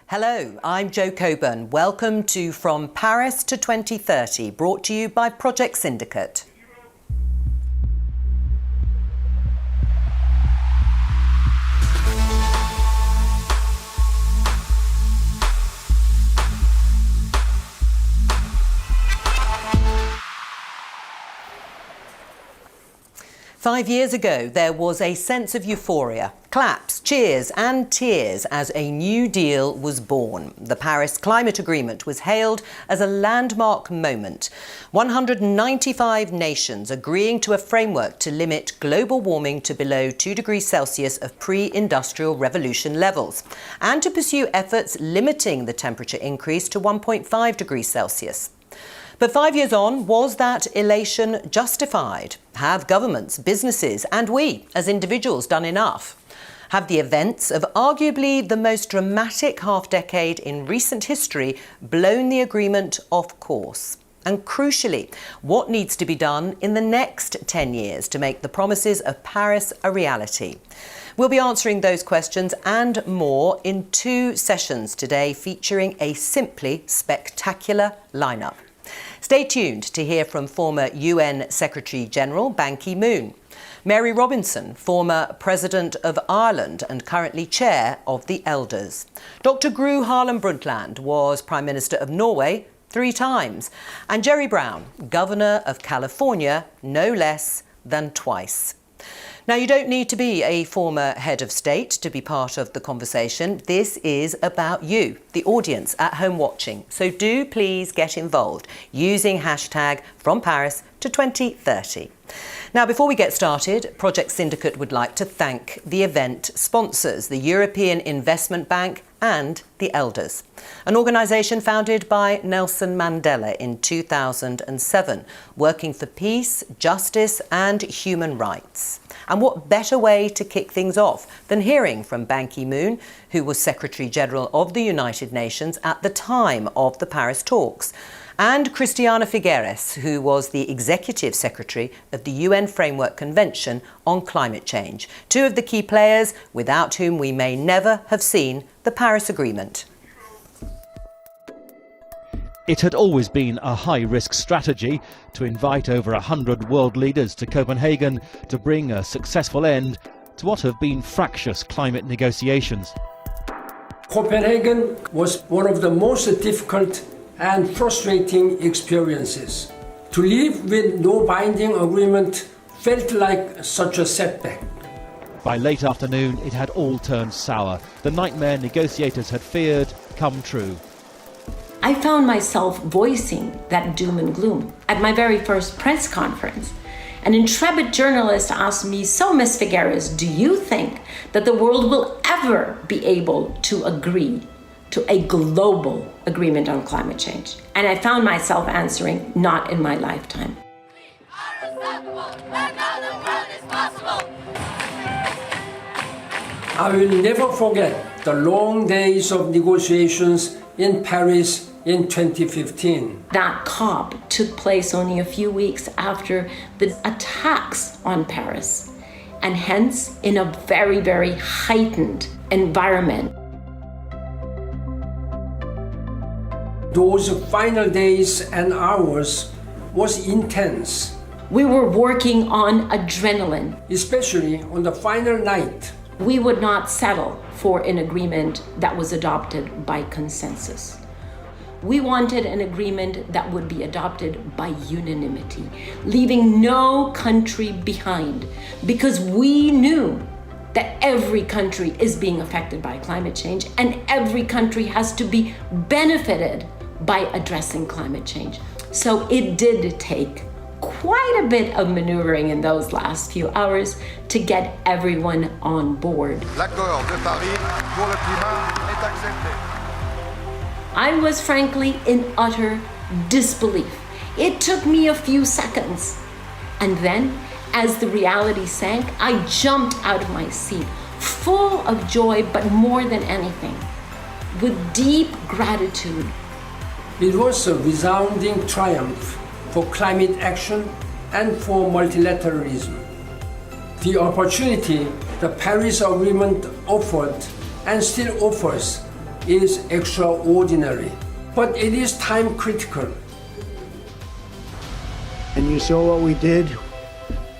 Hello, I'm Jo Coburn. Welcome to From Paris to 2030, brought to you by Project Syndicate. Five years ago, there was a sense of euphoria, claps, cheers and tears as a new deal was born. The Paris Climate Agreement was hailed as a landmark moment. 195 nations agreeing to a framework to limit global warming to below 2 degrees Celsius of pre-industrial revolution levels, and to pursue efforts limiting the temperature increase to 1.5 degrees Celsius. But 5 years on, was that elation justified? Have governments, businesses and we as individuals done enough? Have the events of arguably the most dramatic half-decade in recent history blown the agreement off course? And crucially, what needs to be done in the next 10 years to make the promises of Paris a reality? We'll be answering those questions and more in 2 sessions today, featuring a simply spectacular lineup. Stay tuned to hear from former UN Secretary-General Ban Ki-moon, Mary Robinson, former President of Ireland and currently Chair of the Elders. Dr. Gro Harlem Brundtland was Prime Minister of Norway 3 times, and Jerry Brown, Governor of California, no less than twice. Now, you don't need to be a former head of state to be part of the conversation. This is about you, the audience at home watching. So do please get involved using hashtag From Paris to 2030. Now, before we get started, Project Syndicate would like to thank the event sponsors, the European Investment Bank and the Elders, an organisation founded by Nelson Mandela in 2007, working for peace, justice and human rights. And what better way to kick things off than hearing from Ban Ki-moon, who was Secretary-General of the United Nations at the time of the Paris talks, and Christiana Figueres, who was the Executive Secretary of the UN Framework Convention on Climate Change, 2 of the key players without whom we may never have seen the Paris Agreement. It had always been a high-risk strategy to invite over 100 world leaders to Copenhagen to bring a successful end to what have been fractious climate negotiations. Copenhagen was one of the most difficult and frustrating experiences. To live with no binding agreement felt like such a setback. By late afternoon, it had all turned sour. The nightmare negotiators had feared come true. I found myself voicing that doom and gloom at my very first press conference. An intrepid journalist asked me, "So, Ms. Figueres, do you think that the world will ever be able to agree to a global agreement on climate change?" And I found myself answering, "Not in my lifetime." I will never forget the long days of negotiations in Paris in 2015. That COP took place only a few weeks after the attacks on Paris, and hence in a very, very heightened environment. Those final days and hours was intense. We were working on adrenaline. Especially on the final night. We would not settle for an agreement that was adopted by consensus. We wanted an agreement that would be adopted by unanimity, leaving no country behind, because we knew that every country is being affected by climate change and every country has to be benefited by addressing climate change. So it did take quite a bit of maneuvering in those last few hours to get everyone on board. L'accord de Paris pour le climat est accepté. I was frankly in utter disbelief. It took me a few seconds. And then, as the reality sank, I jumped out of my seat, full of joy, but more than anything, with deep gratitude. It was a resounding triumph for climate action and for multilateralism. The opportunity the Paris Agreement offered and still offers is extraordinary, but it is time critical. And you saw what we did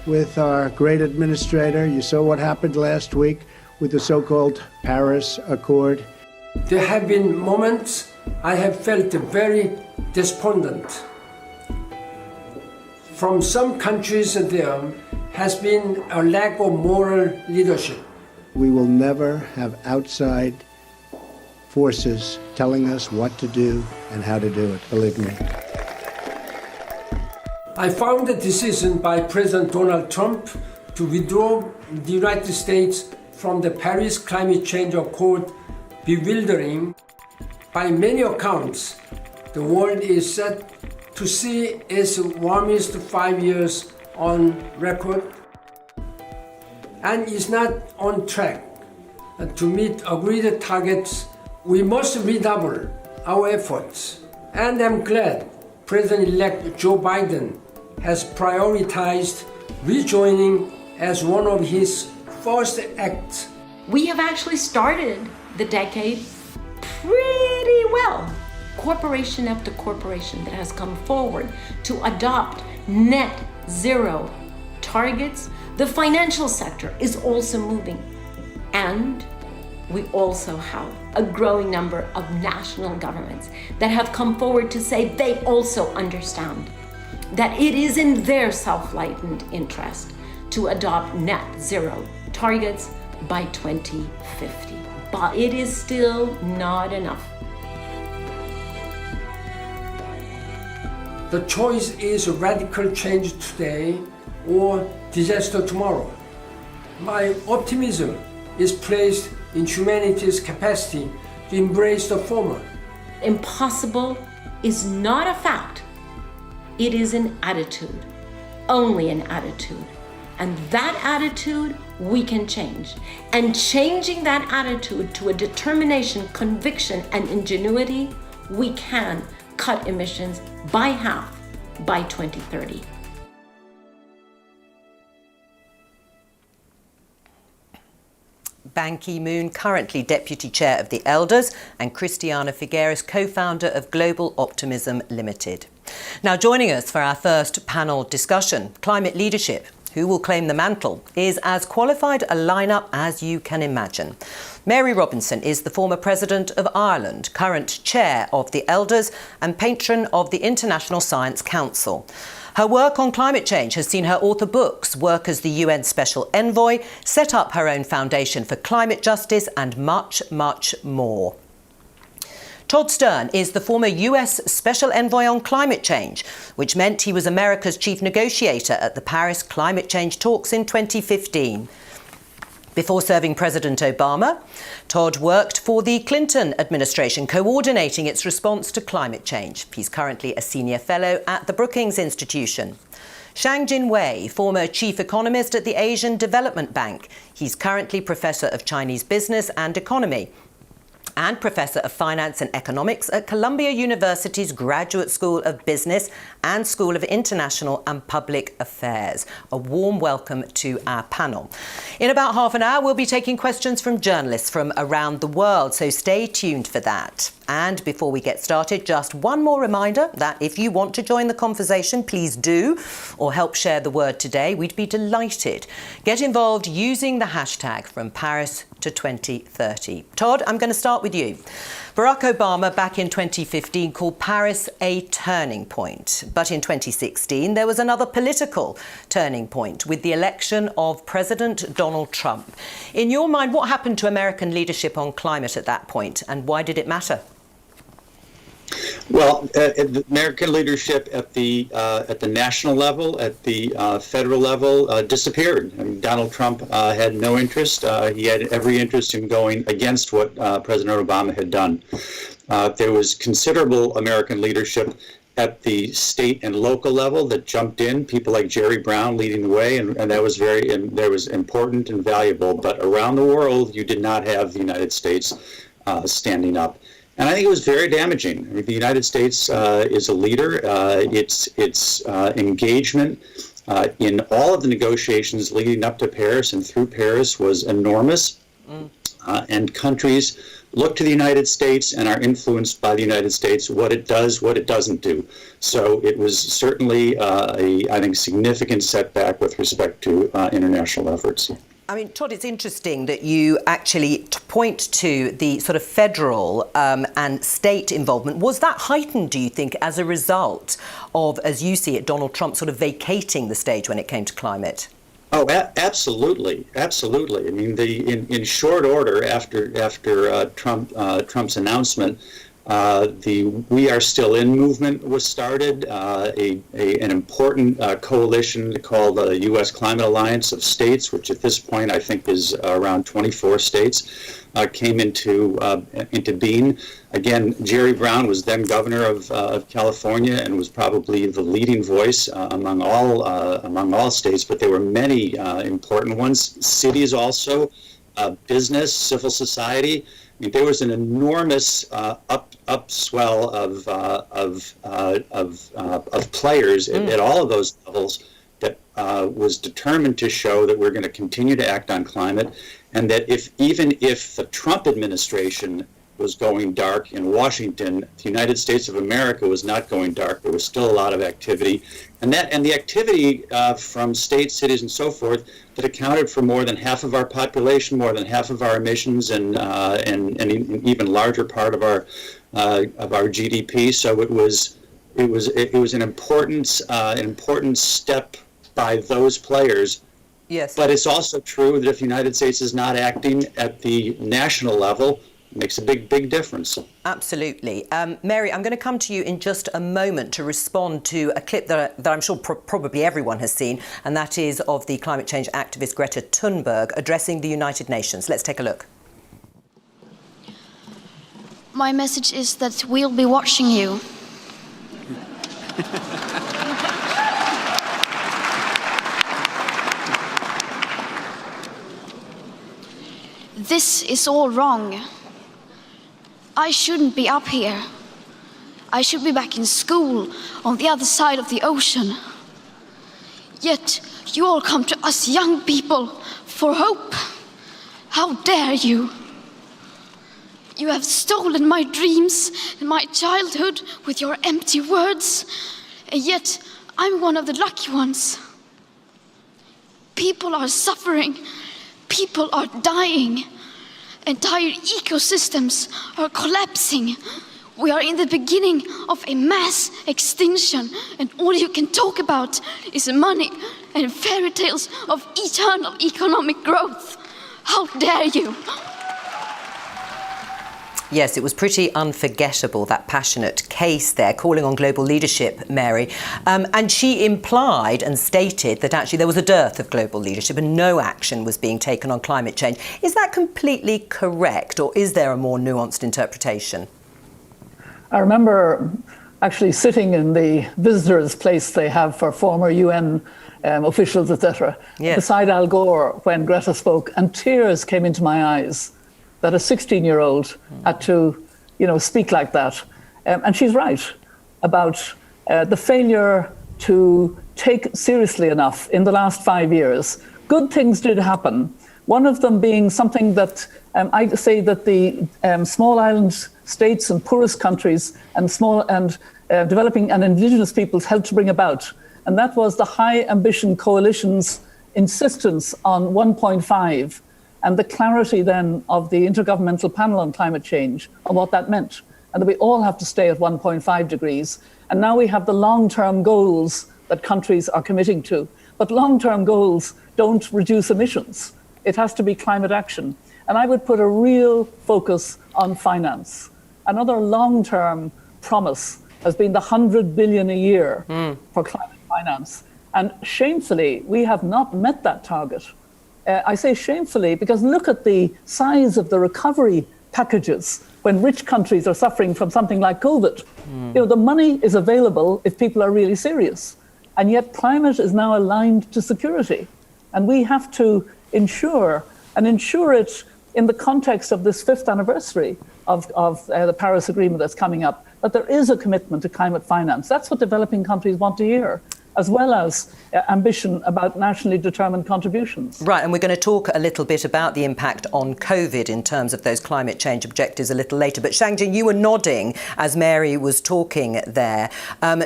with our great administrator. You saw what happened last week with the so-called Paris Accord. There have been moments I have felt very despondent. From some countries there has been a lack of moral leadership. We will never have outside forces telling us what to do and how to do it, believe me. I found the decision by President Donald Trump to withdraw the United States from the Paris Climate Change Accord bewildering. By many accounts, the world is set to see its warmest 5 years on record and is not on track to meet agreed targets. We must redouble our efforts, and I'm glad President-elect Joe Biden has prioritized rejoining as one of his first acts. We have actually started the decade pretty well. Corporation after corporation that has come forward to adopt net zero targets. The financial sector is also moving. And we also have a growing number of national governments that have come forward to say they also understand that it is in their self-lightened interest to adopt net zero targets by 2050. But it is still not enough. The choice is radical change today or disaster tomorrow. My optimism is placed in humanity's capacity to embrace the former. Impossible is not a fact. It is an attitude, only an attitude. And that attitude we can change. And changing that attitude to a determination, conviction, and ingenuity, we can cut emissions by half by 2030. Ban Ki-moon, currently Deputy Chair of the Elders, and Christiana Figueres, co-founder of Global Optimism Limited. Now joining us for our first panel discussion, climate leadership. Who will claim the mantle is as qualified a lineup as you can imagine. Mary Robinson is the former President of Ireland, current Chair of the Elders and patron of the International Science Council. Her work on climate change has seen her author books, work as the UN Special Envoy, set up her own foundation for climate justice and much, much more. Todd Stern is the former US Special Envoy on Climate Change, which meant he was America's chief negotiator at the Paris climate change talks in 2015. Before serving President Obama, Todd worked for the Clinton administration, coordinating its response to climate change. He's currently a senior fellow at the Brookings Institution. Xiangjin Wei, former chief economist at the Asian Development Bank. He's currently professor of Chinese business and economy and Professor of Finance and Economics at Columbia University's Graduate School of Business and School of International and Public Affairs. A warm welcome to our panel. In about half an hour, we'll be taking questions from journalists from around the world, so stay tuned for that. And before we get started, just one more reminder that if you want to join the conversation, please do, or help share the word today. We'd be delighted. Get involved using the hashtag from Paris to 2030. Todd, I'm going to start with you. Barack Obama back in 2015 called Paris a turning point. But in 2016, there was another political turning point with the election of President Donald Trump. In your mind, what happened to American leadership on climate at that point, and why did it matter? Well, the American leadership at the national level, at the federal level, disappeared. I mean, Donald Trump had no interest. He had every interest in going against what President Obama had done. There was considerable American leadership at the state and local level that jumped in, people like Jerry Brown leading the way, and that was that was important and valuable. But around the world, you did not have the United States standing up. And I think it was very damaging. I mean, the United States is a leader. Its engagement in all of the negotiations leading up to Paris and through Paris was enormous. And countries look to the United States and are influenced by the United States, what it does, what it doesn't do. So it was certainly I think, significant setback with respect to international efforts. I mean, Todd, it's interesting that you actually point to the sort of federal and state involvement. Was that heightened, do you think, as a result of, as you see it, Donald Trump sort of vacating the stage when it came to climate? Oh, absolutely, absolutely. I mean, in short order after Trump's announcement, the We Are Still In movement was started, an important coalition called the U.S. Climate Alliance of States, which at this point I think is around 24 states, came into being. Again, Jerry Brown was then governor of California and was probably the leading voice among all states, but there were many important ones. Cities also, business, civil society. I mean, there was an enormous upswell of players at all of those levels that was determined to show that we're going to continue to act on climate, and that even if the Trump administration was going dark in Washington, the United States of America was not going dark. There was still a lot of activity, and the activity from states, cities, and so forth that accounted for more than half of our population, more than half of our emissions, and an even larger part of our GDP. So it was an important step by those players. Yes. But it's also true that if the United States is not acting at the national level, it makes a big difference. Absolutely. Mary, I'm going to come to you in just a moment to respond to a clip that I'm sure probably everyone has seen, and that is of the climate change activist Greta Tunberg addressing the United Nations. Let's take a look. My message is that we'll be watching you. This is all wrong. I shouldn't be up here. I should be back in school on the other side of the ocean. Yet you all come to us young people for hope. How dare you? You have stolen my dreams and my childhood with your empty words, and yet I'm one of the lucky ones. People are suffering. People are dying. Entire ecosystems are collapsing. We are in the beginning of a mass extinction, and all you can talk about is money and fairy tales of eternal economic growth. How dare you? Yes, it was pretty unforgettable, that passionate case there, calling on global leadership, Mary. And she implied and stated that actually there was a dearth of global leadership and no action was being taken on climate change. Is that completely correct, or is there a more nuanced interpretation? I remember actually sitting in the visitors' place they have for former UN officials, etc., yes, beside Al Gore when Greta spoke, and tears came into my eyes that a 16-year-old had to, speak like that. And she's right about the failure to take seriously enough in the last 5 years. Good things did happen. One of them being something that I say that the small island states and poorest countries and developing and indigenous peoples helped to bring about. And that was the High Ambition Coalition's insistence on 1.5. And the clarity then of the Intergovernmental Panel on Climate Change and what that meant. And that we all have to stay at 1.5 degrees. And now we have the long-term goals that countries are committing to. But long-term goals don't reduce emissions. It has to be climate action. And I would put a real focus on finance. Another long-term promise has been the 100 billion a year for climate finance. And shamefully, we have not met that target. I say shamefully because look at the size of the recovery packages when rich countries are suffering from something like COVID. The money is available if people are really serious. And yet climate is now aligned to security. And we have to ensure it in the context of this 5th anniversary of the Paris Agreement that's coming up, that there is a commitment to climate finance. That's what developing countries want to hear. as well as ambition about nationally determined contributions. Right, and we're going to talk a little bit about the impact on COVID in terms of those climate change objectives a little later. But Xiangjin, you were nodding as Mary was talking there.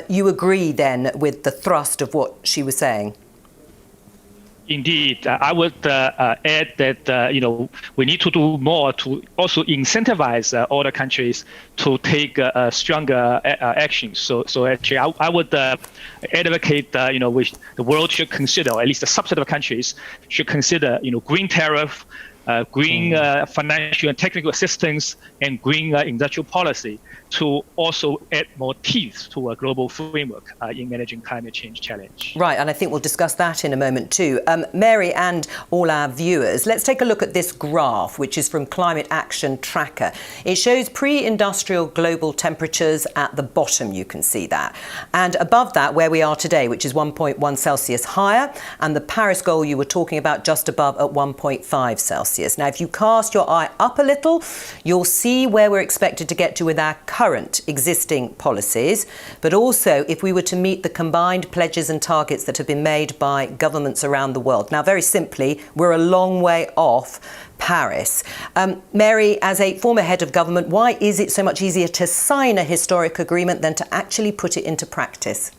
You agree then with the thrust of what she was saying? Indeed, I would add that we need to do more to also incentivize other countries to take stronger actions. So actually, I would advocate the world should consider, or at least a subset of countries should consider, green tariff, green financial and technical assistance, and green industrial policy to also add more teeth to a global framework in managing climate change challenge. Right, and I think we'll discuss that in a moment too. Mary and all our viewers, let's take a look at this graph, which is from Climate Action Tracker. It shows pre-industrial global temperatures at the bottom, you can see that. And above that, where we are today, which is 1.1 Celsius higher, and the Paris goal you were talking about just above at 1.5 Celsius. Now, if you cast your eye up a little, you'll see where we're expected to get to with our current existing policies, but also if we were to meet the combined pledges and targets that have been made by governments around the world. Now, very simply, we're a long way off Paris. Mary, as a former head of government, why is it so much easier to sign a historic agreement than to actually put it into practice?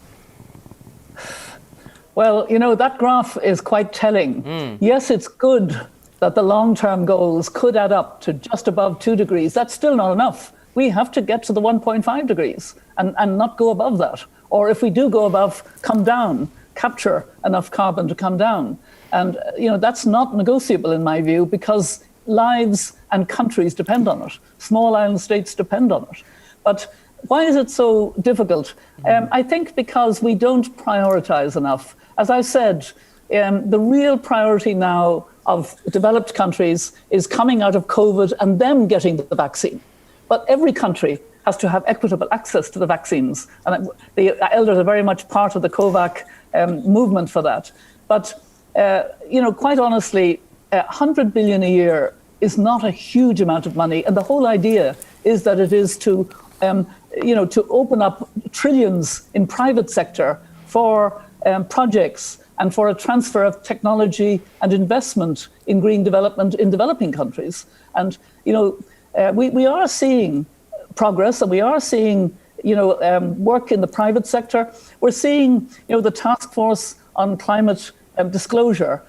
Well, that graph is quite telling. Yes, it's good that the long-term goals could add up to just above 2 degrees. That's still not enough. We have to get to the 1.5 degrees and not go above that. Or if we do go above, come down, capture enough carbon to come down. And, that's not negotiable in my view, because lives and countries depend on it. Small island states depend on it. But why is it so difficult? I think because we don't prioritize enough. As I said, the real priority now of developed countries is coming out of COVID and them getting the vaccine. But every country has to have equitable access to the vaccines. And the elders are very much part of the COVAX movement for that. But, quite honestly, 100 billion a year is not a huge amount of money. And the whole idea is that it is to open up trillions in private sector for projects and for a transfer of technology and investment in green development in developing countries. And, we are seeing progress, and we are seeing, work in the private sector. We're seeing, the task force on climate disclosure.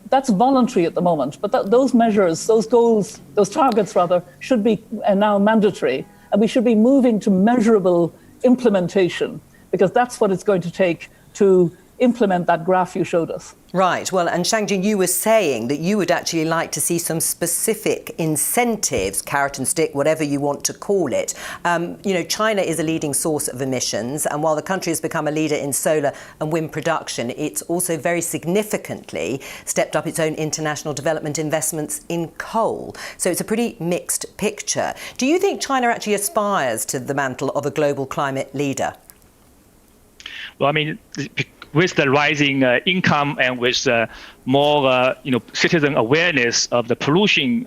That's voluntary at the moment, but those measures, those goals, those targets rather, should be now mandatory, and we should be moving to measurable implementation, because that's what it's going to take to implement that graph you showed us. Right. Well, and Xiangjin, you were saying that you would actually like to see some specific incentives, carrot and stick, whatever you want to call it. China is a leading source of emissions, and while the country has become a leader in solar and wind production, it's also very significantly stepped up its own international development investments in coal. So it's a pretty mixed picture. Do you think China actually aspires to the mantle of a global climate leader? Well, with the rising income and with more citizen awareness of the pollution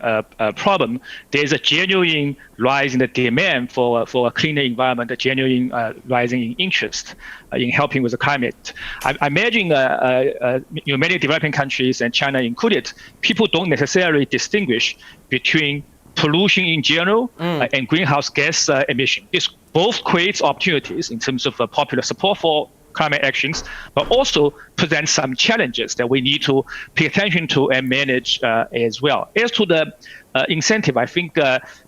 problem, there's a genuine rise in the demand for a cleaner environment, a genuine rising in interest in helping with the climate. I imagine many developing countries, and China included, people don't necessarily distinguish between pollution in general and greenhouse gas emission. This both creates opportunities in terms of popular support for climate actions, but also present some challenges that we need to pay attention to and manage as well. As to the incentive, I think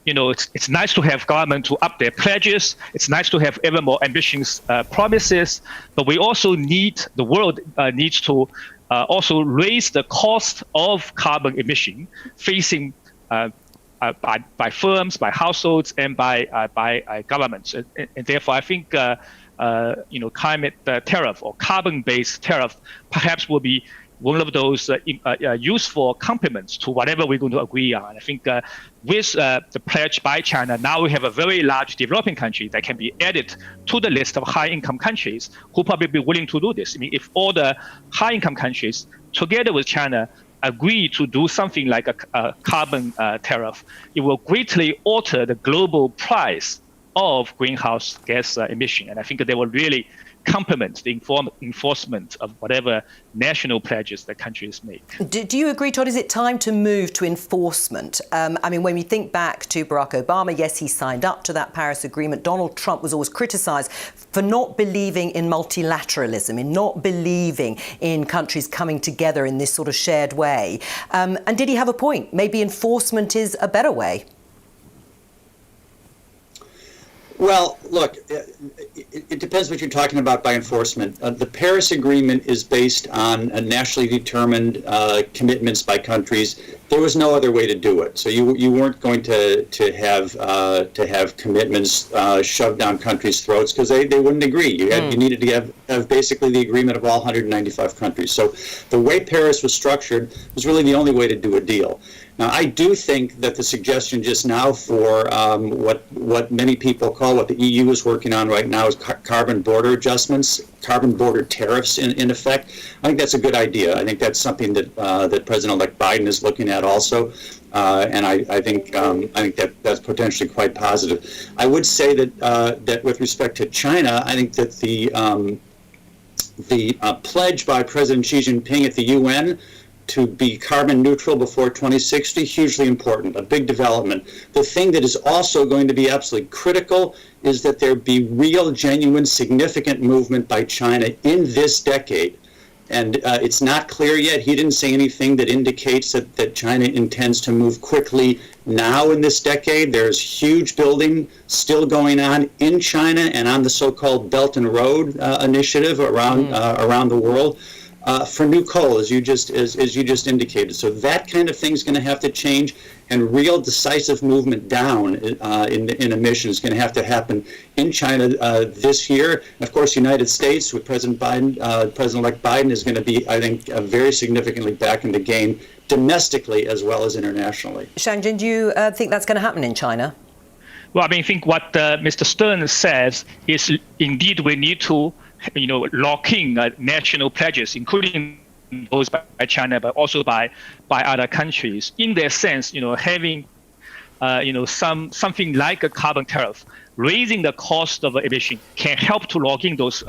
it's nice to have government to up their pledges. It's nice to have ever more ambitious promises, but we also need, the world needs to also raise the cost of carbon emission facing by firms, by households, and by governments. And therefore, I think climate tariff or carbon-based tariff perhaps will be one of those useful complements to whatever we're going to agree on. I think with the pledge by China, now we have a very large developing country that can be added to the list of high-income countries who probably be willing to do this. If all the high-income countries, together with China, agree to do something like a carbon tariff, it will greatly alter the global price of greenhouse gas emission. And I think that they will really complement the enforcement of whatever national pledges that countries make. Do you agree, Todd? Is it time to move to enforcement? I mean, when we think back to Barack Obama, yes, he signed up to that Paris Agreement. Donald Trump was always criticised for not believing in multilateralism, in not believing in countries coming together in this sort of shared way. And did he have a point? Maybe enforcement is a better way. Well, look, it depends what you're talking about by enforcement. The Paris Agreement is based on nationally determined commitments by countries. There was no other way to do it. So you weren't going to have commitments shoved down countries' throats because they wouldn't agree. You needed to have basically the agreement of all 195 countries. So the way Paris was structured was really the only way to do a deal. Now, I do think that the suggestion just now for what many people call, what the EU is working on right now, is carbon border adjustments, carbon border tariffs in effect. I think that's a good idea. I think that's something that President-elect Biden is looking at also, and I think that's potentially quite positive. I would say that with respect to China, I think that the pledge by President Xi Jinping at the UN to be carbon neutral before 2060, hugely important, a big development. The thing that is also going to be absolutely critical is that there be real, genuine, significant movement by China in this decade. And it's not clear yet. He didn't say anything that indicates that China intends to move quickly now in this decade. There's huge building still going on in China and on the so-called Belt and Road initiative around the world. For new coal, as you just indicated. So that kind of thing is going to have to change, and real decisive movement down in emissions is going to have to happen in China this year. And of course, the United States with President Biden, President-elect Biden, is going to be, I think, very significantly back in the game domestically as well as internationally. Xiangjin, do you think that's going to happen in China? Well, I think what Mr. Stern says is indeed we need to lock in national pledges, including those by China, but also by other countries. In that sense, having something like a carbon tariff, raising the cost of emission can help to lock in those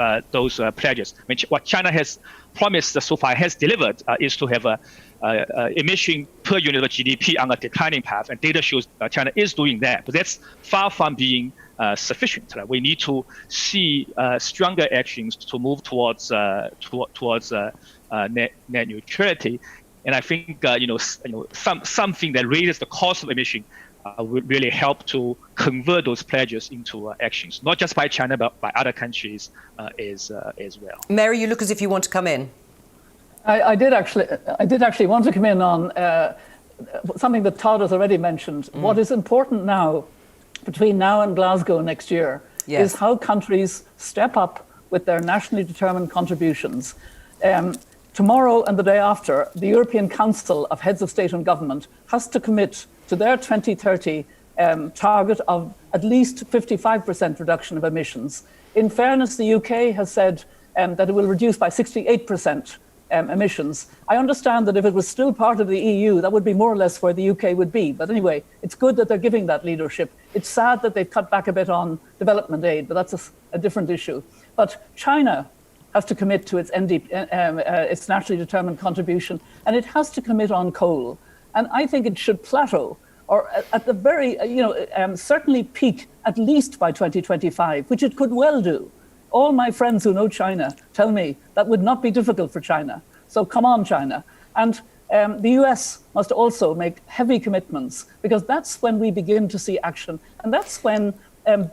pledges. Which what China has promised so far, has delivered, is to have a emission per unit of GDP on a declining path, and data shows China is doing that. But that's far from being sufficient. We need to see stronger actions to move towards net neutrality, and I think something that raises the cost of emission would really help to convert those pledges into actions, not just by China but by other countries as well. Mary, you look as if you want to come in. I did actually want to come in on something that Todd has already mentioned. What is important now, between now and Glasgow next year, is how countries step up with their nationally determined contributions. Tomorrow and the day after, the European Council of Heads of State and Government has to commit to their 2030 target of at least 55% reduction of emissions. In fairness, the UK has said that it will reduce by 68% emissions. I understand that if it was still part of the EU, that would be more or less where the UK would be. But anyway, it's good that they're giving that leadership. It's sad that they've cut back a bit on development aid, but that's a different issue. But China has to commit to its its nationally determined contribution, and it has to commit on coal. And I think it should plateau, or at the very, certainly peak at least by 2025, which it could well do. All my friends who know China tell me that would not be difficult for China. So come on, China. And the US must also make heavy commitments, because that's when we begin to see action. And that's when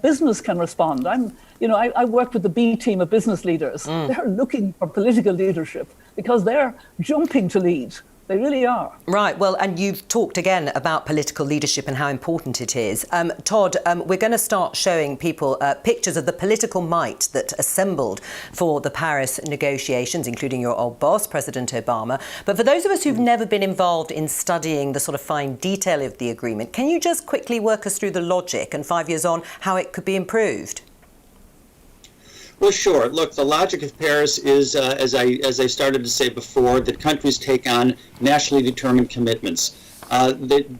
business can respond. I work with the B team of business leaders. They're looking for political leadership because they're jumping to lead. They really are. Right. Well, and you've talked again about political leadership and how important it is. Todd, we're going to start showing people pictures of the political might that assembled for the Paris negotiations, including your old boss, President Obama. But for those of us who've never been involved in studying the sort of fine detail of the agreement, can you just quickly work us through the logic and 5 years on how it could be improved? Well, sure. Look, the logic of Paris is, as I started to say before, that countries take on nationally determined commitments.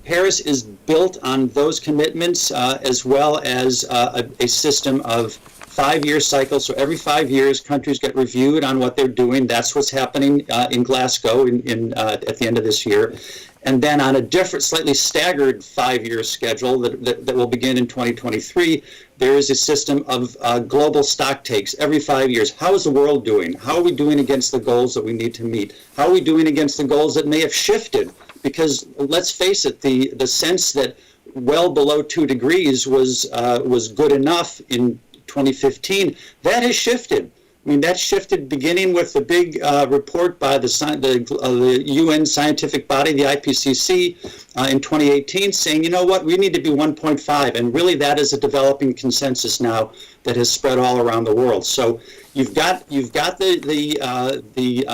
Paris is built on those commitments as well as a system of 5-year cycles. So every 5 years, countries get reviewed on what they're doing. That's what's happening in Glasgow at the end of this year. And then on a different, slightly staggered 5-year schedule that will begin in 2023, there is a system of global stock takes every 5 years. How is the world doing? How are we doing against the goals that we need to meet? How are we doing against the goals that may have shifted? Because let's face it, the sense that well below 2 degrees was good enough in 2015, that has shifted. I mean, that shifted beginning with the big report by the UN scientific body, the IPCC, in 2018, saying, you know what, we need to be 1.5, and really that is a developing consensus now that has spread all around the world. So you've got the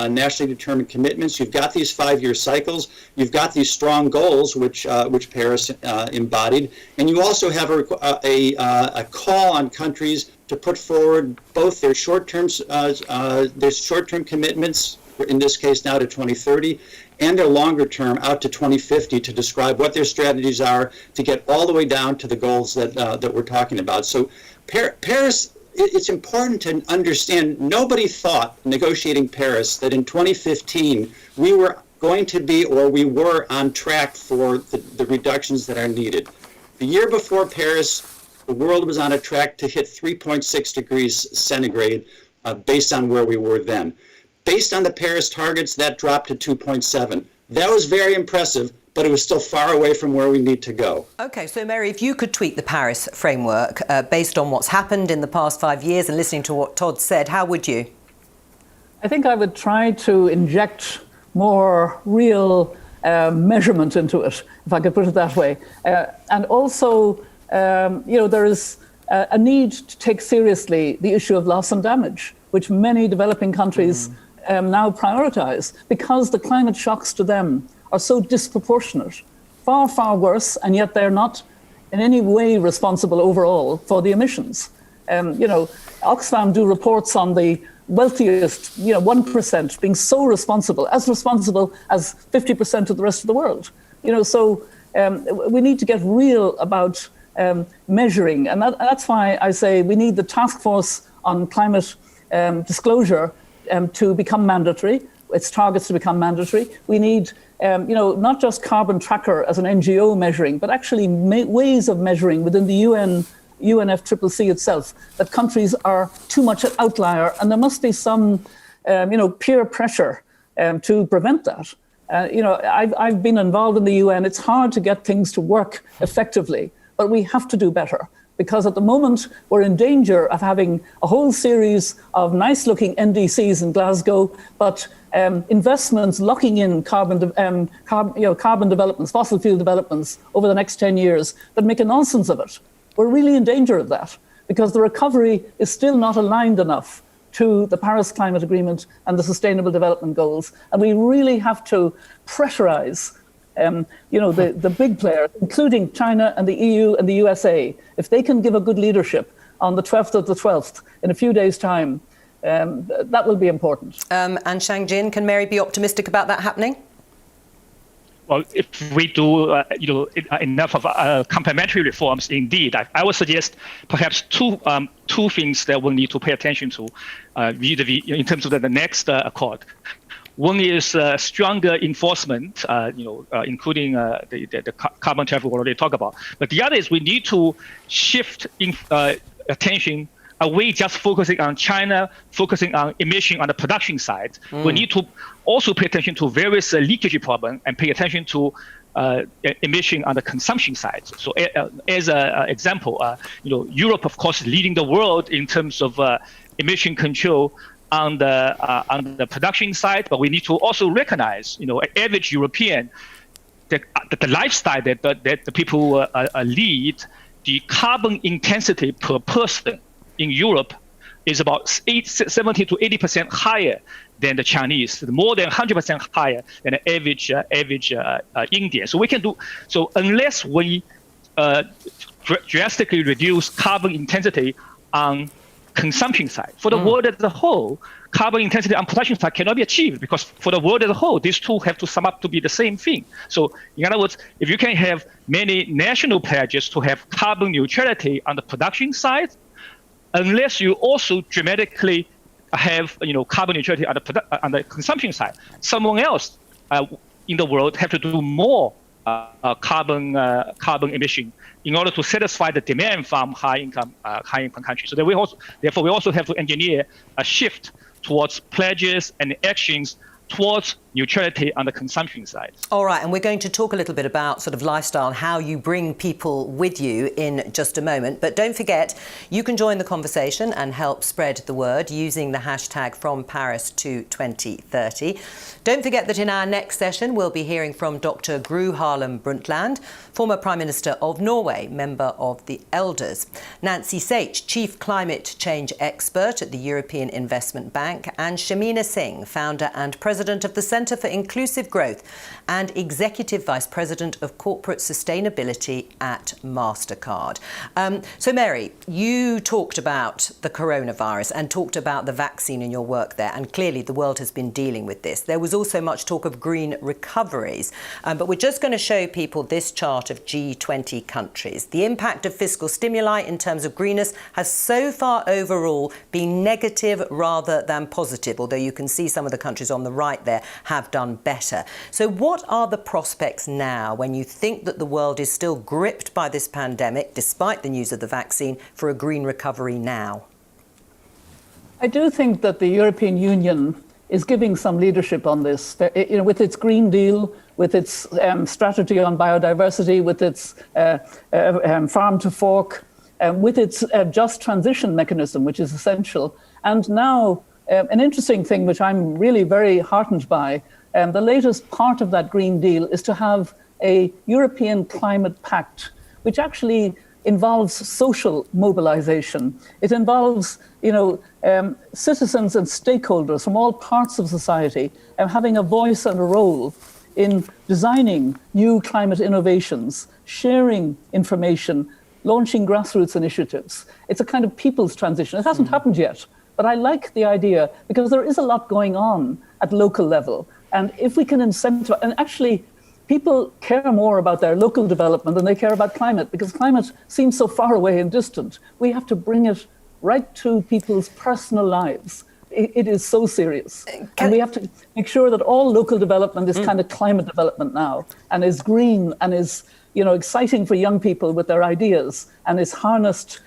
nationally determined commitments, you've got these 5-year cycles, you've got these strong goals which Paris embodied, and you also have a call on countries to put forward both their short-term commitments, in this case now to 2030, and their longer term out to 2050 to describe what their strategies are to get all the way down to the goals that we're talking about. So Paris, it's important to understand, nobody thought negotiating Paris that in 2015 we were going to be, or we were on track for the reductions that are needed. The year before Paris, the world was on a track to hit 3.6 degrees centigrade based on where we were then. Based on the Paris targets, that dropped to 2.7. That was very impressive, but it was still far away from where we need to go. OK, so Mary, if you could tweak the Paris framework based on what's happened in the past 5 years and listening to what Todd said, how would you? I think I would try to inject more real measurement into it, if I could put it that way. And also, there is a need to take seriously the issue of loss and damage, which many developing countries now prioritize, because the climate shocks to them are so disproportionate, far, far worse, and yet they're not in any way responsible overall for the emissions. Oxfam do reports on the wealthiest, 1% being so responsible as 50% of the rest of the world. So we need to get real about measuring, and that's why I say we need the task force on climate disclosure to become mandatory, its targets to become mandatory. We need, not just carbon tracker as an NGO measuring, but actually ways of measuring within the UNFCCC itself, that countries are too much an outlier, and there must be some, peer pressure to prevent that. I've been involved in the UN. It's hard to get things to work effectively, but we have to do better, because at the moment we're in danger of having a whole series of nice-looking NDCs in Glasgow, but investments locking in carbon developments, fossil fuel developments over the next 10 years that make a nonsense of it. We're really in danger of that, because the recovery is still not aligned enough to the Paris Climate Agreement and the Sustainable Development Goals. And we really have to pressurize the big players, including China and the EU and the USA. If they can give a good leadership on the 12th of the 12th, in a few days' time, that will be important. And Shang-Jin, can Mary be optimistic about that happening? Well, if we do, enough of complementary reforms, indeed, I would suggest perhaps two things that we'll need to pay attention to in terms of the next accord. One is stronger enforcement, including the carbon traffic we already talked about. But the other is we need to shift attention away just focusing on China, focusing on emission on the production side. We need to also pay attention to various leakage problems and pay attention to emission on the consumption side. So as an example, Europe, of course, is leading the world in terms of emission control on the production side, but we need to also recognize, average European, the lifestyle that the people lead, the carbon intensity per person in Europe is about 70 to 80% higher than the Chinese, more than 100% higher than the average Indian. So we can do so unless we drastically reduce carbon intensity on consumption side. For the world as a whole, carbon intensity on production side cannot be achieved because for the world as a whole, these two have to sum up to be the same thing. So in other words, if you can have many national pledges to have carbon neutrality on the production side, unless you also dramatically have carbon neutrality on the consumption side, someone else in the world have to do more carbon emission in order to satisfy the demand from high income countries. So therefore we also have to engineer a shift towards pledges and actions towards neutrality on the consumption side. All right, and we're going to talk a little bit about sort of lifestyle and how you bring people with you in just a moment. But don't forget, you can join the conversation and help spread the word using the hashtag From Paris to 2030. Don't forget that in our next session, we'll be hearing from Dr. Gro Harlem Brundtland, former Prime Minister of Norway, member of the Elders, Nancy Sach, Chief Climate Change Expert at the European Investment Bank, and Shamina Singh, founder and President of the Centre for Inclusive Growth and Executive Vice President of Corporate Sustainability at MasterCard. So Mary, you talked about the coronavirus and talked about the vaccine in your work there, and clearly the world has been dealing with this. There was also much talk of green recoveries, but we're just going to show people this chart of G20 countries. The impact of fiscal stimuli in terms of greenness has so far overall been negative rather than positive, although you can see some of the countries on the right there have done better. So what are the prospects now when you think that the world is still gripped by this pandemic, despite the news of the vaccine, for a green recovery now? I do think that the European Union is giving some leadership on this. With its Green Deal, with its strategy on biodiversity, with its farm to fork, with its just transition mechanism, which is essential. And now, an interesting thing, which I'm really very heartened by, the latest part of that Green Deal is to have a European Climate Pact, which actually involves social mobilization. It involves, citizens and stakeholders from all parts of society having a voice and a role in designing new climate innovations, sharing information, launching grassroots initiatives. It's a kind of people's transition. It hasn't happened yet, but I like the idea because there is a lot going on at local level. And if we can incentivize, and actually people care more about their local development than they care about climate, because climate seems so far away and distant. We have to bring it right to people's personal lives. It is so serious. And we have to make sure that all local development is kind of climate development now, and is green, and is exciting for young people with their ideas, and is harnessed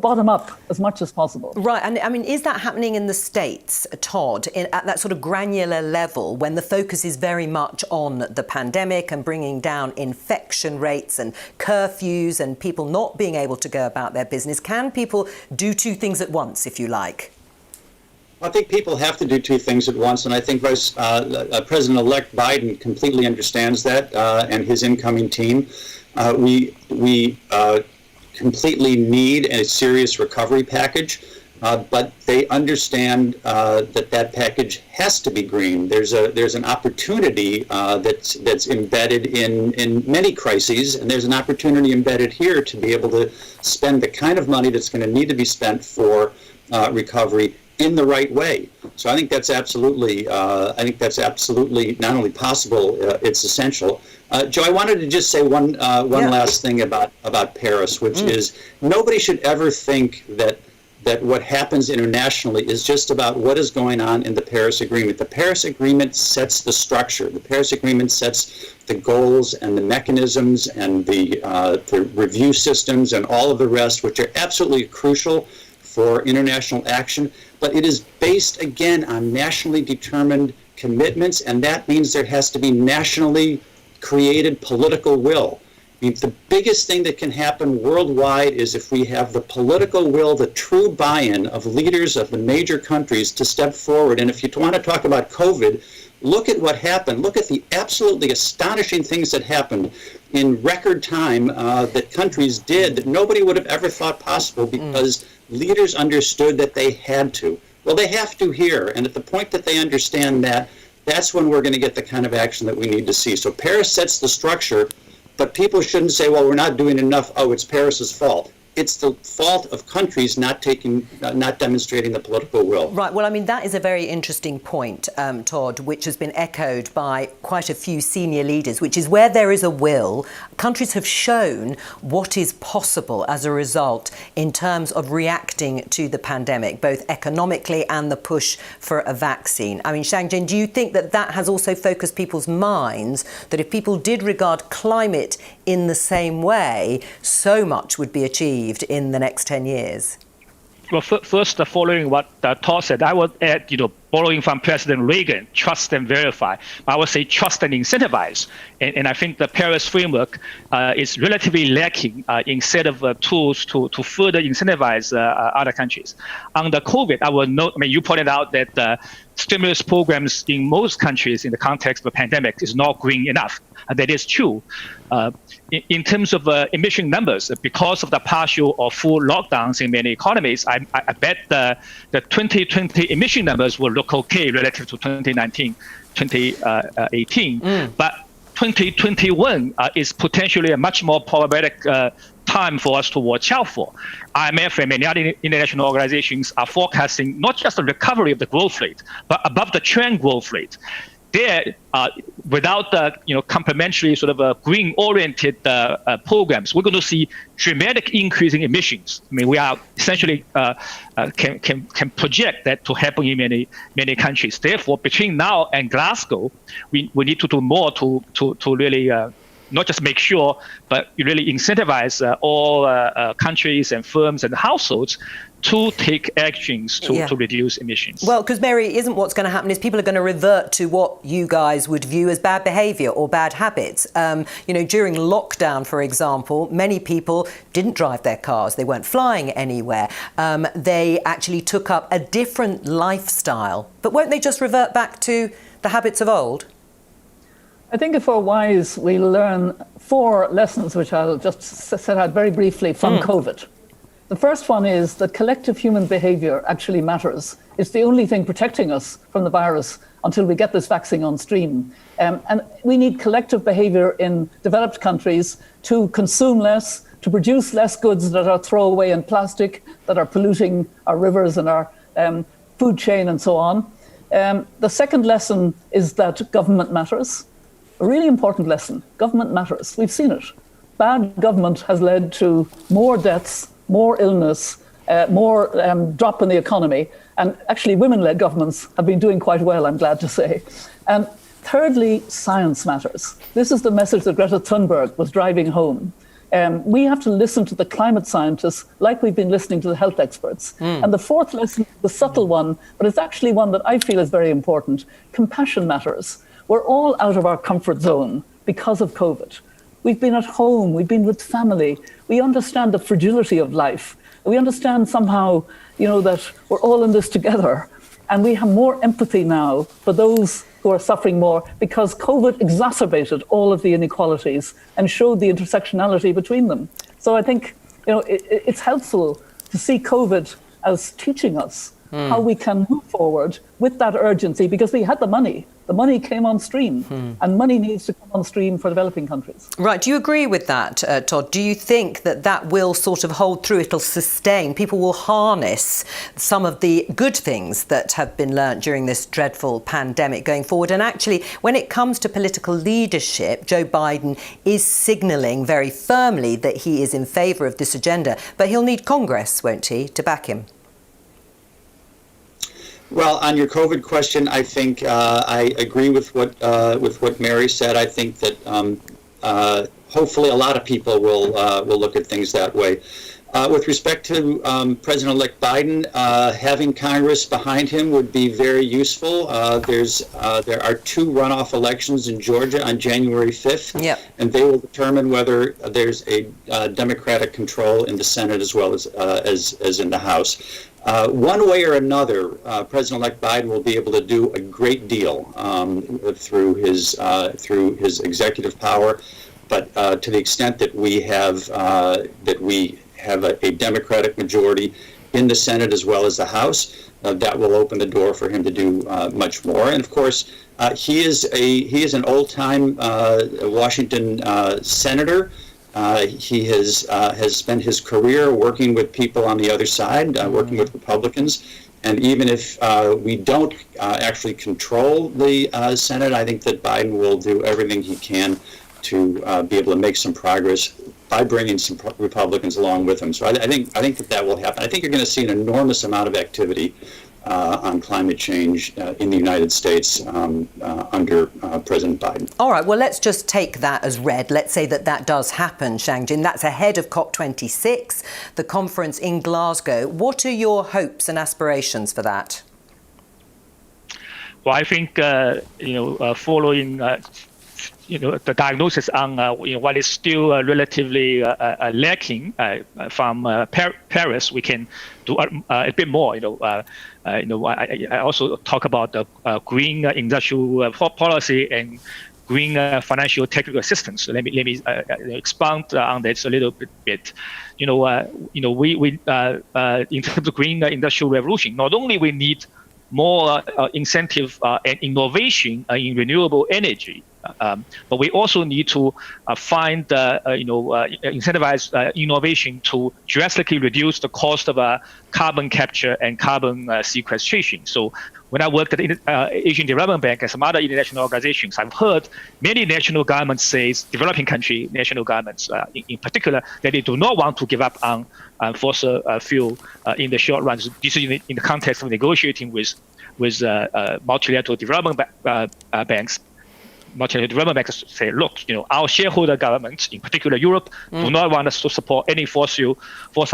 bottom up as much as possible. Right, and I mean, is that happening in the States, Todd, at that sort of granular level, when the focus is very much on the pandemic and bringing down infection rates and curfews and people not being able to go about their business? Can people do two things at once, if you like? I think people have to do two things at once, and I think President-elect Biden completely understands that, and his incoming team. We completely need a serious recovery package, but they understand that package has to be green. There's an opportunity that's embedded in many crises, and there's an opportunity embedded here to be able to spend the kind of money that's going to need to be spent for recovery in the right way. So I think that's absolutely not only possible, it's essential. Joe, I wanted to just say one last thing about Paris, which is nobody should ever think that what happens internationally is just about what is going on in the Paris Agreement. The Paris Agreement sets the structure. The Paris Agreement sets the goals and the mechanisms and the review systems and all of the rest, which are absolutely crucial for international action. But it is based, again, on nationally determined commitments, and that means there has to be nationally created political will. I mean, the biggest thing that can happen worldwide is if we have the political will, the true buy-in of leaders of the major countries to step forward. And if you want to talk about COVID, look at what happened. Look at the absolutely astonishing things that happened in record time that countries did that nobody would have ever thought possible because leaders understood that they had to. Well, they have to here. And at the point that they understand that, that's when we're going to get the kind of action that we need to see. So Paris sets the structure, but people shouldn't say, well, we're not doing enough. Oh, it's Paris's fault. it's the fault of countries not demonstrating the political will. Right. Well, I mean, that is a very interesting point, Todd, which has been echoed by quite a few senior leaders, which is where there is a will, countries have shown what is possible as a result in terms of reacting to the pandemic, both economically and the push for a vaccine. I mean, Xiangjin, do you think that that has also focused people's minds that if people did regard climate in the same way, so much would be achieved in the next 10 years? Well, first, following what Todd said, I would add, borrowing from President Reagan, trust and verify. I would say trust and incentivize. And I think the Paris framework is relatively lacking in set of tools to further incentivize other countries. Under COVID, I would note, you pointed out that stimulus programs in most countries in the context of a pandemic is not green enough. That is true. In terms of emission numbers, because of the partial or full lockdowns in many economies, I bet the 2020 emission numbers will look okay relative to 2019, 2018. But 2021 is potentially a much more problematic time for us to watch out for. IMF and many other international organizations are forecasting not just the recovery of the growth rate, but above the trend growth rate. There, without the complementary sort of green-oriented programs, we're going to see dramatic increase in emissions. I mean, we are essentially can project that to happen in many countries. Therefore, between now and Glasgow, we need to do more to really not just make sure, but really incentivize all countries and firms and households to take actions to reduce emissions. Well, because Mary, isn't what's going to happen is people are going to revert to what you guys would view as bad behaviour or bad habits. During lockdown, for example, many people didn't drive their cars. They weren't flying anywhere. They actually took up a different lifestyle. But won't they just revert back to the habits of old? I think if we're wise, we'll learn 4 lessons, which I'll just set out very briefly from COVID. The first one is that collective human behavior actually matters. It's the only thing protecting us from the virus until we get this vaccine on stream. And we need collective behavior in developed countries to consume less, to produce less goods that are throwaway in plastic, that are polluting our rivers and our food chain and so on. The second lesson is that government matters. A really important lesson. Government matters. We've seen it. Bad government has led to more deaths, more illness, more drop in the economy. And actually, women-led governments have been doing quite well, I'm glad to say. And thirdly, science matters. This is the message that Greta Tunberg was driving home. We have to listen to the climate scientists like we've been listening to the health experts. And the fourth lesson, the subtle one, but it's actually one that I feel is very important. Compassion matters. We're all out of our comfort zone because of COVID. We've been at home, we've been with family. We understand the fragility of life. We understand somehow, that we're all in this together. And we have more empathy now for those who are suffering more because COVID exacerbated all of the inequalities and showed the intersectionality between them. So I think, it's helpful to see COVID as teaching us how we can move forward with that urgency because we had the money. The money came on stream, and money needs to come on stream for developing countries. Right. Do you agree with that, Todd? Do you think that will sort of hold through? It'll sustain. People will harness some of the good things that have been learnt during this dreadful pandemic going forward. And actually, when it comes to political leadership, Joe Biden is signalling very firmly that he is in favour of this agenda. But he'll need Congress, won't he, to back him? Well, on your COVID question, I think I agree with what Mary said. I think that hopefully a lot of people will look at things that way. With respect to President-elect Biden, having Congress behind him would be very useful. There are 2 runoff elections in Georgia on January 5th, and they will determine whether there's a Democratic control in the Senate as well as in the House. One way or another, President-elect Biden will be able to do a great deal through his executive power, but to the extent that we have a Democratic majority in the Senate as well as the House, that will open the door for him to do much more. And of course, he is an old-time Washington senator. He has spent his career working with people on the other side, working with Republicans. And even if we don't actually control the Senate, I think that Biden will do everything he can to be able to make some progress by bringing some Republicans along with him. So I think that will happen. I think you're going to see an enormous amount of activity on climate change in the United States under President Biden. All right, well, let's just take that as read. Let's say that does happen, Xiangjin. That's ahead of COP26, the conference in Glasgow. What are your hopes and aspirations for that? Well, I think, following the diagnosis on what is still relatively lacking from Paris, we can do a bit more. I also talk about the green industrial policy and green financial technical assistance. So let me expand on that a little bit. We in terms of green industrial revolution, not only we need more incentive and innovation in renewable energy, but we also need to find, incentivize innovation to drastically reduce the cost of carbon capture and carbon sequestration. So when I worked at the Asian Development Bank and some other international organizations, I've heard many national governments say, developing country national governments in particular, that they do not want to give up on fossil fuel in the short run. So this is in the context of negotiating with multilateral development banks. Multilateral development banks say, look, our shareholder governments, in particular Europe, do not want us to support any fossil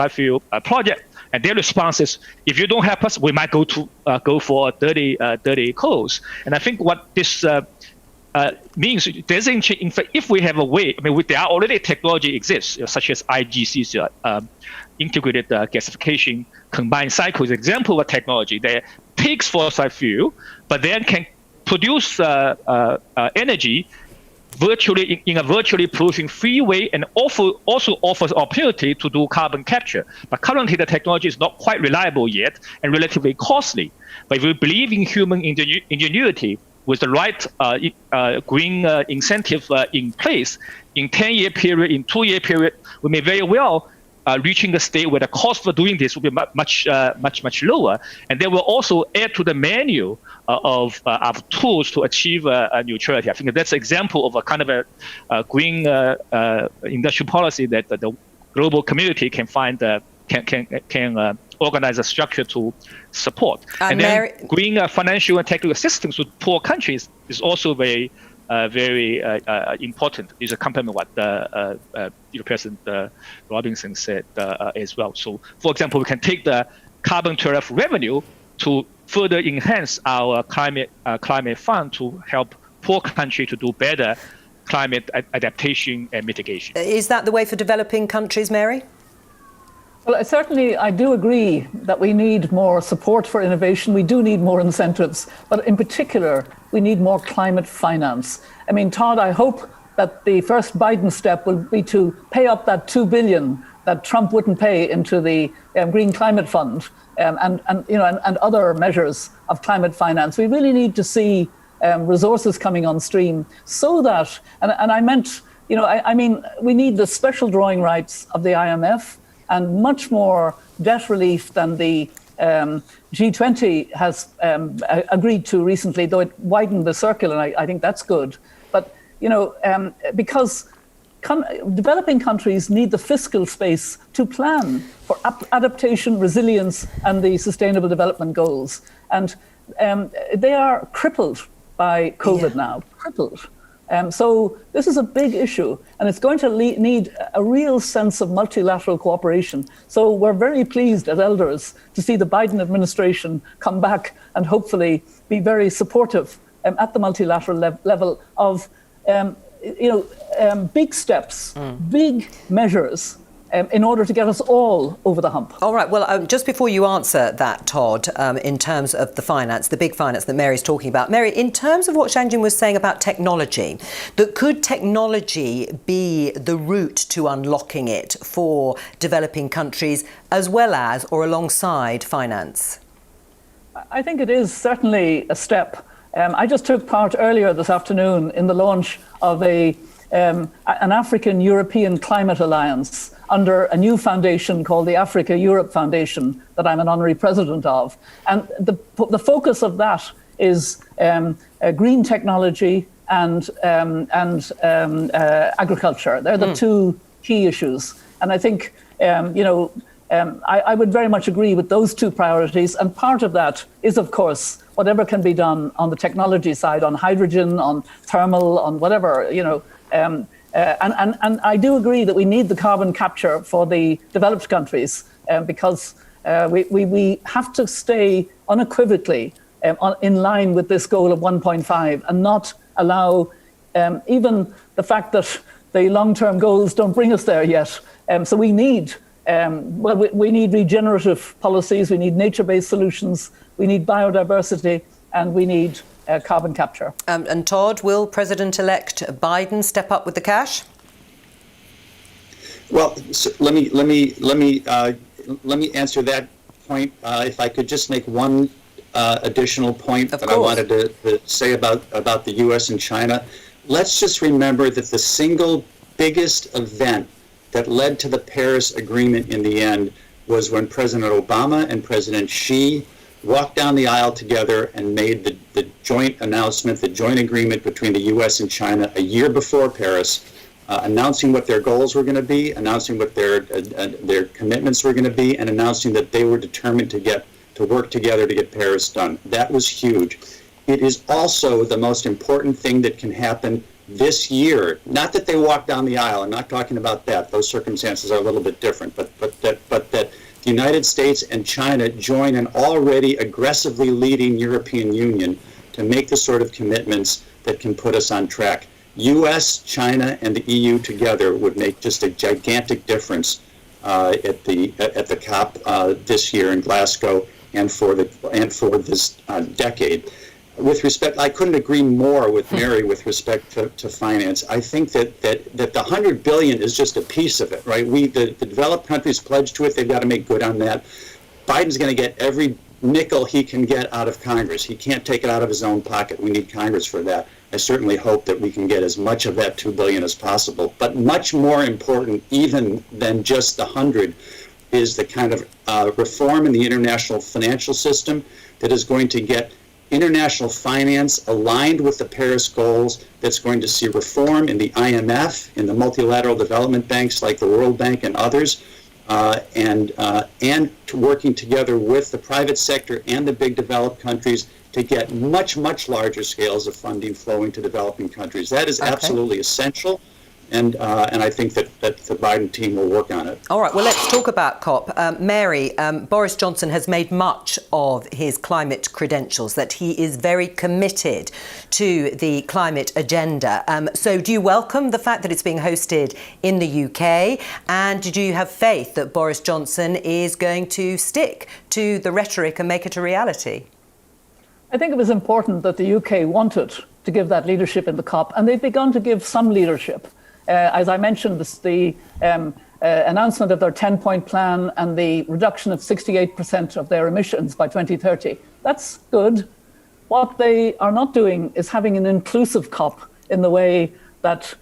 fuel project. And their response is, if you don't help us, we might go for dirty coals. And I think what this means, in fact, if we have a way, there are already technology exists, such as IGCs, integrated gasification combined cycle is an example of a technology that takes fossil fuel, but then can produce energy virtually in a virtually pollution-free way, and also offers opportunity to do carbon capture. But currently, the technology is not quite reliable yet and relatively costly. But if we believe in human ingenuity, with the right green incentive in place, in 10-year period, in 2-year period, we may very well reaching the state where the cost for doing this will be much lower, and they will also add to the menu of tools to achieve neutrality. I think that's an example of a kind of a green industrial policy that the global community can find can organize a structure to support. And then green financial and technical assistance with poor countries is also very important. Is a complement what President Robinson said as well. So, for example, we can take the carbon tariff revenue to further enhance our climate fund to help poor countries to do better climate adaptation and mitigation. Is that the way for developing countries, Mary? Well, certainly I do agree that we need more support for innovation. We do need more incentives, but in particular, we need more climate finance. I mean, Todd, I hope that the first Biden step will be to pay up that $2 billion that Trump wouldn't pay into the Green Climate Fund and other measures of climate finance. We really need to see resources coming on stream so that, and I meant, I mean, we need the special drawing rights of the IMF and much more debt relief than the G20 has agreed to recently, though it widened the circle, and I think that's good. But, because developing countries need the fiscal space to plan for adaptation, resilience, and the Sustainable Development Goals. And they are crippled by COVID now, crippled. So this is a big issue, and it's going to need a real sense of multilateral cooperation. So we're very pleased as elders to see the Biden administration come back and hopefully be very supportive at the multilateral level of big steps, big measures, in order to get us all over the hump. All right. Well, just before you answer that, Todd, in terms of the finance, the big finance that Mary's talking about, Mary, in terms of what Xiangjin was saying about technology, that could technology be the route to unlocking it for developing countries as well as or alongside finance? I think it is certainly a step. I just took part earlier this afternoon in the launch of a an African-European Climate Alliance under a new foundation called the Africa-Europe Foundation that I'm an honorary president of. And the focus of that is green technology and agriculture. They're the two key issues. And I think, I would very much agree with those two priorities. And part of that is, of course, whatever can be done on the technology side, on hydrogen, on thermal, on whatever, And I do agree that we need the carbon capture for the developed countries because we have to stay unequivocally in line with this goal of 1.5 and not allow even the fact that the long-term goals don't bring us there yet. So we need we need regenerative policies, we need nature-based solutions, we need biodiversity, and we need carbon capture. And Todd, will President-elect Biden step up with the cash? Well, so let me answer that point. If I could just make one additional point that I wanted to say about the U.S. and China. Let's just remember that the single biggest event that led to the Paris Agreement in the end was when President Obama and President Xi walked down the aisle together and made the joint announcement, the joint agreement between the U.S. and China a year before Paris, announcing what their goals were going to be, announcing what their commitments were going to be, and announcing that they were determined to work together to get Paris done. That was huge. It is also the most important thing that can happen this year. Not that they walk down the aisle. I'm not talking about that. Those circumstances are a little bit different. But that the United States and China join an already aggressively leading European Union to make the sort of commitments that can put us on track. U.S., China, and the EU together would make just a gigantic difference at the COP this year in Glasgow and for this decade. With respect, I couldn't agree more with Mary with respect to finance. I think that the $100 billion is just a piece of it, right? The developed countries pledged to it. They've got to make good on that. Biden's going to get every nickel he can get out of Congress. He can't take it out of his own pocket. We need Congress for that. I certainly hope that we can get as much of that $2 billion as possible. But much more important, even than just the 100, is the kind of reform in the international financial system that is going to get international finance aligned with the Paris goals, that's going to see reform in the IMF, in the multilateral development banks like the World Bank and others, and working together with the private sector and the big developed countries to get much, much larger scales of funding flowing to developing countries. That is absolutely essential. And I think that the Biden team will work on it. All right, well, let's talk about COP. Mary, Boris Johnson has made much of his climate credentials, that he is very committed to the climate agenda. So do you welcome the fact that it's being hosted in the UK? And do you have faith that Boris Johnson is going to stick to the rhetoric and make it a reality? I think it was important that the UK wanted to give that leadership in the COP, and they've begun to give some leadership. As I mentioned, the announcement of their 10-point plan and the reduction of 68% of their emissions by 2030. That's good. What they are not doing is having an inclusive COP in the way that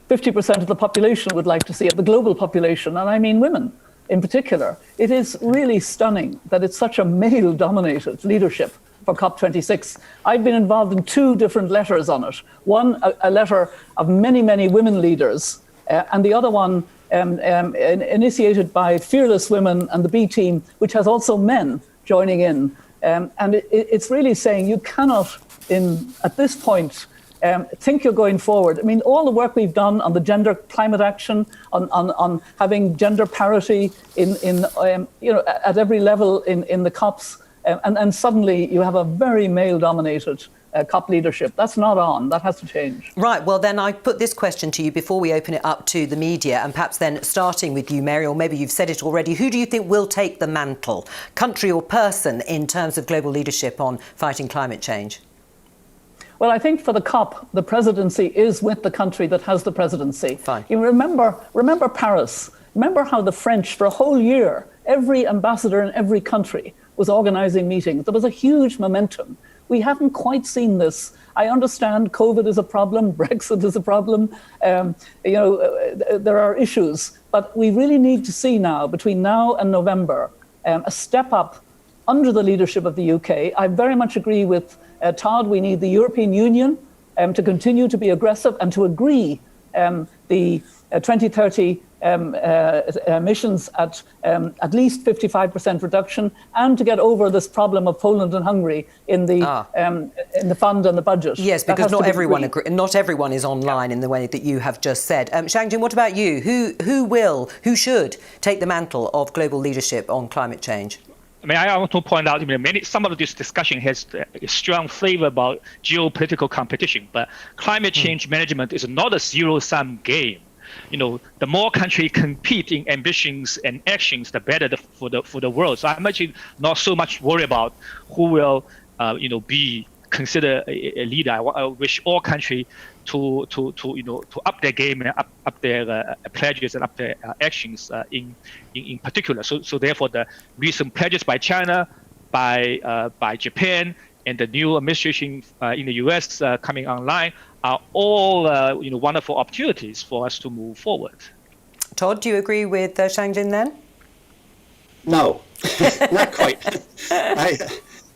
50% of the population would like to see it, the global population, and I mean women in particular. It is really stunning that it's such a male-dominated leadership for COP26. I've been involved in 2 different letters on it. One, a letter of many, many women leaders, and the other one initiated by Fearless Women and the B Team, which has also men joining in. And it's really saying you cannot, at this point, think you're going forward. I mean, all the work we've done on the gender climate action, on having gender parity at every level in the COPs, and suddenly you have a very male-dominated COP leadership. That's not on. That has to change. Right. Well, then I put this question to you before we open it up to the media, and perhaps then starting with you, Mary, or maybe you've said it already. Who do you think will take the mantle, country or person, in terms of global leadership on fighting climate change? Well, I think for the COP, the presidency is with the country that has the presidency. Fine. You remember Paris. Remember how the French, for a whole year, every ambassador in every country was organising meetings. There was a huge momentum. We haven't quite seen this I understand COVID is a problem, Brexit is a problem, there are issues, but we really need to see now, between now and November, a step up under the leadership of the UK. I very much agree with Todd. We need the European Union to continue to be aggressive and to agree the 2030 emissions at least 55% reduction, and to get over this problem of Poland and Hungary in the fund and the budget. Yes, because not everyone is online in the way that you have just said. Xiangjun, what about you? Who should take the mantle of global leadership on climate change? I mean, I want to point out, some of this discussion has a strong flavor about geopolitical competition, but climate change management is not a zero-sum game. The more countries compete in ambitions and actions, the better for the world. So I'm actually not so much worried about who will, be considered a leader. I wish all countries to up their game and up their pledges and up their actions in particular. So therefore, the recent pledges by China, by Japan, and the new administration in the U.S. Coming online are all wonderful opportunities for us to move forward. Todd, do you agree with Xiangjun then? No, not quite.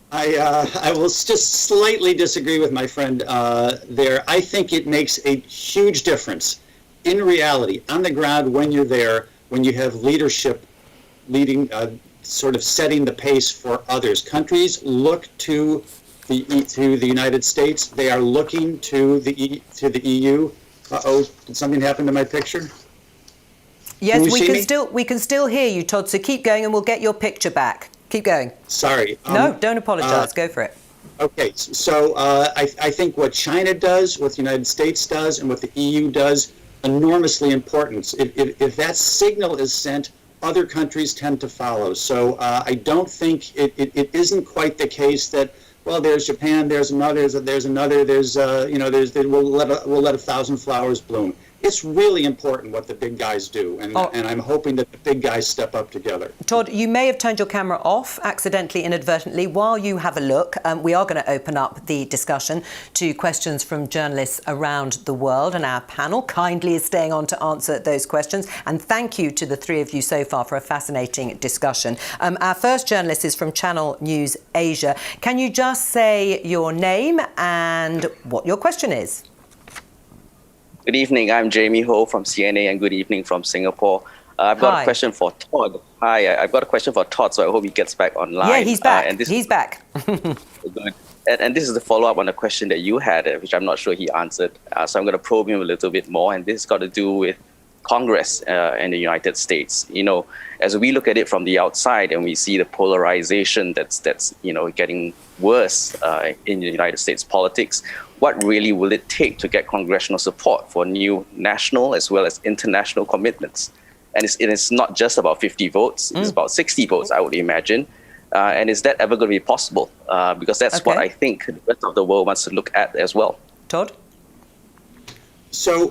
I will just slightly disagree with my friend there. I think it makes a huge difference in reality, on the ground, when you're there, when you have leadership leading, sort of setting the pace for others. Countries look to the United States. They are looking to the EU. Uh-oh, did something happen to my picture? Yes, we can still hear you, Todd. So keep going, and we'll get your picture back. Keep going. Sorry. No, don't apologize. Go for it. Okay, so I think what China does, what the United States does, and what the EU does, enormously important. If that signal is sent, other countries tend to follow. So I don't think it isn't quite the case that, well, there's Japan, there's another, we'll let 1,000 flowers bloom. It's really important what the big guys do, and I'm hoping that the big guys step up together. Todd, you may have turned your camera off accidentally, inadvertently. While you have a look, we are going to open up the discussion to questions from journalists around the world, and our panel kindly is staying on to answer those questions. And thank you to the three of you so far for a fascinating discussion. Our first journalist is from Channel News Asia. Can you just say your name and what your question is? Good evening, I'm Jamie Ho from CNA, and good evening from Singapore. I've got a question for Todd. Hi, I've got a question for Todd, so I hope he gets back online. Yeah, he's back. He's back. Good. And this is the follow-up on a question that you had, which I'm not sure he answered. So I'm going to probe him a little bit more, and this has got to do with Congress in the United States. As we look at it from the outside and we see the polarization that's getting worse in the United States politics, what really will it take to get congressional support for new national as well as international commitments? And it's not just about 50 votes, it's about 60 votes, I would imagine. And is that ever going to be possible? Because that's what I think the rest of the world wants to look at as well. Todd? So,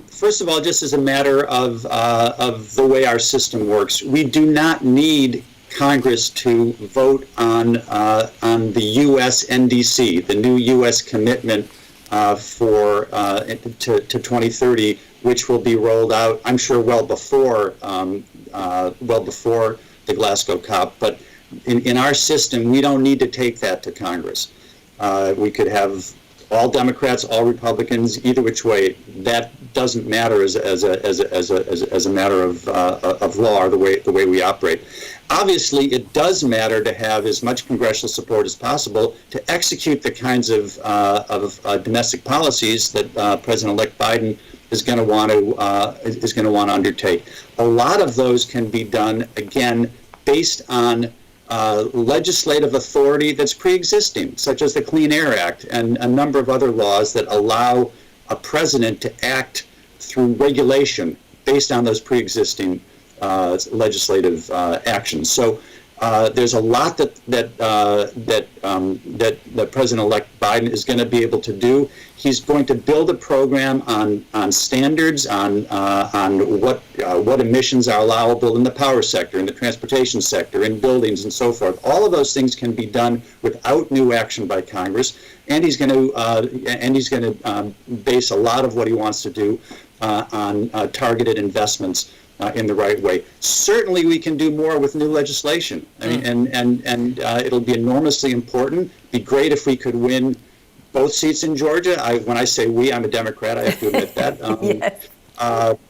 first of all, just as a matter of the way our system works, we do not need Congress to vote on the U.S. NDC, the new U.S. commitment to 2030, which will be rolled out, I'm sure, well before the Glasgow COP. But in our system, we don't need to take that to Congress. We could have all Democrats, all Republicans, either which way. That doesn't matter as a matter of law or the way we operate. Obviously, it does matter to have as much congressional support as possible to execute the kinds of domestic policies that President-elect Biden is going to want to undertake. A lot of those can be done, again, based on legislative authority that's pre-existing, such as the Clean Air Act and a number of other laws that allow a president to act through regulation based on those pre-existing legislative actions. So There's a lot that President-elect Biden is going to be able to do. He's going to build a program on standards, on what emissions are allowable in the power sector, in the transportation sector, in buildings, and so forth. All of those things can be done without new action by Congress, and he's going to base a lot of what he wants to do on targeted investments in the right way. Certainly, we can do more with new legislation. I mean, and it'll be enormously important. It'd be great if we could win both seats in Georgia. When I say we, I'm a Democrat. I have to admit that. Yes.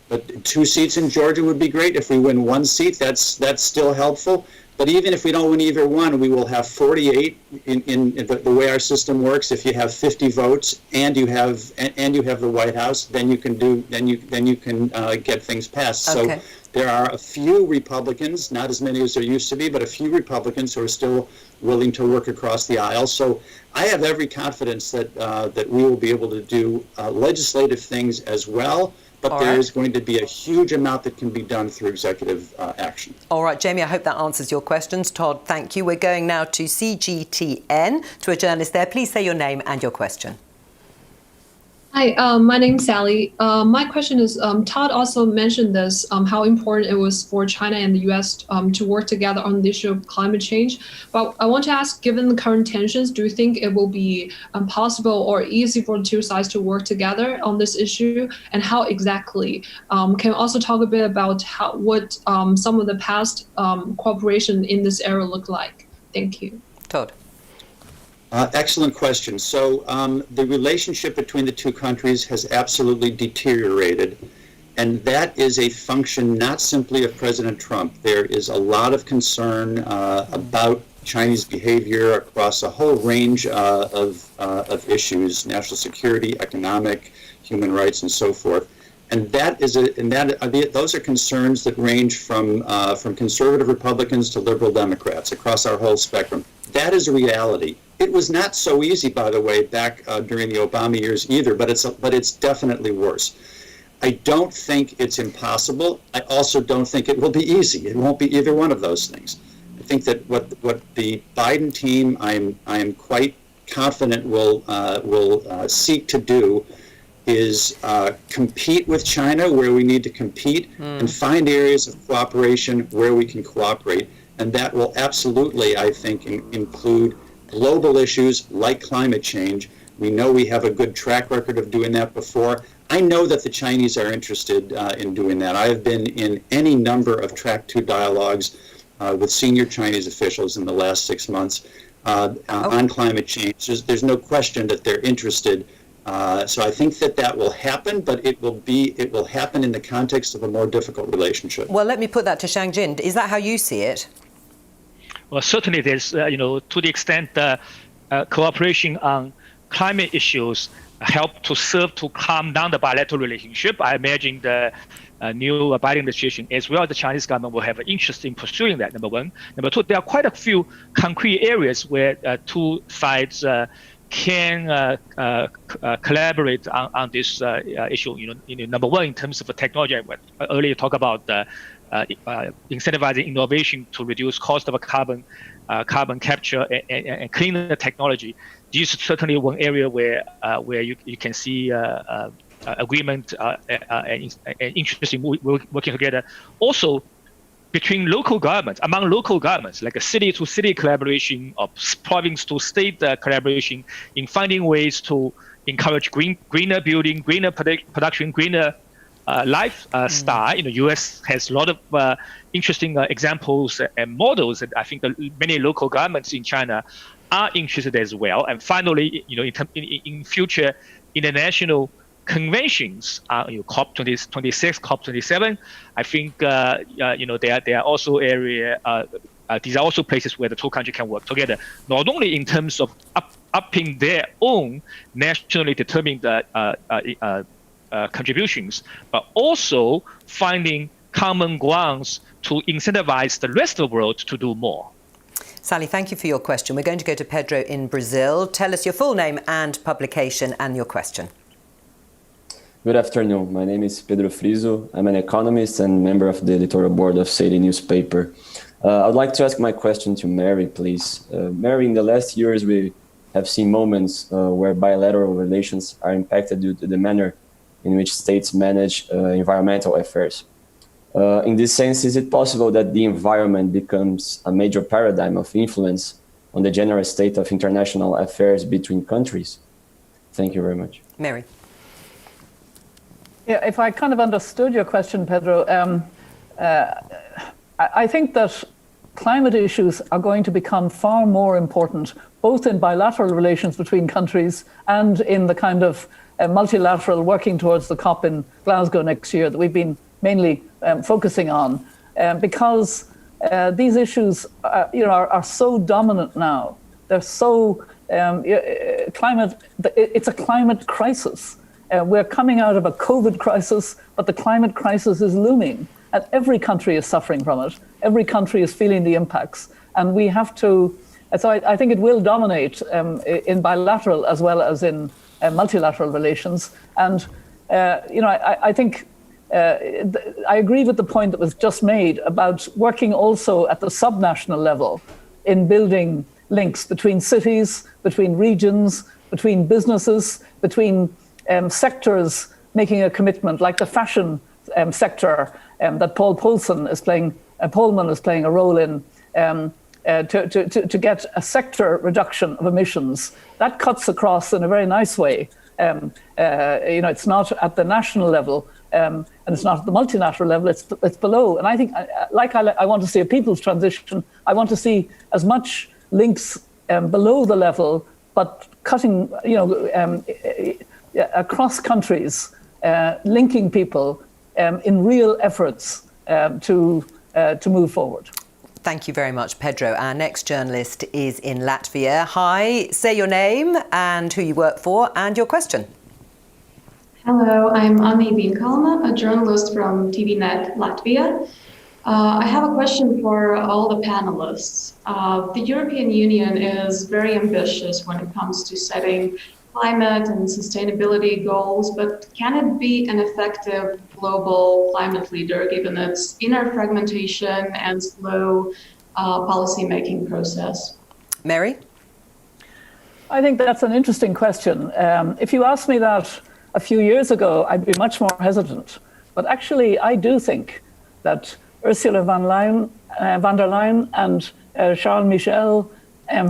But 2 seats in Georgia would be great. If we win 1 seat, that's still helpful. But even if we don't win either one, we will have 48 in the way our system works. If you have 50 votes and you have the White House, then you can get things passed. Okay. So there are a few Republicans, not as many as there used to be, but a few Republicans who are still willing to work across the aisle. So I have every confidence that we will be able to do legislative things as well. But there is going to be a huge amount that can be done through executive action. All right, Jamie, I hope that answers your questions. Todd, thank you. We're going now to CGTN, to a journalist there. Please say your name and your question. Hi, my name's Sally. My question is, Todd also mentioned this, how important it was for China and the U.S. To work together on the issue of climate change. But I want to ask, given the current tensions, do you think it will be possible or easy for the two sides to work together on this issue? And how exactly? Can you also talk a bit about what some of the past cooperation in this area looked like? Thank you. Todd. Excellent question. So the relationship between the two countries has absolutely deteriorated, and that is a function not simply of President Trump. There is a lot of concern about Chinese behavior across a whole range of issues: national security, economic, human rights, and so forth. And those are concerns that range from conservative Republicans to liberal Democrats across our whole spectrum. That is a reality. It was not so easy, by the way, back during the Obama years either, but it's definitely worse. I don't think it's impossible. I also don't think it will be easy. It won't be either one of those things. I think that what the Biden team, I am quite confident will seek to do is compete with China where we need to compete and find areas of cooperation where we can cooperate. And that will absolutely, I think, include global issues like climate change. We know we have a good track record of doing that before. I know that the Chinese are interested in doing that. I have been in any number of Track 2 dialogues with senior Chinese officials in the last 6 months on climate change. There's no question that they're interested. So I think that will happen, but it will happen in the context of a more difficult relationship. Well, let me put that to Shang Jin. Is that how you see it? Well, certainly there's, to the extent that cooperation on climate issues help to serve to calm down the bilateral relationship. I imagine the new Biden administration, as well as the Chinese government, will have an interest in pursuing that, number one. Number two, there are quite a few concrete areas where two sides can collaborate on this issue. Number one, in terms of the technology, I earlier talked about incentivizing innovation to reduce cost of carbon capture and cleaner technology. This is certainly one area where you can see agreement and interest in working together. Also, between local governments, among local governments, like a city-to-city collaboration or province-to-state collaboration in finding ways to encourage greener building, greener production, greener lifestyle. The U.S. has a lot of interesting examples and models, and I think that many local governments in China are interested as well. And finally, in future international conventions, COP26, COP27, I think there are also these are also places where the two countries can work together, not only in terms of upping their own nationally determined contributions, but also finding common grounds to incentivize the rest of the world to do more. Sally, thank you for your question. We're going to go to Pedro in Brazil. Tell us your full name and publication and your question. Good afternoon. My name is Pedro Friso. I'm an economist and member of the editorial board of City newspaper. I'd like to ask my question to Mary, please. Mary, in the last years, we have seen moments where bilateral relations are impacted due to the manner in which states manage environmental affairs. In this sense, is it possible that the environment becomes a major paradigm of influence on the general state of international affairs between countries? Thank you very much. Mary. Yeah, if I kind of understood your question, Pedro, I think that climate issues are going to become far more important, both in bilateral relations between countries and in the kind of multilateral working towards the COP in Glasgow next year that we've been mainly focusing on, because these issues are so dominant now. They're so it's a climate crisis. We're coming out of a COVID crisis, but the climate crisis is looming, and every country is suffering from it. Every country is feeling the impacts, and we have to. So I think it will dominate in bilateral as well as in multilateral relations. And I think I agree with the point that was just made about working also at the subnational level in building links between cities, between regions, between businesses, between sectors making a commitment, like the fashion sector that Pohlmann is playing a role in, to get a sector reduction of emissions. That cuts across in a very nice way. It's not at the national level, and it's not at the multilateral level. It's below. And I think, I want to see a people's transition. I want to see as much links below the level, but cutting, across countries, linking people in real efforts to move forward. Thank you very much, Pedro. Our next journalist is in Latvia. Hi, say your name and who you work for and your question. Hello, I'm Anni Vinkalna, a journalist from TVNet Latvia. I have a question for all the panelists. The European Union is very ambitious when it comes to setting climate and sustainability goals, but can it be an effective global climate leader given its inner fragmentation and slow policy-making process? Mary? I think that's an interesting question. If you asked me that a few years ago, I'd be much more hesitant. But actually, I do think that Ursula von der Leyen and Charles Michel,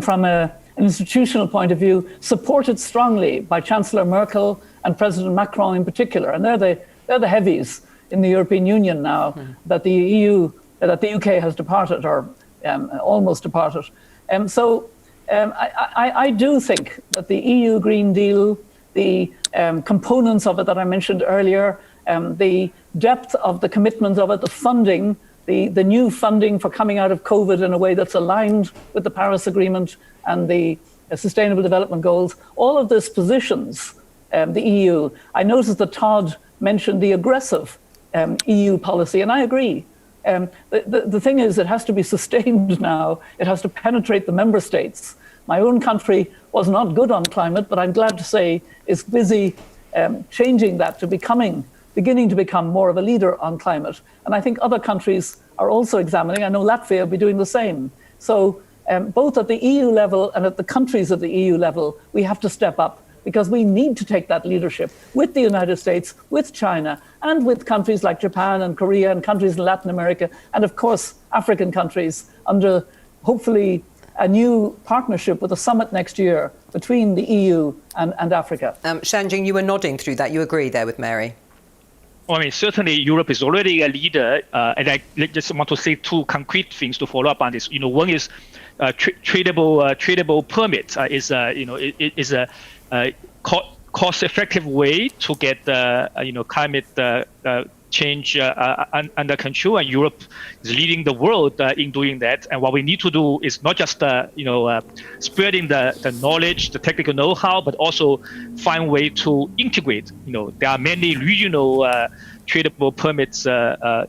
from an institutional point of view, supported strongly by Chancellor Merkel and President Macron in particular. And they're the heavies in the European Union now that the UK has departed or almost departed. I do think that the EU Green Deal, the components of it that I mentioned earlier, the depth of the commitments of it, the funding, the new funding for coming out of COVID in a way that's aligned with the Paris Agreement and the Sustainable Development Goals, all of this positions the EU. I noticed that Todd mentioned the aggressive EU policy, and I agree. The thing is, it has to be sustained now. It has to penetrate the member states. My own country was not good on climate, but I'm glad to say is busy changing that to beginning to become more of a leader on climate. And I think other countries are also examining. I know Latvia will be doing the same. So both at the EU level and at the countries at the EU level, we have to step up because we need to take that leadership with the United States, with China, and with countries like Japan and Korea and countries in Latin America, and of course, African countries under hopefully a new partnership with a summit next year between the EU and Africa. Shanjing, you were nodding through that. You agree there with Mary? Well, I mean, certainly Europe is already a leader, and I just want to say two concrete things to follow up on this. One is tradable permit is a cost-effective way to get climate change under control, and Europe is leading the world in doing that. And what we need to do is not just spreading the knowledge, the technical know-how, but also find a way to integrate. There are many regional tradable permits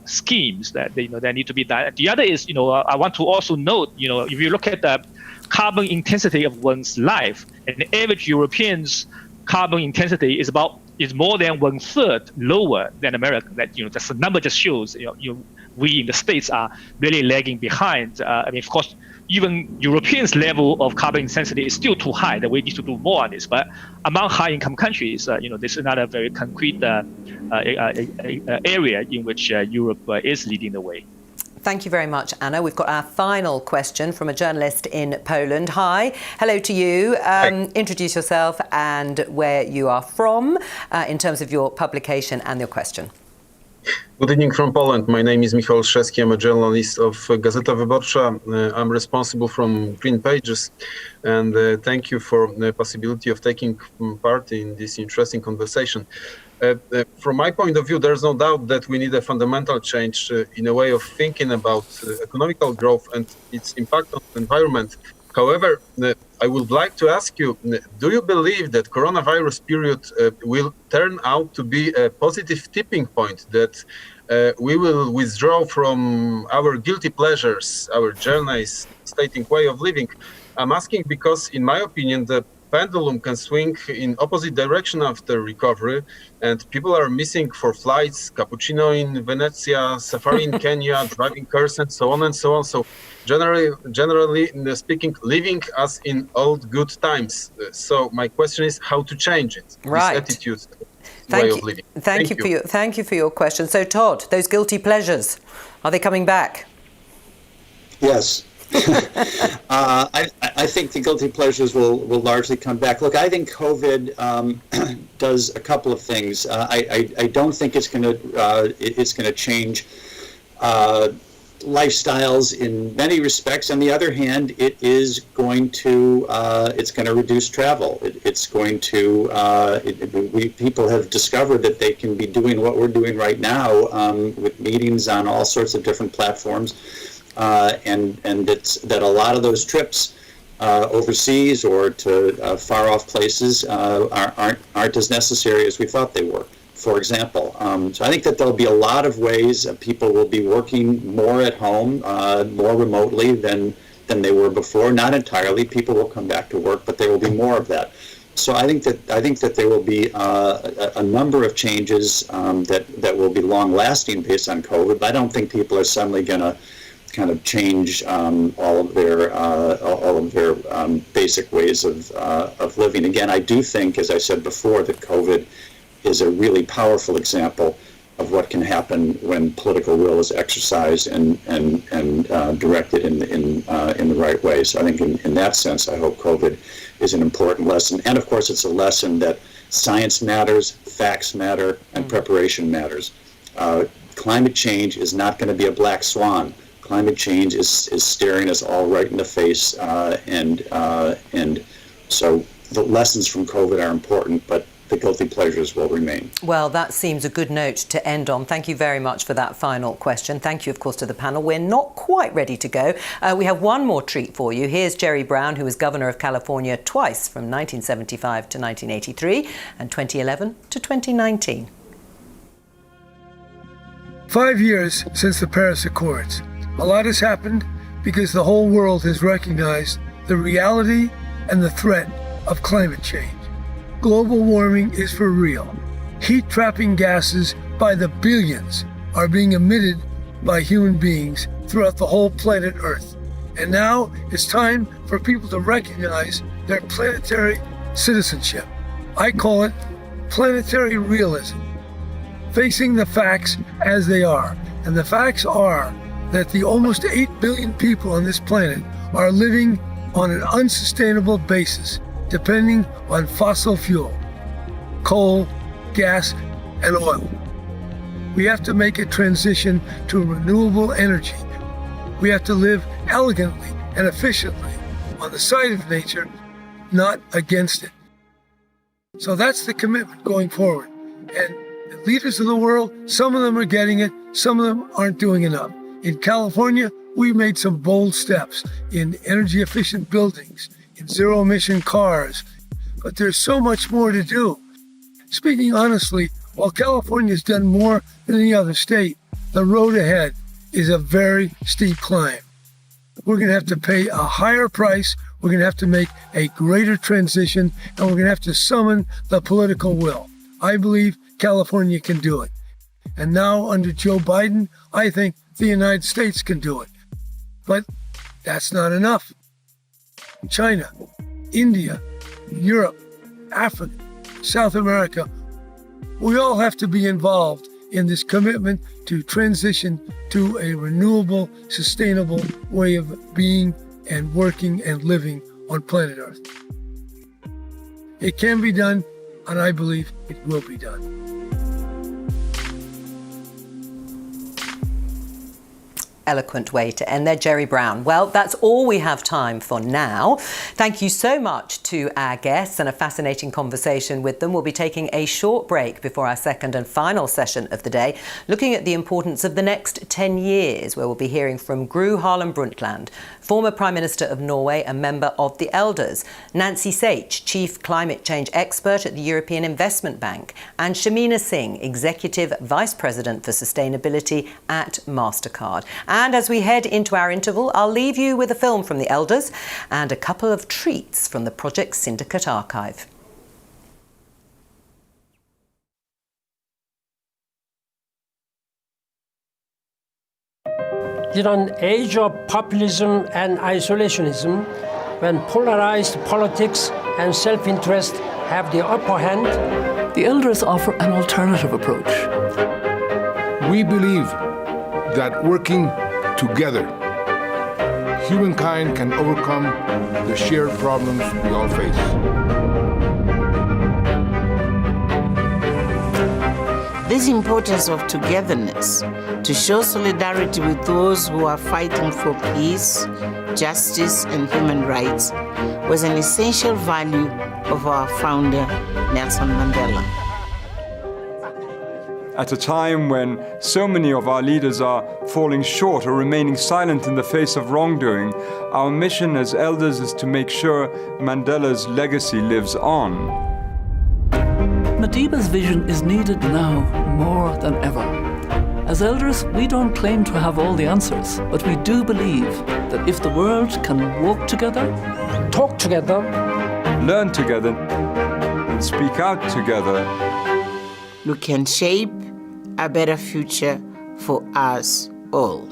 schemes that that need to be done. The other is, I want to also note, if you look at the carbon intensity of one's life, an average European's carbon intensity is more than 1/3 lower than America. That that's the number just shows. we in the States are really lagging behind. I mean, of course, even Europeans' level of carbon intensity is still too high, that we need to do more on this. But among high-income countries, this is another very concrete area in which Europe is leading the way. Thank you very much, Anna. We've got our final question from a journalist in Poland. Hi, hello to you. Introduce yourself and where you are from in terms of your publication and your question. Good evening from Poland. My name is Michał Olszewski. I'm a journalist of Gazeta Wyborcza. I'm responsible from Green Pages, and thank you for the possibility of taking part in this interesting conversation. From my point of view, there's no doubt that we need a fundamental change in a way of thinking about economical growth and its impact on the environment. However, I would like to ask you, do you believe that coronavirus period will turn out to be a positive tipping point, that we will withdraw from our guilty pleasures, our journey's stating way of living? I'm asking because, in my opinion, the pendulum can swing in opposite direction after recovery, and people are missing for flights, cappuccino in Venezia, safari in Kenya, driving cars, and so on and so on. So generally speaking, living as in old good times. So my question is how to change it, right. This attitude, way of living. Thank you for your question. So Todd, those guilty pleasures, are they coming back? Yes. I think the guilty pleasures will largely come back. Look, I think COVID does a couple of things. I don't think it's going to change lifestyles in many respects. On the other hand, it is going to reduce travel. People have discovered that they can be doing what we're doing right now with meetings on all sorts of different platforms. And that a lot of those trips overseas or to far-off places aren't as necessary as we thought they were, for example. So I think that there'll be a lot of ways that people will be working more at home, more remotely than they were before. Not entirely. People will come back to work, but there will be more of that. So I think that there will be a number of changes that will be long-lasting based on COVID. But I don't think people are suddenly going to kind of change all of their basic ways of living. Again, I do think, as I said before, that COVID is a really powerful example of what can happen when political will is exercised and directed in the right way. So I think in that sense, I hope COVID is an important lesson. And of course, it's a lesson that science matters, facts matter, and preparation matters. Climate change is not going to be a black swan. Climate change is staring us all right in the face, and so the lessons from COVID are important, but the guilty pleasures will remain. Well, that seems a good note to end on. Thank you very much for that final question. Thank you, of course, to the panel. We're not quite ready to go. We have one more treat for you. Here's Jerry Brown, who was governor of California twice from 1975 to 1983 and 2011 to 2019. 5 years since the Paris Accords. A lot has happened because the whole world has recognized the reality and the threat of climate change. Global warming is for real. Heat-trapping gases by the billions are being emitted by human beings throughout the whole planet Earth. And now it's time for people to recognize their planetary citizenship. I call it planetary realism, facing the facts as they are. And the facts are that the almost 8 billion people on this planet are living on an unsustainable basis, depending on fossil fuel, coal, gas, and oil. We have to make a transition to renewable energy. We have to live elegantly and efficiently on the side of nature, not against it. So that's the commitment going forward. And the leaders of the world, some of them are getting it, some of them aren't doing enough. In California, we made some bold steps in energy efficient buildings, in zero emission cars, but there's so much more to do. Speaking honestly, while California has done more than any other state, the road ahead is a very steep climb. We're going to have to pay a higher price, we're going to have to make a greater transition, and we're going to have to summon the political will. I believe California can do it. And now under Joe Biden, I think the United States can do it. But that's not enough. China, India, Europe, Africa, South America, we all have to be involved in this commitment to transition to a renewable, sustainable way of being and working and living on planet Earth. It can be done, and I believe it will be done. Eloquent way to end there, Jerry Brown. Well, that's all we have time for now. Thank you so much to our guests and a fascinating conversation with them. We'll be taking a short break before our second and final session of the day, looking at the importance of the next 10 years, where we'll be hearing from Gro Harlem Brundtland, former Prime Minister of Norway and member of the Elders, Nancy Sach, Chief Climate Change Expert at the European Investment Bank, and Shamina Singh, Executive Vice President for Sustainability at MasterCard. And as we head into our interval, I'll leave you with a film from the Elders and a couple of treats from the Project Syndicate archive. In an age of populism and isolationism, when polarized politics and self-interest have the upper hand, the Elders offer an alternative approach. We believe that working together, humankind can overcome the shared problems we all face. This importance of togetherness, to show solidarity with those who are fighting for peace, justice, and human rights, was an essential value of our founder, Nelson Mandela. At a time when so many of our leaders are falling short or remaining silent in the face of wrongdoing, our mission as elders is to make sure Mandela's legacy lives on. Madiba's vision is needed now more than ever. As elders, we don't claim to have all the answers, but we do believe that if the world can walk together, talk together, learn together, and speak out together, we can shape a better future for us all.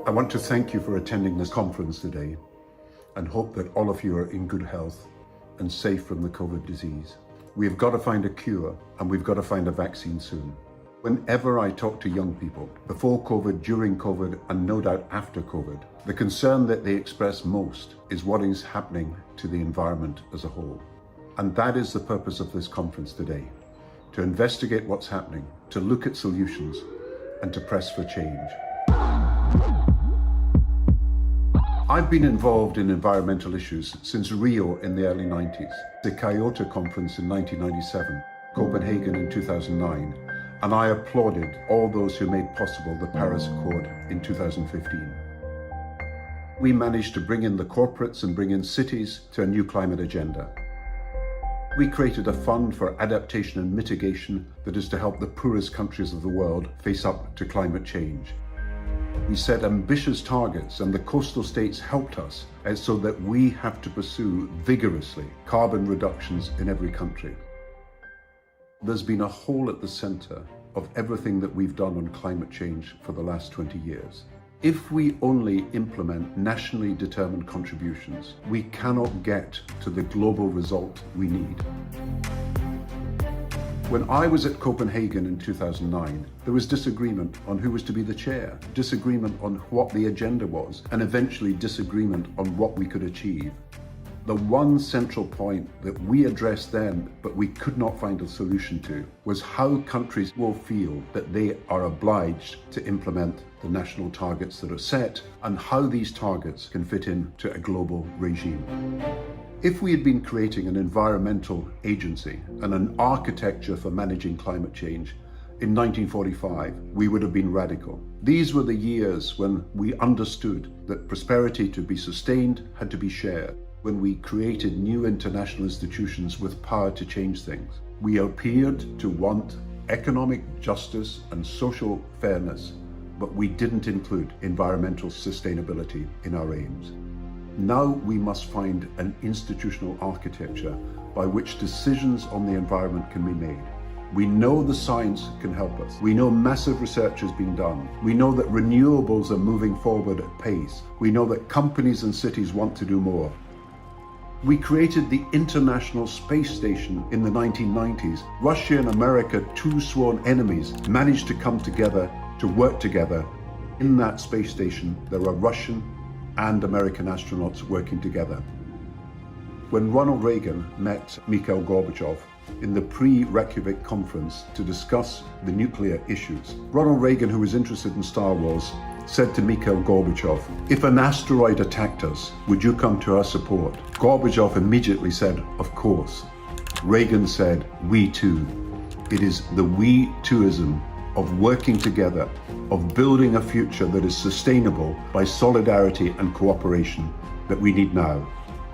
I want to thank you for attending this conference today and hope that all of you are in good health and safe from the COVID disease. We have got to find a cure and we've got to find a vaccine soon. Whenever I talk to young people, before COVID, during COVID, and no doubt after COVID, the concern that they express most is what is happening to the environment as a whole. And that is the purpose of this conference today, to investigate what's happening, to look at solutions, and to press for change. I've been involved in environmental issues since Rio in the early 90s, the Kyoto Conference in 1997, Copenhagen in 2009, and I applauded all those who made possible the Paris Accord in 2015. We managed to bring in the corporates and bring in cities to a new climate agenda. We created a fund for adaptation and mitigation that is to help the poorest countries of the world face up to climate change. We set ambitious targets and the coastal states helped us so that we have to pursue vigorously carbon reductions in every country. There's been a hole at the center of everything that we've done on climate change for the last 20 years. If we only implement nationally determined contributions, we cannot get to the global result we need. When I was at Copenhagen in 2009, there was disagreement on who was to be the chair, disagreement on what the agenda was, and eventually disagreement on what we could achieve. The one central point that we addressed then, but we could not find a solution to, was how countries will feel that they are obliged to implement the national targets that are set and how these targets can fit into a global regime. If we had been creating an environmental agency and an architecture for managing climate change in 1945, we would have been radical. These were the years when we understood that prosperity to be sustained had to be shared, when we created new international institutions with power to change things. We appeared to want economic justice and social fairness, but we didn't include environmental sustainability in our aims. Now we must find an institutional architecture by which decisions on the environment can be made. We know the science can help us. We know massive research has been done. We know that renewables are moving forward at pace. We know that companies and cities want to do more. We created the International Space Station in the 1990s. Russia and America, two sworn enemies, managed to come together to work together. In that space station, there are Russian and American astronauts working together. When Ronald Reagan met Mikhail Gorbachev in the pre-Reykjavik conference to discuss the nuclear issues, Ronald Reagan, who was interested in Star Wars, said to Mikhail Gorbachev, "If an asteroid attacked us, would you come to our support?" Gorbachev immediately said, "Of course." Reagan said, "We too." It is the we tooism of working together, of building a future that is sustainable by solidarity and cooperation that we need now.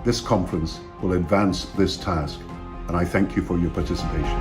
This conference will advance this task, and I thank you for your participation.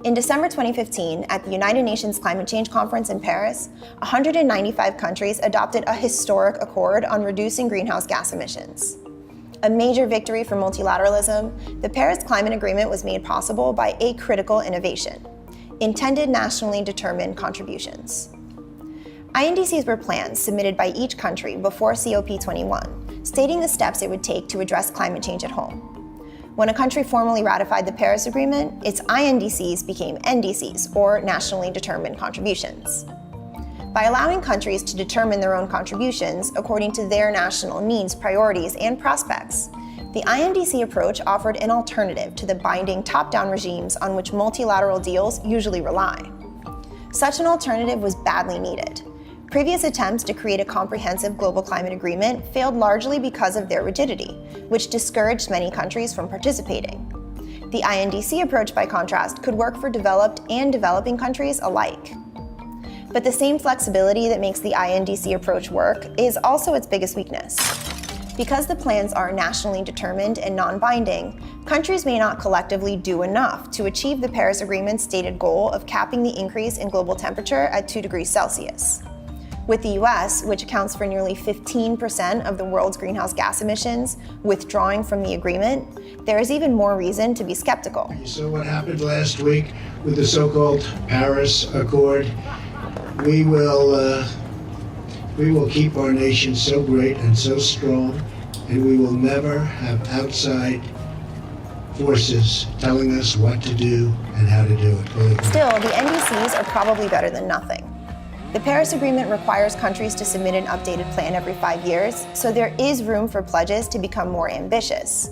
In December 2015, at the United Nations Climate Change Conference in Paris, 195 countries adopted a historic accord on reducing greenhouse gas emissions. A major victory for multilateralism, the Paris Climate Agreement was made possible by a critical innovation: intended nationally determined contributions. INDCs were plans submitted by each country before COP21, stating the steps it would take to address climate change at home. When a country formally ratified the Paris Agreement, its INDCs became NDCs, or nationally determined contributions. By allowing countries to determine their own contributions according to their national needs, priorities, and prospects, the INDC approach offered an alternative to the binding top-down regimes on which multilateral deals usually rely. Such an alternative was badly needed. Previous attempts to create a comprehensive global climate agreement failed largely because of their rigidity, which discouraged many countries from participating. The INDC approach, by contrast, could work for developed and developing countries alike. But the same flexibility that makes the INDC approach work is also its biggest weakness. Because the plans are nationally determined and non-binding, countries may not collectively do enough to achieve the Paris Agreement's stated goal of capping the increase in global temperature at 2 degrees Celsius. With the US, which accounts for nearly 15% of the world's greenhouse gas emissions, withdrawing from the agreement, there is even more reason to be skeptical. You saw what happened last week with the so-called Paris Accord. We will keep our nation so great and so strong, and we will never have outside forces telling us what to do and how to do it. Still, the NDCs are probably better than nothing. The Paris Agreement requires countries to submit an updated plan every 5 years, so there is room for pledges to become more ambitious.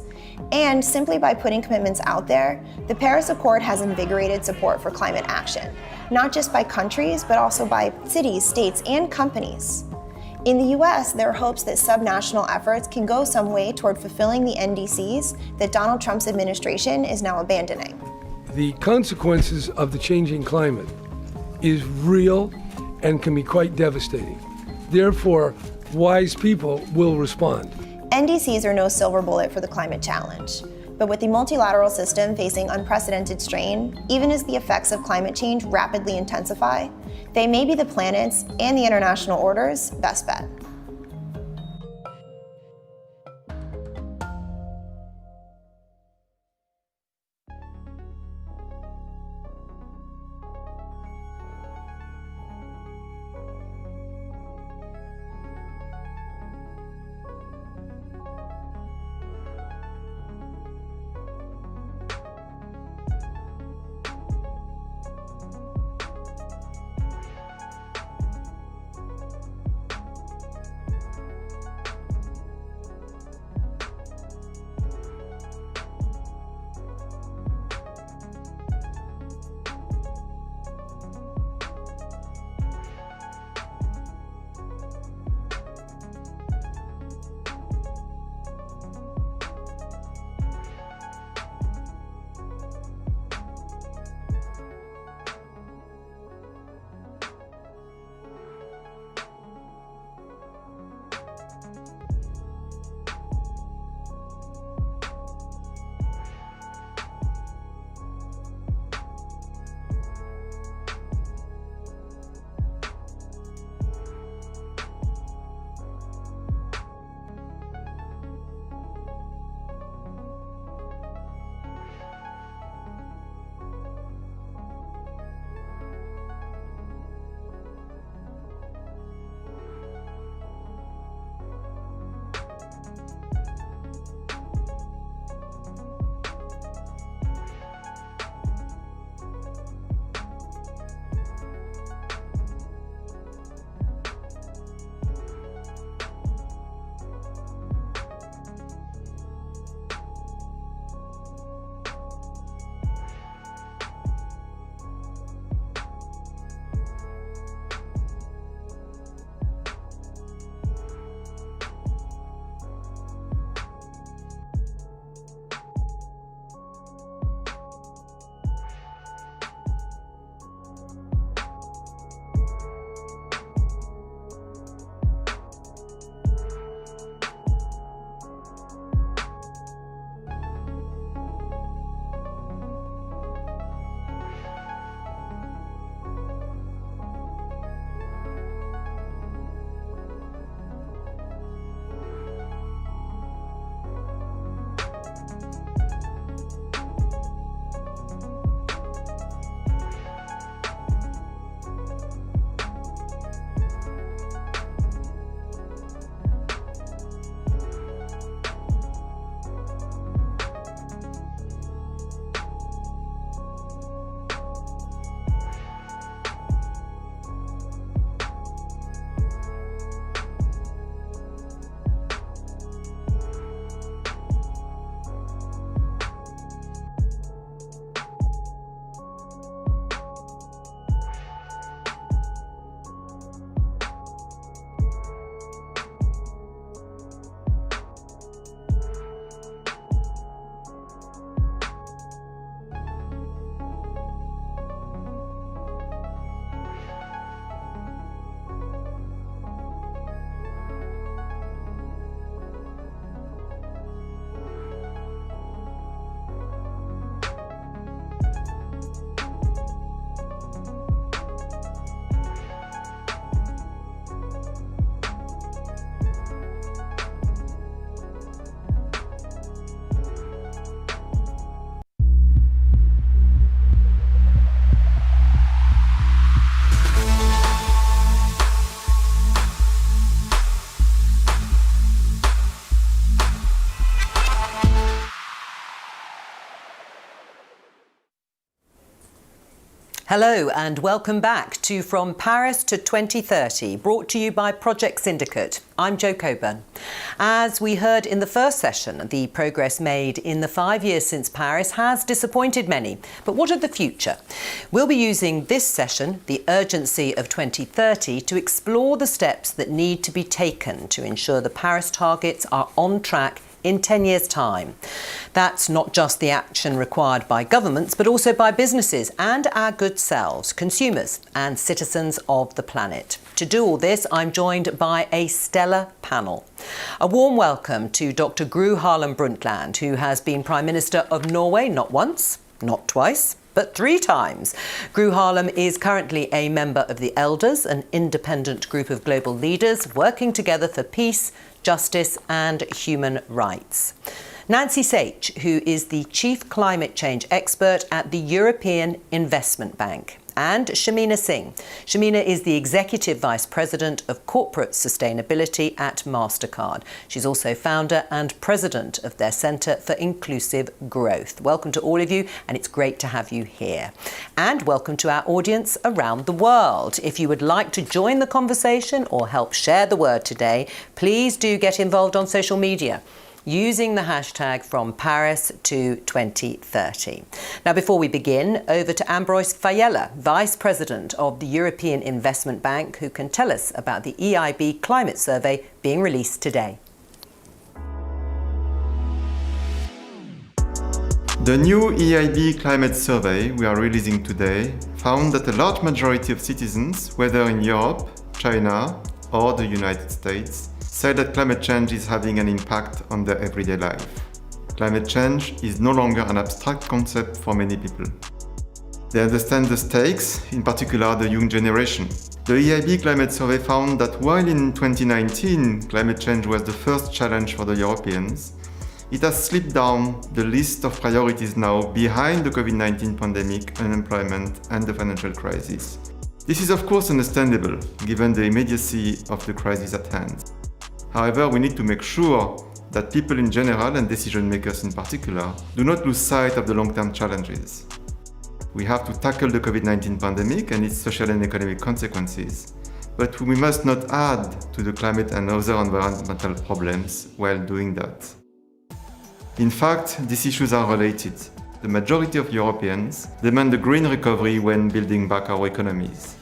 And simply by putting commitments out there, the Paris Accord has invigorated support for climate action, not just by countries, but also by cities, states, and companies. In the US, there are hopes that subnational efforts can go some way toward fulfilling the NDCs that Donald Trump's administration is now abandoning. The consequences of the changing climate is real and can be quite devastating. Therefore, wise people will respond. NDCs are no silver bullet for the climate challenge. But with the multilateral system facing unprecedented strain, even as the effects of climate change rapidly intensify, they may be the planet's and the international order's best bet. Hello and welcome back to From Paris to 2030, brought to you by Project Syndicate. I'm Jo Coburn. As we heard in the first session, the progress made in the 5 years since Paris has disappointed many. But what of the future? We'll be using this session, The Urgency of 2030, to explore the steps that need to be taken to ensure the Paris targets are on track in 10 years' time. That's not just the action required by governments, but also by businesses and our good selves, consumers and citizens of the planet. To do all this, I'm joined by a stellar panel. A warm welcome to Dr. Gro Harlem Brundtland, who has been Prime Minister of Norway not once, not twice, but 3 times. Gro Harlem is currently a member of the Elders, an independent group of global leaders working together for peace, justice and human rights. Nancy Sage, who is the Chief Climate Change Expert at the European Investment Bank. And Shamina Singh. Shamina is the Executive Vice President of Corporate Sustainability at MasterCard. She's also founder and president of their Centre for Inclusive Growth. Welcome to all of you, and it's great to have you here. And welcome to our audience around the world. If you would like to join the conversation or help share the word today, please do get involved on social media using the hashtag From Paris to 2030. Now, before we begin, over to Ambroise Fayella, Vice President of the European Investment Bank, who can tell us about the EIB climate survey being released today. The new EIB climate survey we are releasing today found that a large majority of citizens, whether in Europe, China, or the United States, say that climate change is having an impact on their everyday life. Climate change is no longer an abstract concept for many people. They understand the stakes, in particular the young generation. The EIB climate survey found that while in 2019 climate change was the first challenge for the Europeans, it has slipped down the list of priorities now behind the COVID-19 pandemic, unemployment and the financial crisis. This is of course understandable, given the immediacy of the crisis at hand. However, we need to make sure that people in general and decision makers in particular do not lose sight of the long-term challenges. We have to tackle the COVID-19 pandemic and its social and economic consequences, but we must not add to the climate and other environmental problems while doing that. In fact, these issues are related. The majority of Europeans demand a green recovery when building back our economies.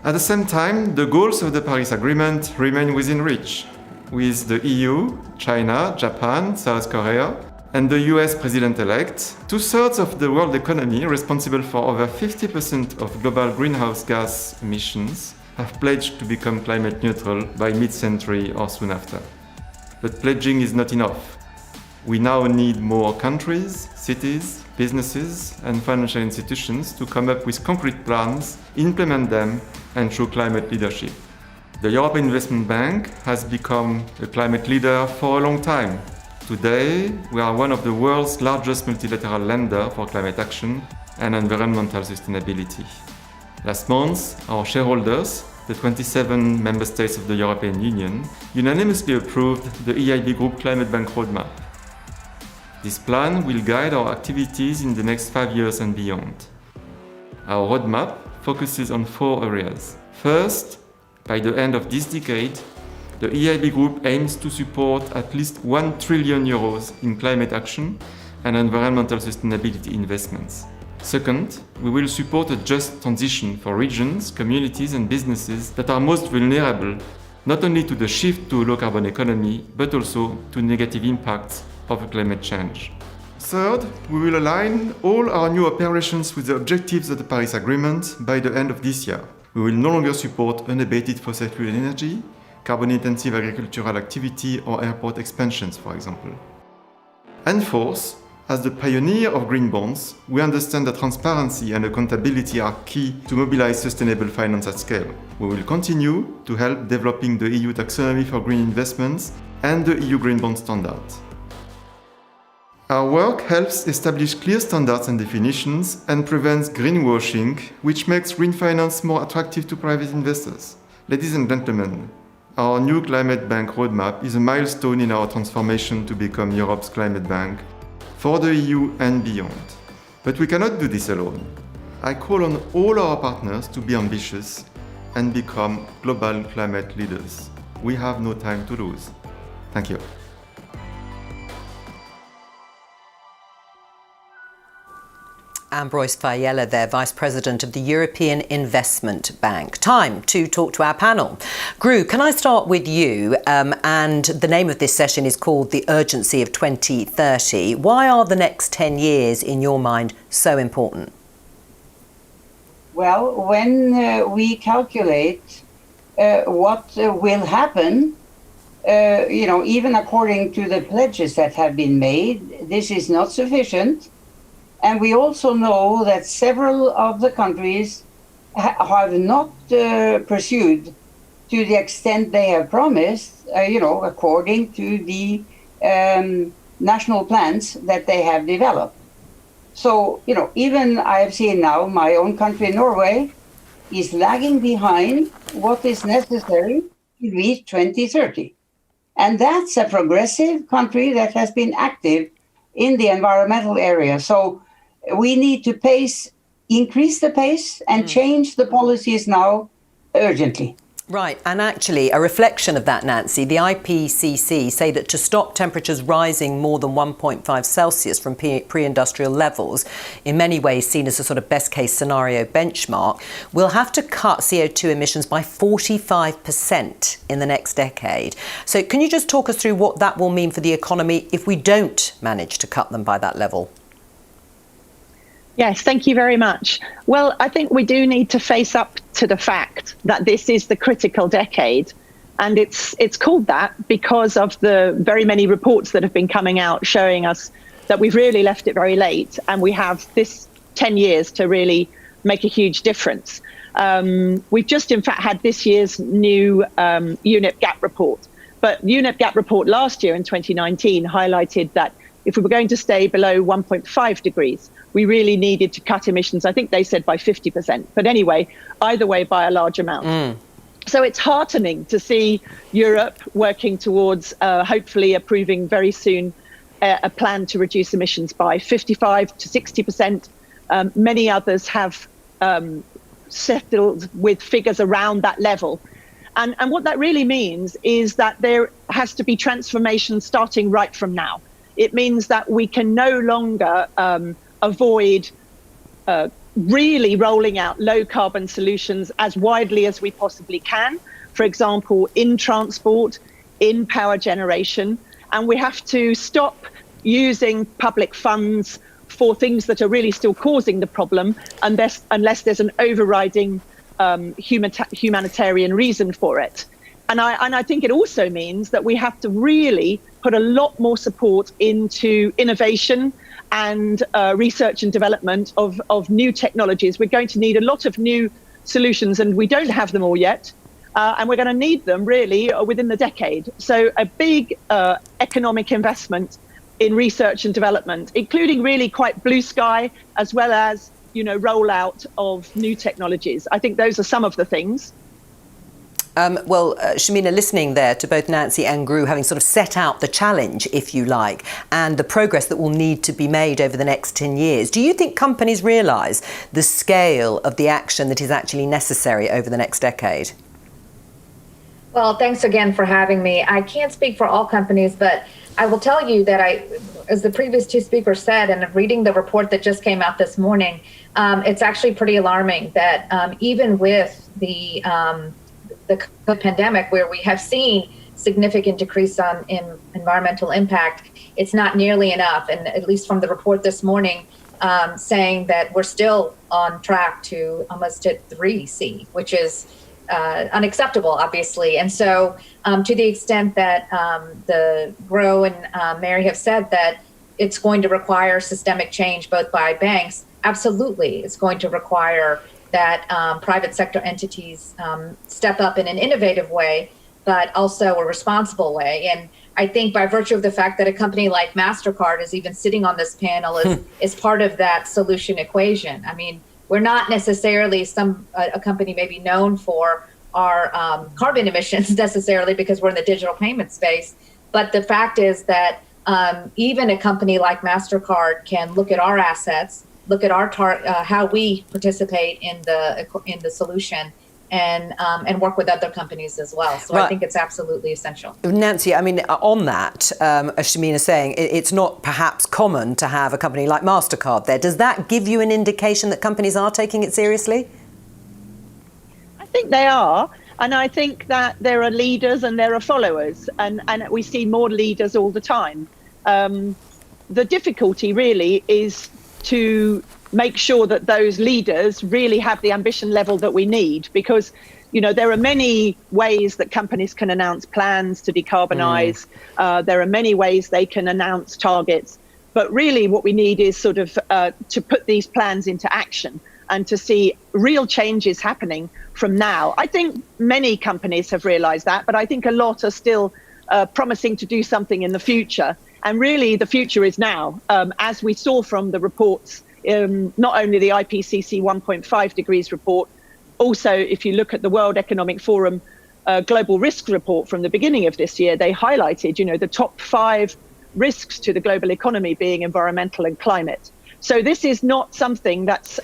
At the same time, the goals of the Paris Agreement remain within reach, with the EU, China, Japan, South Korea, and the US President-elect, 2/3 of the world economy, responsible for over 50% of global greenhouse gas emissions, have pledged to become climate neutral by mid-century or soon after. But pledging is not enough. We now need more countries, cities, businesses, and financial institutions to come up with concrete plans, implement them, and show climate leadership. The European Investment Bank has become a climate leader for a long time. Today, we are one of the world's largest multilateral lenders for climate action and environmental sustainability. Last month, our shareholders, the 27 member states of the European Union, unanimously approved the EIB Group Climate Bank Roadmap. This plan will guide our activities in the next 5 years and beyond. Our roadmap focuses on 4 areas. First, by the end of this decade, the EIB Group aims to support at least 1 trillion euros in climate action and environmental sustainability investments. Second, we will support a just transition for regions, communities and businesses that are most vulnerable, not only to the shift to a low-carbon economy, but also to negative impacts of climate change. Third, we will align all our new operations with the objectives of the Paris Agreement by the end of this year. We will no longer support unabated fossil fuel energy, carbon-intensive agricultural activity or airport expansions, for example. And fourth, as the pioneer of green bonds, we understand that transparency and accountability are key to mobilize sustainable finance at scale. We will continue to help developing the EU taxonomy for green investments and the EU Green Bond Standard. Our work helps establish clear standards and definitions and prevents greenwashing, which makes green finance more attractive to private investors. Ladies and gentlemen, our new Climate Bank roadmap is a milestone in our transformation to become Europe's climate bank for the EU and beyond. But we cannot do this alone. I call on all our partners to be ambitious and become global climate leaders. We have no time to lose. Thank you. Ambroise Fayella there, Vice President of the European Investment Bank. Time to talk to our panel. Gru, can I start with you? And the name of this session is called The Urgency of 2030. Why are the next 10 years, in your mind, so important? Well, when we calculate what will happen, even according to the pledges that have been made, this is not sufficient. And we also know that several of the countries have not pursued to the extent they have promised, according to the national plans that they have developed. So, even I have seen now my own country, Norway, is lagging behind what is necessary to reach 2030. And that's a progressive country that has been active in the environmental area. So we need to increase the pace and change the policies now urgently. Right, and actually a reflection of that, Nancy, the IPCC say that to stop temperatures rising more than 1.5 Celsius from pre-industrial levels, in many ways seen as a sort of best case scenario benchmark, we'll have to cut CO2 emissions by 45% in the next decade. So can you just talk us through what that will mean for the economy if we don't manage to cut them by that level? Yes, thank you very much. Well, I think we do need to face up to the fact that this is the critical decade. And it's called that because of the very many reports that have been coming out showing us that we've really left it very late. And we have this 10 years to really make a huge difference. We've just, in fact, had this year's new UNEP GAP report. But UNEP GAP report last year in 2019 highlighted that if we were going to stay below 1.5 degrees, we really needed to cut emissions, I think they said by 50%. But anyway, either way, by a large amount. So it's heartening to see Europe working towards hopefully approving very soon a plan to reduce emissions by 55 to 60%. Many others have settled with figures around that level. And what that really means is that there has to be transformation starting right from now. It means that we can no longer avoid really rolling out low carbon solutions as widely as we possibly can, for example, in transport, in power generation. And we have to stop using public funds for things that are really still causing the problem unless there's an overriding humanitarian reason for it. And I think it also means that we have to really put a lot more support into innovation and research and development of new technologies. We're going to need a lot of new solutions, and we don't have them all yet. And we're going to need them really within the decade. So a big economic investment in research and development, including really quite blue sky, as well as, rollout of new technologies. I think those are some of the things. Shamina, listening there to both Nancy and Gru having sort of set out the challenge, if you like, and the progress that will need to be made over the next 10 years, do you think companies realise the scale of the action that is actually necessary over the next decade? Well, thanks again for having me. I can't speak for all companies, but I will tell you that as the previous two speakers said, and reading the report that just came out this morning, it's actually pretty alarming that even with the pandemic, where we have seen significant decrease in environmental impact, it's not nearly enough. And at least from the report this morning, saying that we're still on track to almost hit 3C, which is unacceptable, obviously. And so to the extent that the Gro and Mary have said that it's going to require systemic change, both by banks, absolutely, it's going to require that private sector entities step up in an innovative way, but also a responsible way. And I think by virtue of the fact that a company like MasterCard is even sitting on this panel is part of that solution equation. I mean, we're not necessarily a company maybe known for our carbon emissions necessarily because we're in the digital payment space. But the fact is that even a company like MasterCard can look at our assets look at our how we participate in the solution, and work with other companies as well. So I think it's absolutely essential. Nancy, I mean, on that, as Shamina's saying, it's not perhaps common to have a company like MasterCard there. Does that give you an indication that companies are taking it seriously? I think they are. And I think that there are leaders and there are followers. And we see more leaders all the time. The difficulty really is to make sure that those leaders really have the ambition level that we need, because there are many ways that companies can announce plans to decarbonize. There are many ways they can announce targets, but really what we need is sort of to put these plans into action and to see real changes happening from now. I think many companies have realized that, but I think a lot are still promising to do something in the future. And really the future is now, as we saw from the reports, not only the IPCC 1.5 degrees report, also if you look at the World Economic Forum global risk report from the beginning of this year, they highlighted the top 5 risks to the global economy being environmental and climate. So this is not something that's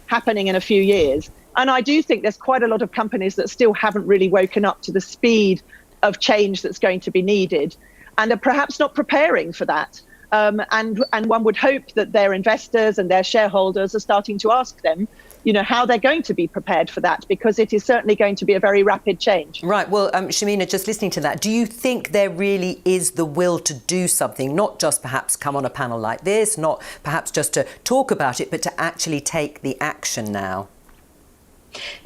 happening in a few years. And I do think there's quite a lot of companies that still haven't really woken up to the speed of change that's going to be needed and are perhaps not preparing for that. And one would hope that their investors and their shareholders are starting to ask them, how they're going to be prepared for that, because it is certainly going to be a very rapid change. Right. Well, Shamina, just listening to that, do you think there really is the will to do something, not just perhaps come on a panel like this, not perhaps just to talk about it, but to actually take the action now?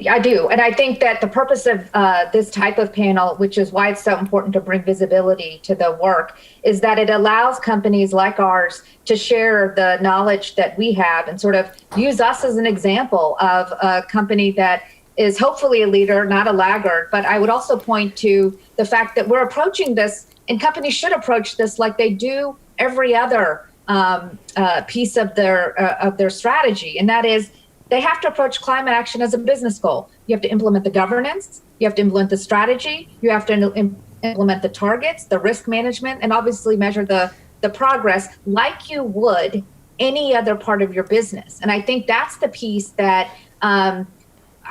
Yeah, I do. And I think that the purpose of this type of panel, which is why it's so important to bring visibility to the work, is that it allows companies like ours to share the knowledge that we have and sort of use us as an example of a company that is hopefully a leader, not a laggard. But I would also point to the fact that we're approaching this, and companies should approach this like they do every other piece of their strategy, and that is, they have to approach climate action as a business goal. You have to implement the governance, you have to implement the strategy, you have to implement the targets, the risk management, and obviously measure the progress like you would any other part of your business. And I think that's the piece that I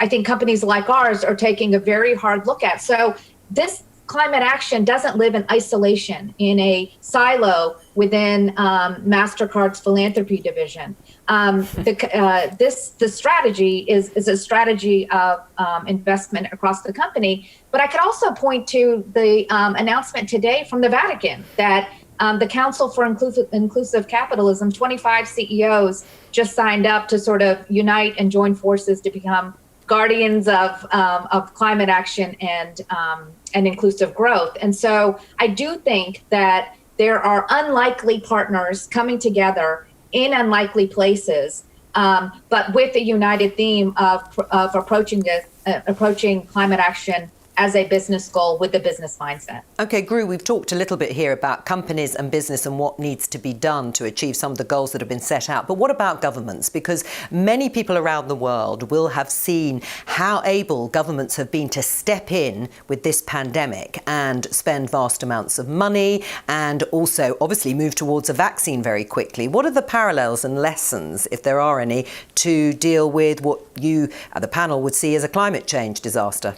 think companies like ours are taking a very hard look at. So this climate action doesn't live in isolation in a silo within MasterCard's philanthropy division. The strategy is a strategy of investment across the company. But I could also point to the announcement today from the Vatican that the Council for Inclusive Capitalism, 25 CEOs just signed up to sort of unite and join forces to become guardians of climate action and inclusive growth. And so I do think that there are unlikely partners coming together in unlikely places, but with a united theme of approaching climate action as a business goal with a business mindset. Okay, Gru, we've talked a little bit here about companies and business and what needs to be done to achieve some of the goals that have been set out. But what about governments? Because many people around the world will have seen how able governments have been to step in with this pandemic and spend vast amounts of money and also obviously move towards a vaccine very quickly. What are the parallels and lessons, if there are any, to deal with what you, the panel, would see as a climate change disaster?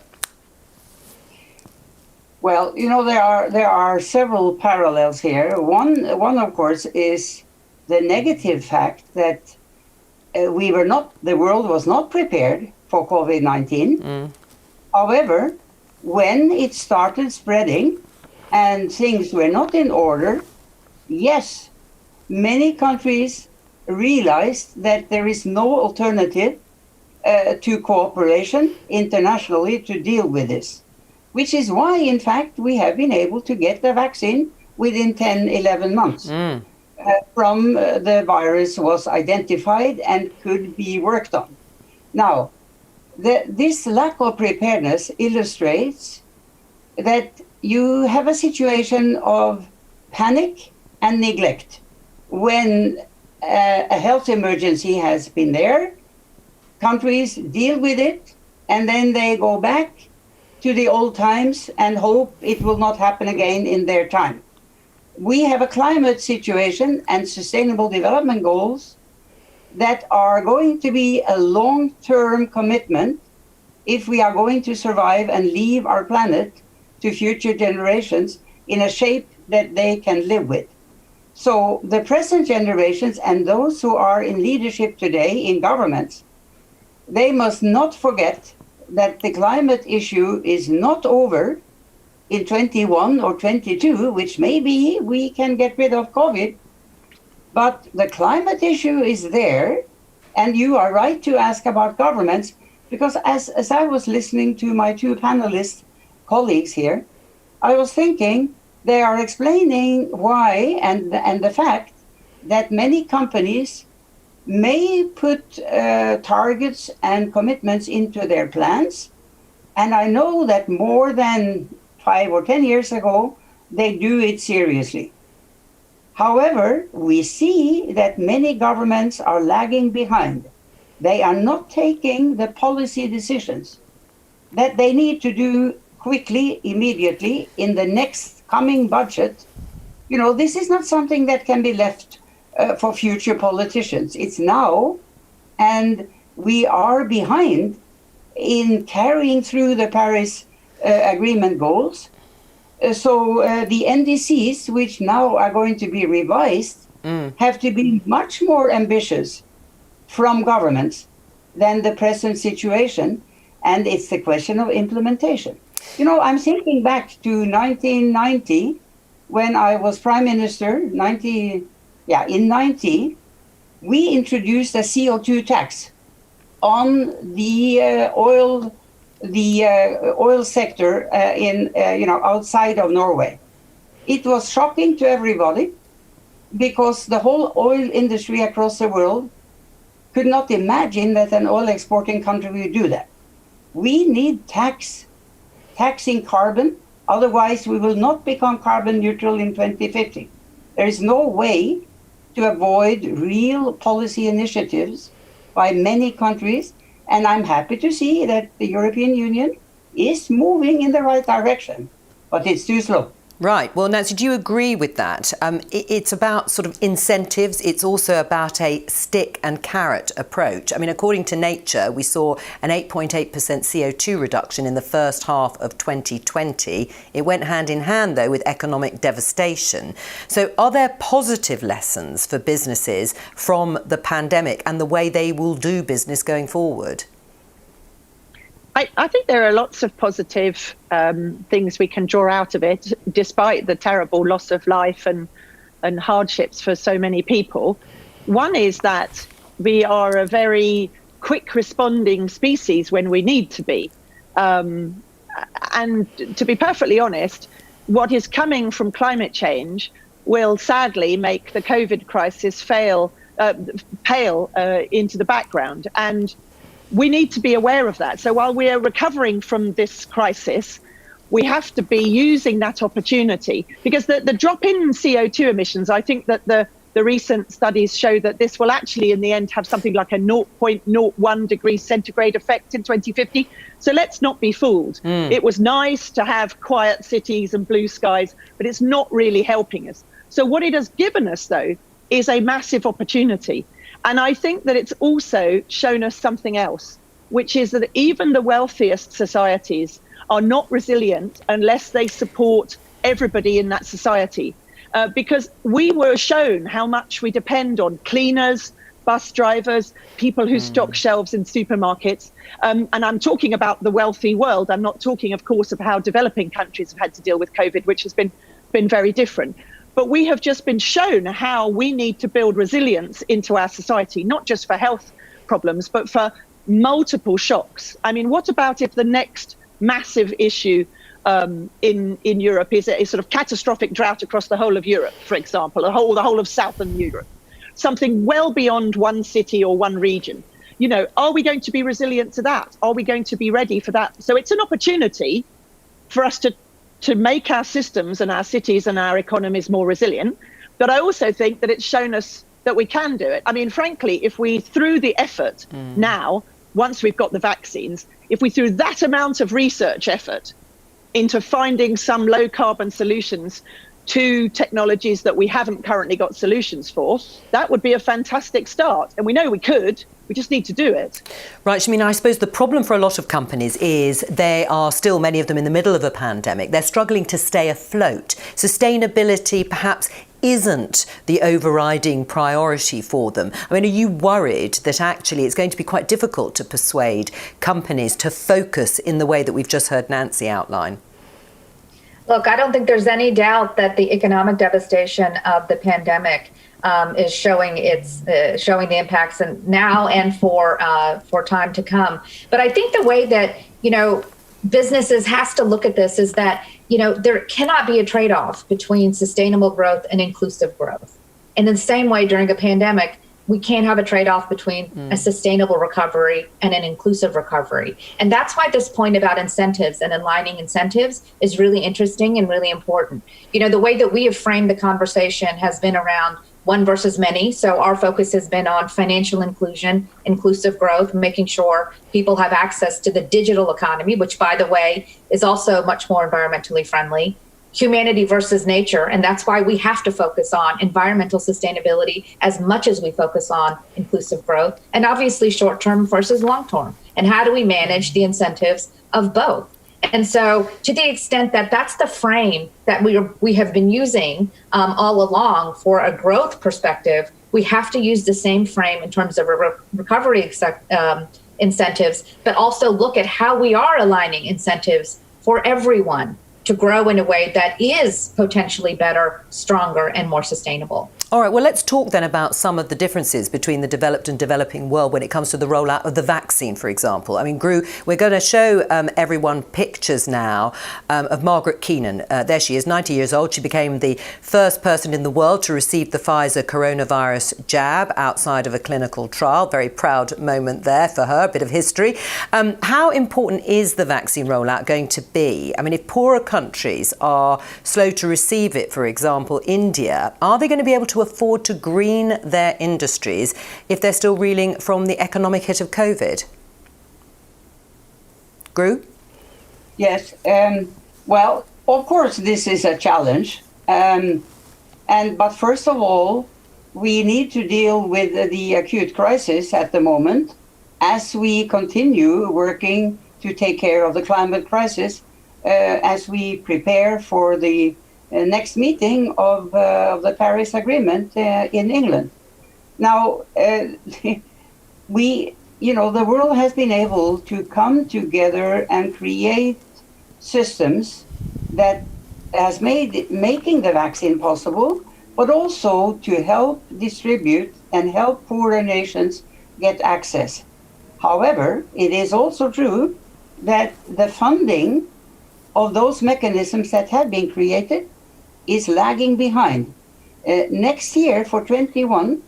Well, there are several parallels here. One, of course, is the negative fact that the world was not prepared for COVID-19. However, when it started spreading and things were not in order, yes, many countries realized that there is no alternative to cooperation internationally to deal with this. Which is why, in fact, we have been able to get the vaccine within 10, 11 months from the virus was identified and could be worked on. Now, this lack of preparedness illustrates that you have a situation of panic and neglect. When a health emergency has been there, countries deal with it, and then they go back to the old times and hope it will not happen again in their time. We have a climate situation and sustainable development goals that are going to be a long-term commitment if we are going to survive and leave our planet to future generations in a shape that they can live with. So the present generations and those who are in leadership today in governments, they must not forget that the climate issue is not over in 21 or 22, which maybe we can get rid of COVID, but the climate issue is there. And you are right to ask about governments, because as I was listening to my two panelist colleagues here, I was thinking they are explaining why and the fact that many companies may put targets and commitments into their plans. And I know that more than 5 or 10 years ago, they do it seriously. However, we see that many governments are lagging behind. They are not taking the policy decisions that they need to do quickly, immediately, in the next coming budget. You know, this is not something that can be left for future politicians. It's now, and we are behind in carrying through the Paris Agreement goals. So the NDCs, which now are going to be revised, have to be much more ambitious from governments than the present situation. And it's the question of implementation. You know, I'm thinking back to 1990, when I was prime minister, in 90, we introduced a CO2 tax on the oil sector outside of Norway. It was shocking to everybody because the whole oil industry across the world could not imagine that an oil exporting country would do that. We need taxing carbon, otherwise we will not become carbon neutral in 2050. There is no way to avoid real policy initiatives by many countries. And I'm happy to see that the European Union is moving in the right direction, but it's too slow. Right. Well, Nancy, do you agree with that? It's about sort of incentives. It's also about a stick and carrot approach. I mean, according to Nature, we saw an 8.8% CO2 reduction in the first half of 2020. It went hand in hand, though, with economic devastation. So are there positive lessons for businesses from the pandemic and the way they will do business going forward? I think there are lots of positive things we can draw out of it, despite the terrible loss of life and hardships for so many people. One is that we are a very quick responding species when we need to be. And to be perfectly honest, what is coming from climate change will sadly make the COVID crisis pale into the background. And we need to be aware of that. So while we are recovering from this crisis, we have to be using that opportunity, because the drop in CO2 emissions, I think that the recent studies show that this will actually in the end have something like a 0.01 degrees centigrade effect in 2050. So let's not be fooled. It was nice to have quiet cities and blue skies, but it's not really helping us. So what it has given us, though, is a massive opportunity. And I think that it's also shown us something else, which is that even the wealthiest societies are not resilient unless they support everybody in that society. Because we were shown how much we depend on cleaners, bus drivers, people who stock shelves in supermarkets. And I'm talking about the wealthy world. I'm not talking, of course, of how developing countries have had to deal with COVID, which has been very different. But we have just been shown how we need to build resilience into our society, not just for health problems, but for multiple shocks. I mean, what about if the next massive issue in Europe is a sort of catastrophic drought across the whole of Europe, for example, the whole of Southern Europe, something well beyond one city or one region? You know, are we going to be resilient to that? Are we going to be ready for that? So it's an opportunity for us to make our systems and our cities and our economies more resilient. But I also think that it's shown us that we can do it. I mean, frankly, if we threw the effort now, once we've got the vaccines, if we threw that amount of research effort into finding some low carbon solutions to technologies that we haven't currently got solutions for, that would be a fantastic start. And we know we could, we just need to do it. Right, Shamina, I suppose the problem for a lot of companies is they are still, many of them, in the middle of a pandemic. They're struggling to stay afloat. Sustainability perhaps isn't the overriding priority for them. I mean, are you worried that actually it's going to be quite difficult to persuade companies to focus in the way that we've just heard Nancy outline? Look, I don't think there's any doubt that the economic devastation of the pandemic is showing the impacts now and for time to come. But I think the way that, businesses has to look at this is that, there cannot be a trade-off between sustainable growth and inclusive growth. And in the same way, during a pandemic, we can't have a trade-off between a sustainable recovery and an inclusive recovery. And that's why this point about incentives and aligning incentives is really interesting and really important. The way that we have framed the conversation has been around one versus many. So our focus has been on financial inclusion, inclusive growth, making sure people have access to the digital economy, which, by the way, is also much more environmentally friendly. Humanity versus nature. And that's why we have to focus on environmental sustainability as much as we focus on inclusive growth, and obviously short-term versus long-term. And how do we manage the incentives of both? And so to the extent that that's the frame that we have been using all along for a growth perspective, we have to use the same frame in terms of recovery incentives, but also look at how we are aligning incentives for everyone to grow in a way that is potentially better, stronger, and more sustainable. All right, well, let's talk then about some of the differences between the developed and developing world when it comes to the rollout of the vaccine, for example. I mean, Gru, we're going to show everyone pictures now of Margaret Keenan. There she is, 90 years old. She became the first person in the world to receive the Pfizer coronavirus jab outside of a clinical trial. Very proud moment there for her, a bit of history. How important is the vaccine rollout going to be? I mean, if poorer countries are slow to receive it, for example, India, are they going to be able to afford to green their industries if they're still reeling from the economic hit of COVID? Gru? Yes. Well, of course, this is a challenge. But first of all, we need to deal with the acute crisis at the moment as we continue working to take care of the climate crisis, as we prepare for the next meeting of the Paris Agreement in England. Now, the world has been able to come together and create systems that has making the vaccine possible, but also to help distribute and help poorer nations get access. However, it is also true that the funding of those mechanisms that have been created is lagging behind. Next year, for 21,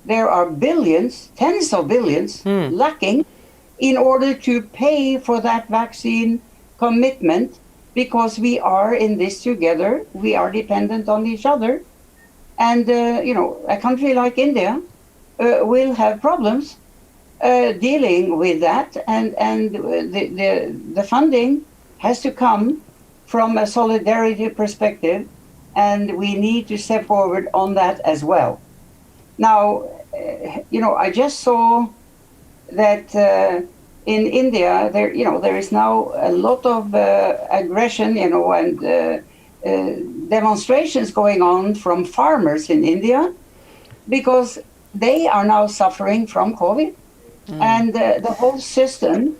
there are billions, tens of billions, lacking in order to pay for that vaccine commitment, because we are in this together, we are dependent on each other. And, a country like India will have problems dealing with that, and the funding has to come from a solidarity perspective, and we need to step forward on that as well. Now, I just saw that in India, there is now a lot of aggression, and demonstrations going on from farmers in India, because they are now suffering from COVID, and the whole system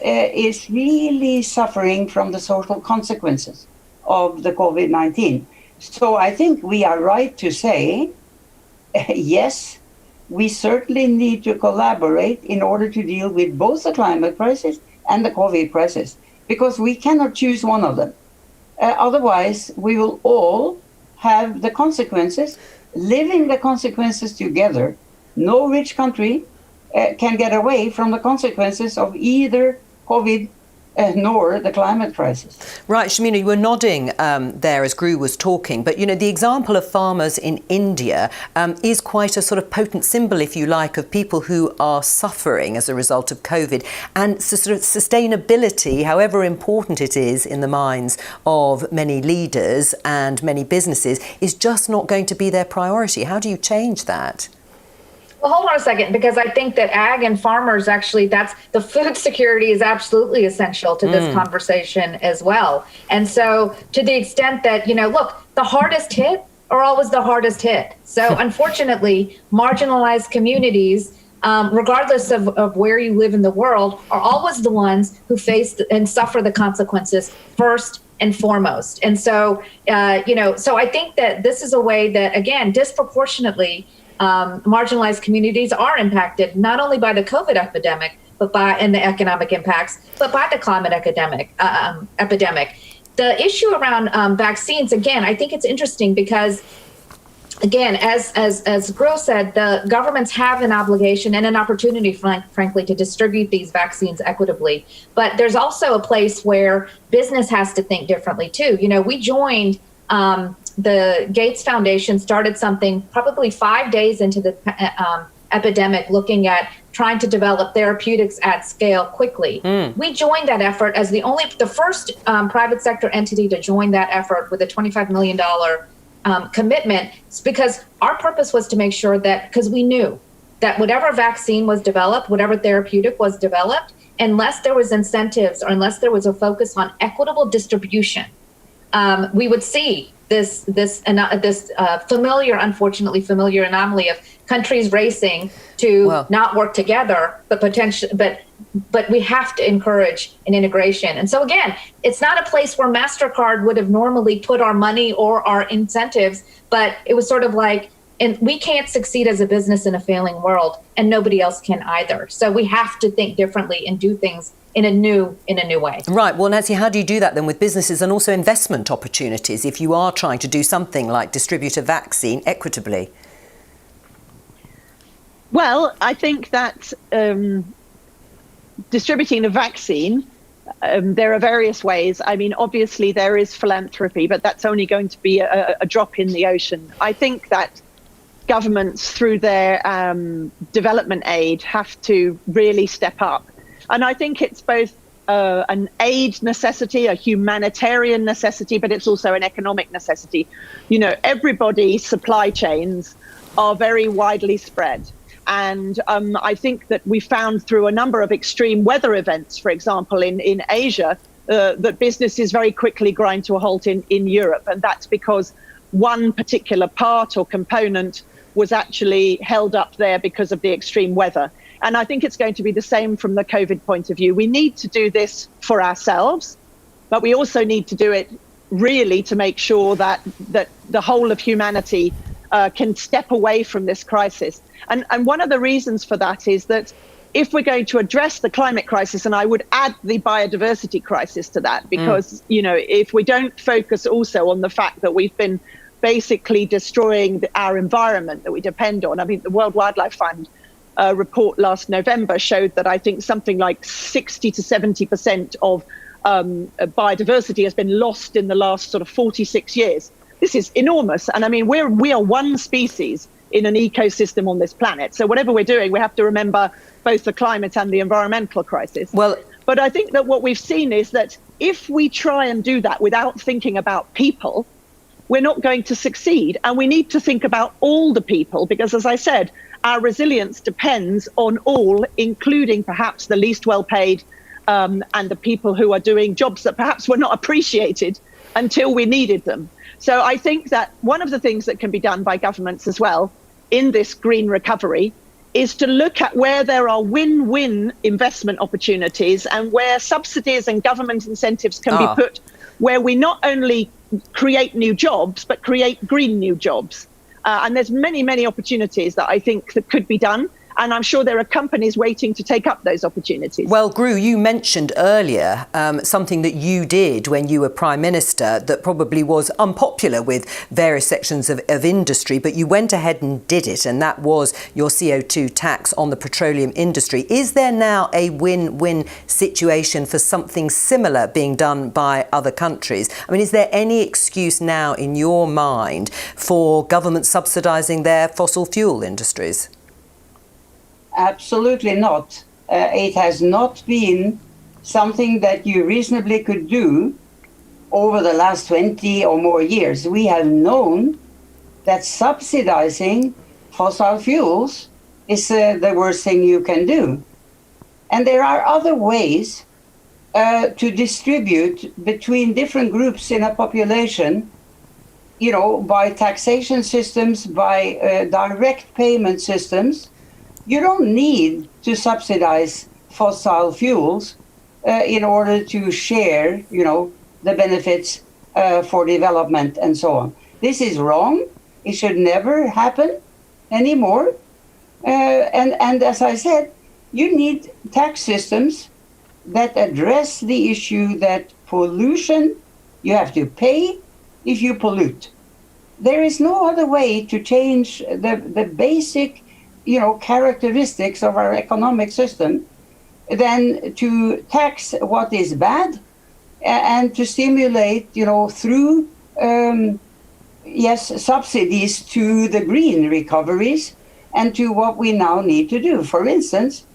is really suffering from the social consequences of the COVID-19. So I think we are right to say, yes, we certainly need to collaborate in order to deal with both the climate crisis and the COVID crisis, because we cannot choose one of them. Otherwise, we will all have the consequences, living the consequences together. No rich country can get away from the consequences of either COVID nor the climate crisis. Right, Shamina, you were nodding there as Gru was talking, but the example of farmers in India is quite a sort of potent symbol, if you like, of people who are suffering as a result of COVID. And sort of sustainability, however important it is in the minds of many leaders and many businesses, is just not going to be their priority. How do you change that? Well, hold on a second, because I think that ag and farmers actually, the food security is absolutely essential to this conversation as well. And so to the extent that, look, the hardest hit are always the hardest hit. So unfortunately, marginalized communities, regardless of where you live in the world, are always the ones who face and suffer the consequences first and foremost. And so, so I think that this is a way that, again, disproportionately, marginalized communities are impacted not only by the COVID epidemic, and the economic impacts, but by the climate epidemic. The issue around vaccines, again, I think it's interesting because, again, as Gru said, the governments have an obligation and an opportunity, frankly, to distribute these vaccines equitably. But there's also a place where business has to think differently too. We joined. The Gates Foundation started something probably 5 days into the epidemic, looking at trying to develop therapeutics at scale quickly. We joined that effort as the first private sector entity to join that effort with a $25 million commitment. It's because our purpose was to make sure that, because we knew that whatever vaccine was developed, whatever therapeutic was developed, unless there was incentives or unless there was a focus on equitable distribution, we would see this unfortunately familiar anomaly of countries racing to not work together, but we have to encourage an integration. And so again, it's not a place where MasterCard would have normally put our money or our incentives, but it was sort of like, and we can't succeed as a business in a failing world, and nobody else can either. So we have to think differently and do things in a new way. Right. Well, Nancy, how do you do that then with businesses and also investment opportunities if you are trying to do something like distribute a vaccine equitably? Well, I think that distributing a vaccine, there are various ways. I mean, obviously there is philanthropy, but that's only going to be a drop in the ocean. I think that governments, through their development aid, have to really step up. And I think it's both an aid necessity, a humanitarian necessity, but it's also an economic necessity. Everybody's supply chains are very widely spread. And I think that we found through a number of extreme weather events, for example, in Asia, that businesses very quickly grind to a halt in Europe. And that's because one particular part or component was actually held up there because of the extreme weather. And I think it's going to be the same from the COVID point of view. We need to do this for ourselves, but we also need to do it really to make sure that the whole of humanity can step away from this crisis. And one of the reasons for that is that if we're going to address the climate crisis, and I would add the biodiversity crisis to that, because, if we don't focus also on the fact that we've been basically destroying our environment that we depend on. I mean, the World Wildlife Fund report last November showed that I think something like 60 to 70% of biodiversity has been lost in the last sort of 46 years. This is enormous. And I mean, we are one species in an ecosystem on this planet. So whatever we're doing, we have to remember both the climate and the environmental crisis. But I think that what we've seen is that if we try and do that without thinking about people, we're not going to succeed. And we need to think about all the people, because as I said, our resilience depends on all, including perhaps the least well-paid and the people who are doing jobs that perhaps were not appreciated until we needed them. So I think that one of the things that can be done by governments as well in this green recovery is to look at where there are win-win investment opportunities and where subsidies and government incentives can be put where we not only create new jobs, but create green new jobs. And there's many, many opportunities that I think that could be done. And I'm sure there are companies waiting to take up those opportunities. Well, Gru, you mentioned earlier something that you did when you were Prime Minister that probably was unpopular with various sections of industry, but you went ahead and did it, and that was your CO2 tax on the petroleum industry. Is there now a win-win situation for something similar being done by other countries? I mean, is there any excuse now in your mind for government subsidising their fossil fuel industries? Absolutely not. It has not been something that you reasonably could do over the last 20 or more years. We have known that subsidizing fossil fuels is the worst thing you can do. And there are other ways to distribute between different groups in a population, you know, by taxation systems, by direct payment systems. You don't need to subsidize fossil fuels in order to share, you know, the benefits for development and so on. This is wrong. It should never happen anymore. And as I said, you need tax systems that address the issue that pollution, you have to pay if you pollute. There is no other way to change the basic, you know, characteristics of our economic system than to tax what is bad and to stimulate, you know, through, subsidies to the green recoveries and to what we now need to do. For instance,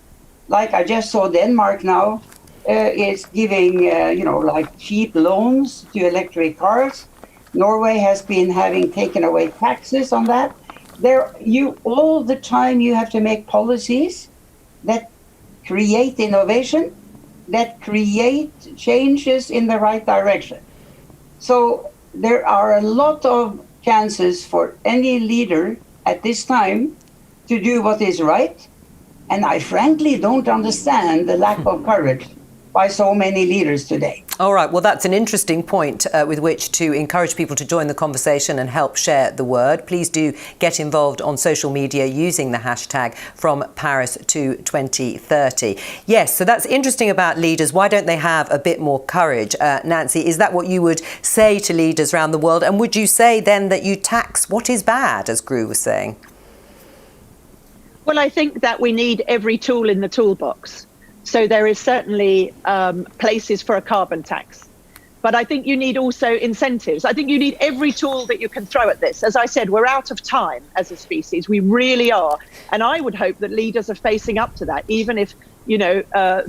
like I just saw Denmark now is giving, like cheap loans to electric cars. Norway has been having taken away taxes on that. All the time you have to make policies that create innovation, that create changes in the right direction. So there are a lot of chances for any leader at this time to do what is right. And I frankly don't understand the lack of courage by so many leaders today. All right, well, that's an interesting point with which to encourage people to join the conversation and help share the word. Please do get involved on social media using the hashtag From Paris to 2030. Yes, so that's interesting about leaders. Why don't they have a bit more courage? Nancy, is that what you would say to leaders around the world? And would you say then that you tax what is bad, as Gru was saying? Well, I think that we need every tool in the toolbox. So there is certainly places for a carbon tax. But I think you need also incentives. I think you need every tool that you can throw at this. As I said, we're out of time as a species. We really are. And I would hope that leaders are facing up to that, even if,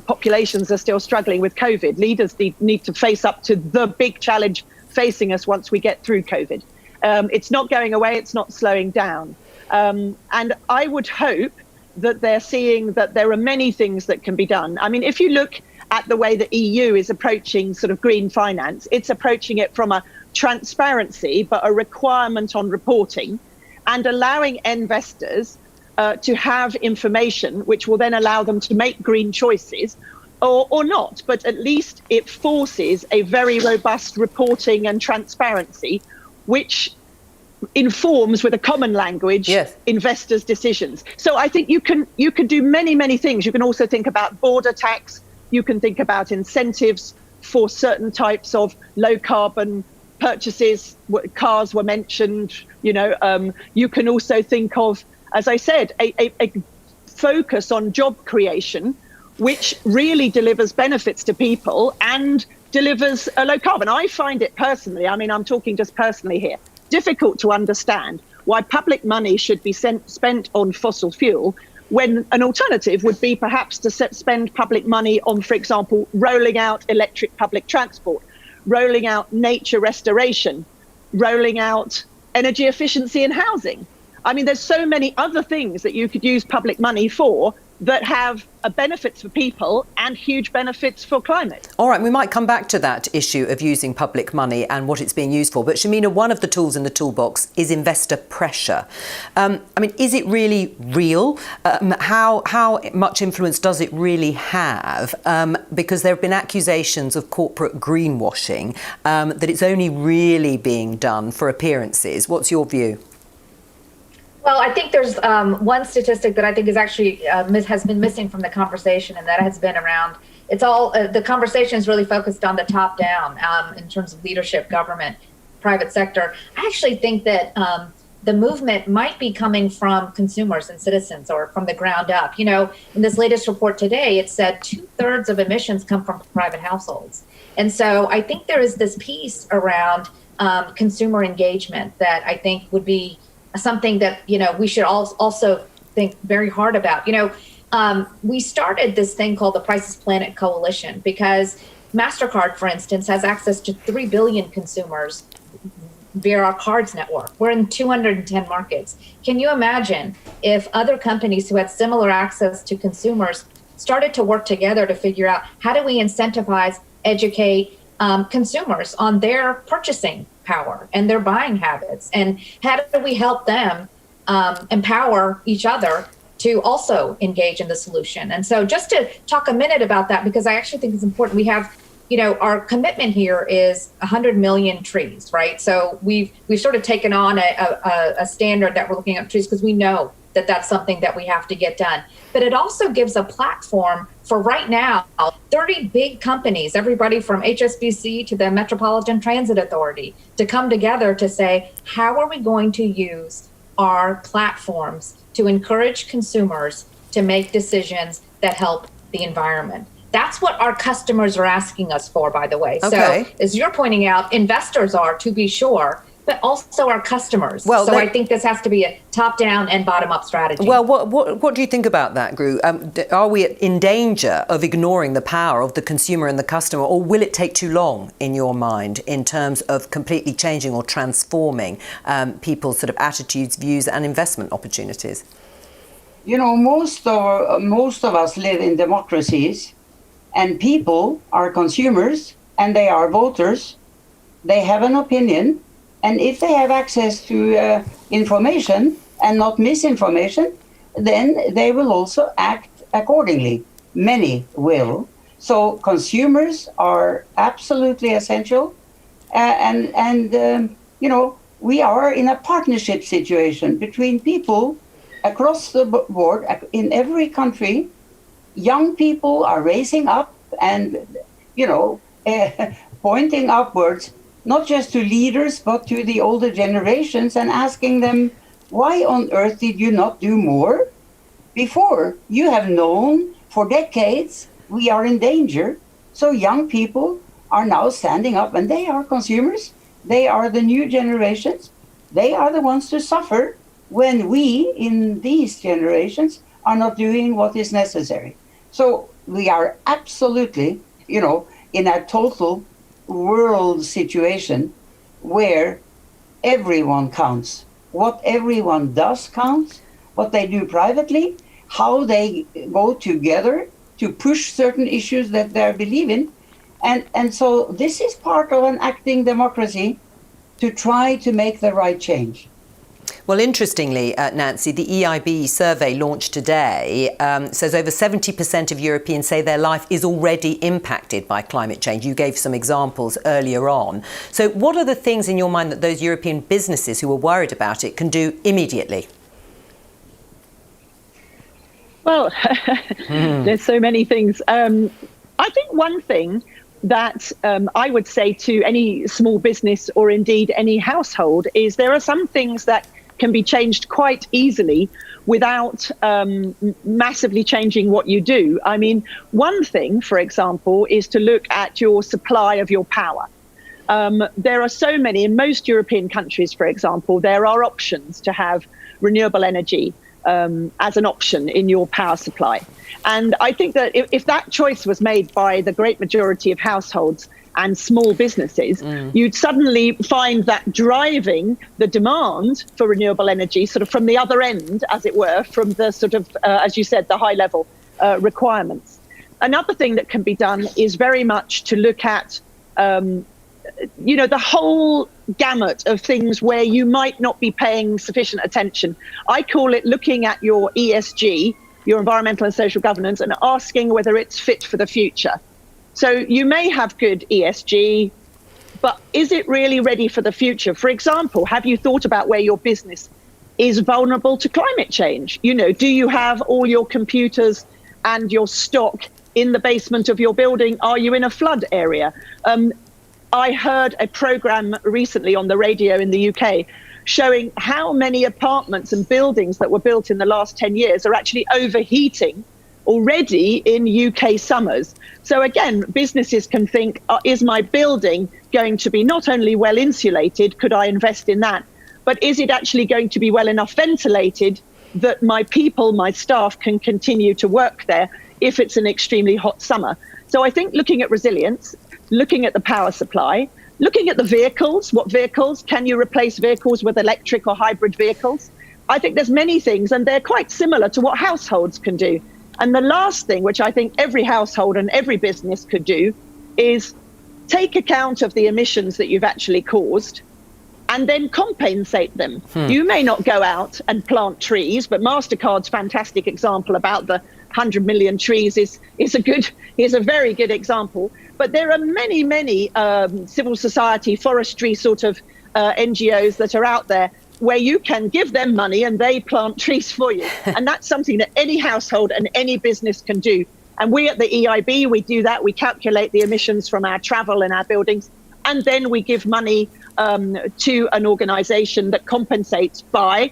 populations are still struggling with COVID. Leaders need to face up to the big challenge facing us once we get through COVID. It's not going away. It's not slowing down. And I would hope that they're seeing that there are many things that can be done. I mean, if you look at the way the EU is approaching sort of green finance, it's approaching it from a transparency, but a requirement on reporting and allowing investors to have information which will then allow them to make green choices or not. But at least it forces a very robust reporting and transparency, which informs with a common language investors' decisions. So I think you can do many things. You can also think about border tax. You can think about incentives for certain types of low carbon purchases. Cars were mentioned. You can also think of, as I said, a focus on job creation, which really delivers benefits to people and delivers a low carbon. I find it personally, I mean, I'm talking just personally here, difficult to understand why public money should be spent on fossil fuel when an alternative would be perhaps to spend public money on, for example, rolling out electric public transport, rolling out nature restoration, rolling out energy efficiency in housing. I mean, there's so many other things that you could use public money for that have benefits for people and huge benefits for climate. All right, we might come back to that issue of using public money and what it's being used for. But Shamina, one of the tools in the toolbox is investor pressure. I mean, is it really real? How much influence does it really have? Because there have been accusations of corporate greenwashing, that it's only really being done for appearances. What's your view? Well, I think there's one statistic that I think is actually has been missing from the conversation, and that has been around. It's all the conversation is really focused on the top down in terms of leadership, government, private sector. I actually think that the movement might be coming from consumers and citizens, or from the ground up. You know, in this latest report today, it said 2/3 of emissions come from private households, and so I think there is this piece around consumer engagement that I think would be something that, you know, we should also think very hard about. You know, we started this thing called the Prices Planet Coalition because MasterCard, for instance, has access to 3 billion consumers via our cards network. We're in 210 markets. Can you imagine if other companies who had similar access to consumers started to work together to figure out how do we incentivize, educate consumers on their purchasing power and their buying habits, and how do we help them empower each other to also engage in the solution? And so just to talk a minute about that, because I actually think it's important. We have, you know, our commitment here is 100 million trees, right? So we've sort of taken on a standard that we're looking at trees because we know that that's something that we have to get done. But it also gives a platform for right now 30 big companies, everybody from HSBC to the Metropolitan Transit Authority, to come together to say, how are we going to use our platforms to encourage consumers to make decisions that help the environment? That's what our customers are asking us for, by the way. Okay. So as you're pointing out, investors are, to be sure, but also our customers. Well, so I think this has to be a top-down and bottom-up strategy. Well, what do you think about that, Gru? Are we in danger of ignoring the power of the consumer and the customer, or will it take too long, in your mind, in terms of completely changing or transforming people's sort of attitudes, views, and investment opportunities? You know, most of us live in democracies, and people are consumers, and they are voters. They have an opinion. And if they have access to information and not misinformation, then they will also act accordingly. Many will. So consumers are absolutely essential. You know, we are in a partnership situation between people across the board in every country. Young people are raising up and, you know, pointing upwards, not just to leaders, but to the older generations, and asking them, why on earth did you not do more before? You have known for decades we are in danger. So young people are now standing up, and they are consumers. They are the new generations. They are the ones to suffer when we in these generations are not doing what is necessary. So we are absolutely, you know, in a total world situation where everyone counts. What everyone does counts, what they do privately, how they go together to push certain issues that they believe in. And so this is part of an acting democracy to try to make the right change. Well, interestingly, Nancy, the EIB survey launched today says over 70% of Europeans say their life is already impacted by climate change. You gave some examples earlier on. So what are the things in your mind that those European businesses who are worried about it can do immediately? Well, there's so many things. I think one thing that I would say to any small business or indeed any household is there are some things that can be changed quite easily without massively changing what you do. I mean, one thing, for example, is to look at your supply of your power. There are so many, in most European countries, for example, there are options to have renewable energy as an option in your power supply. And I think that if that choice was made by the great majority of households and small businesses, you'd suddenly find that driving the demand for renewable energy sort of from the other end, as it were, from the sort of, as you said, the high level requirements. Another thing that can be done is very much to look at, you know, the whole gamut of things where you might not be paying sufficient attention. I call it looking at your ESG, your environmental and social governance, and asking whether it's fit for the future. So you may have good ESG, but is it really ready for the future? For example, have you thought about where your business is vulnerable to climate change. You know, do you have all your computers and your stock in the basement of your building? Are you in a flood area? I heard a program recently on the radio in the UK showing how many apartments and buildings that were built in the last 10 years are actually overheating already in UK summers. So again, businesses can think, is my building going to be not only well insulated, could I invest in that, but is it actually going to be well enough ventilated that my people, my staff can continue to work there if it's an extremely hot summer? So I think looking at resilience, looking at the power supply, looking at the vehicles, what vehicles, can you replace vehicles with electric or hybrid vehicles? I think there's many things, and they're quite similar to what households can do. And the last thing, which I think every household and every business could do, is take account of the emissions that you've actually caused and then compensate them. You may not go out and plant trees, but MasterCard's fantastic example about the 100 million trees is a very good example. But there are many civil society, forestry sort of NGOs that are out there where you can give them money and they plant trees for you. And that's something that any household and any business can do. And we at the EIB, we do that. We calculate the emissions from our travel and our buildings. And then we give money to an organization that compensates by,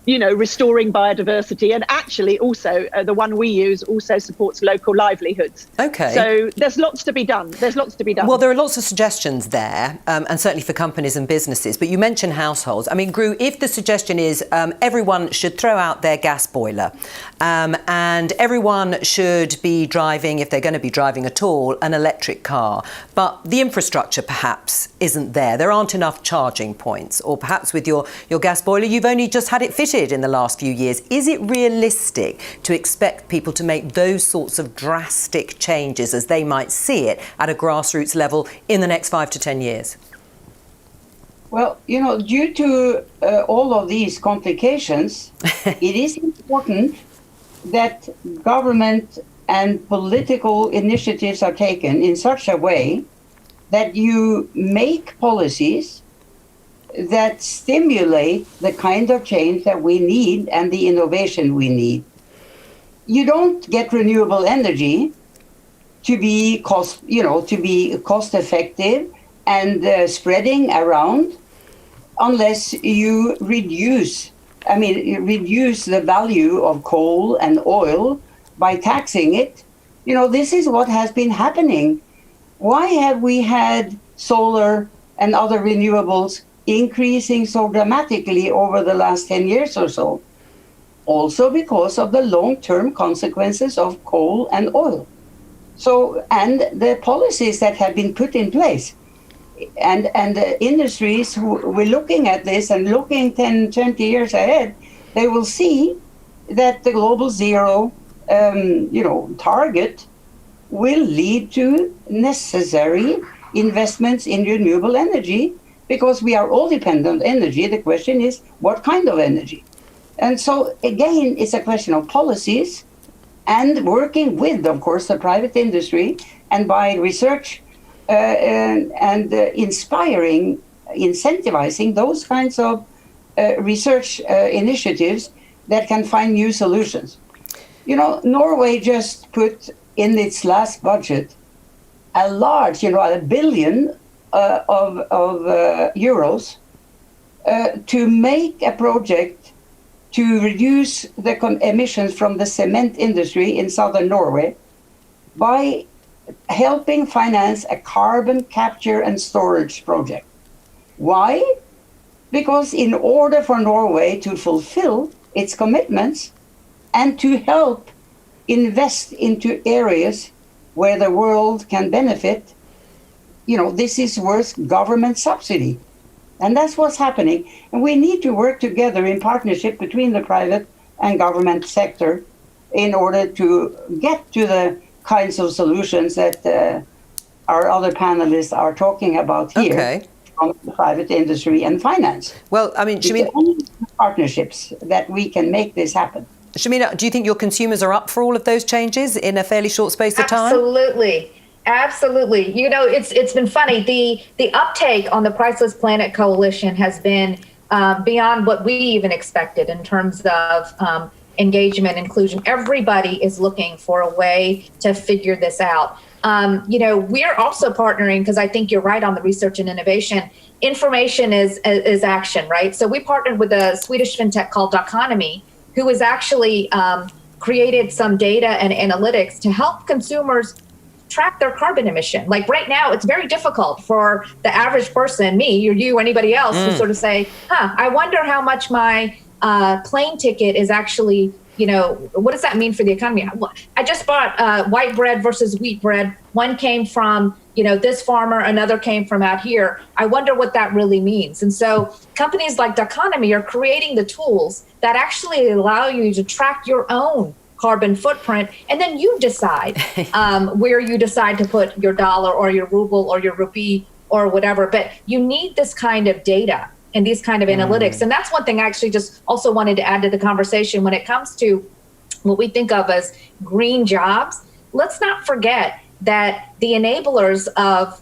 you know, restoring biodiversity. And actually also the one we use also supports local livelihoods. Okay. So there's lots to be done. Well, there are lots of suggestions there, and certainly for companies and businesses. But you mentioned households. I mean, Gru, if the suggestion is everyone should throw out their gas boiler and everyone should be driving, if they're going to be driving at all, an electric car, but the infrastructure perhaps isn't there. There aren't enough charging points, or perhaps with your gas boiler, you've only just had it fitted in the last few years. Is it realistic to expect people to make those sorts of drastic changes as they might see it at a grassroots level in the next 5 to 10 years? Well, you know, due to all of these complications, it is important that government and political initiatives are taken in such a way that you make policies that stimulate the kind of change that we need and the innovation we need. You don't get renewable energy to be cost effective and spreading around unless you reduce the value of coal and oil by taxing it. You know, this is what has been happening. Why have we had solar and other renewables increasing so dramatically over the last 10 years or so? Also because of the long-term consequences of coal and oil. So, and the policies that have been put in place. And the industries who were looking at this and looking 10, 20 years ahead, they will see that the global zero target will lead to necessary investments in renewable energy, because we are all dependent on energy. The question is, what kind of energy? And so, again, it's a question of policies and working with, of course, the private industry, and by research and incentivizing those kinds of research initiatives that can find new solutions. You know, Norway just put in its last budget a large, $1 billion of euros to make a project to reduce the emissions from the cement industry in southern Norway by helping finance a carbon capture and storage project. Why? Because in order for Norway to fulfill its commitments and to help invest into areas where the world can benefit, this is worth government subsidy. And that's what's happening. And we need to work together in partnership between the private and government sector in order to get to the kinds of solutions that our other panelists are talking about here. Okay. From the private industry and finance. Well, I mean, Shamina, it's only partnerships that we can make this happen. Shamina, do you think your consumers are up for all of those changes in a fairly short space of time? Absolutely. It's been funny. The uptake on the Priceless Planet Coalition has been beyond what we even expected in terms of engagement, inclusion. Everybody is looking for a way to figure this out. We're also partnering, because I think you're right on the research and innovation. Information is action, right? So we partnered with a Swedish fintech called Doconomy, who has actually created some data and analytics to help consumers track their carbon emission. Like right now, it's very difficult for the average person, me or you, anybody else, to sort of say, I wonder how much my plane ticket is actually, what does that mean for the economy? I just bought white bread versus wheat bread. One came from, this farmer, another came from out here. I wonder what that really means. And so companies like Doconomy are creating the tools that actually allow you to track your own carbon footprint, and then you decide where you decide to put your dollar or your ruble or your rupee or whatever. But you need this kind of data and these kind of analytics. And that's one thing I actually just also wanted to add to the conversation when it comes to what we think of as green jobs. Let's not forget that the enablers of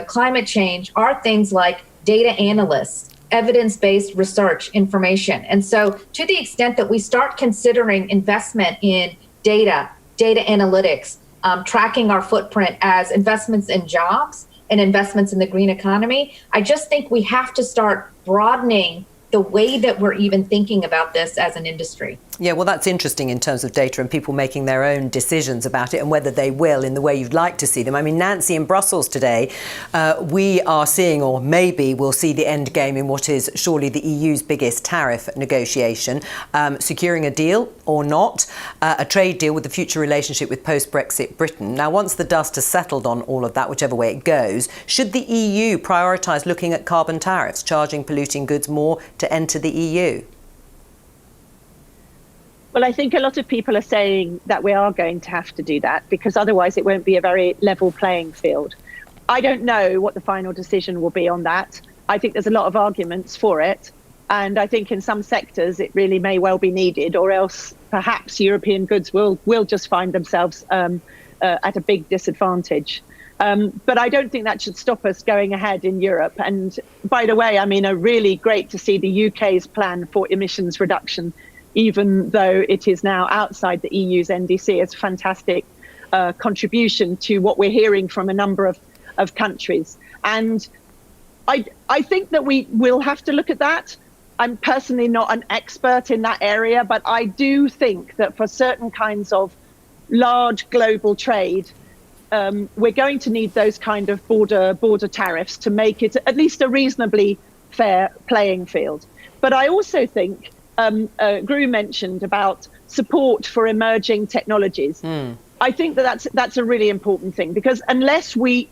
climate change are things like data analysts, evidence-based research, information. And so to the extent that we start considering investment in data analytics, tracking our footprint as investments in jobs and investments in the green economy, I just think we have to start broadening the way that we're even thinking about this as an industry. Yeah, well, that's interesting in terms of data and people making their own decisions about it and whether they will in the way you'd like to see them. I mean, Nancy, in Brussels today, we are seeing, or maybe we'll see the end game in what is surely the EU's biggest tariff negotiation, securing a deal or not, a trade deal with the future relationship with post-Brexit Britain. Now, once the dust has settled on all of that, whichever way it goes, should the EU prioritise looking at carbon tariffs, charging polluting goods more to enter the EU? Well, I think a lot of people are saying that we are going to have to do that because otherwise it won't be a very level playing field. I don't know what the final decision will be on that. I think there's a lot of arguments for it. And I think in some sectors it really may well be needed, or else perhaps European goods will just find themselves at a big disadvantage. But I don't think that should stop us going ahead in Europe. And by the way, I mean, really great to see the UK's plan for emissions reduction, even though it is now outside the EU's NDC. It's a fantastic contribution to what we're hearing from a number of countries. And I think that we will have to look at that. I'm personally not an expert in that area, but I do think that for certain kinds of large global trade, we're going to need those kind of border tariffs to make it at least a reasonably fair playing field. But I also think Gru mentioned about support for emerging technologies. I think that's a really important thing, because unless we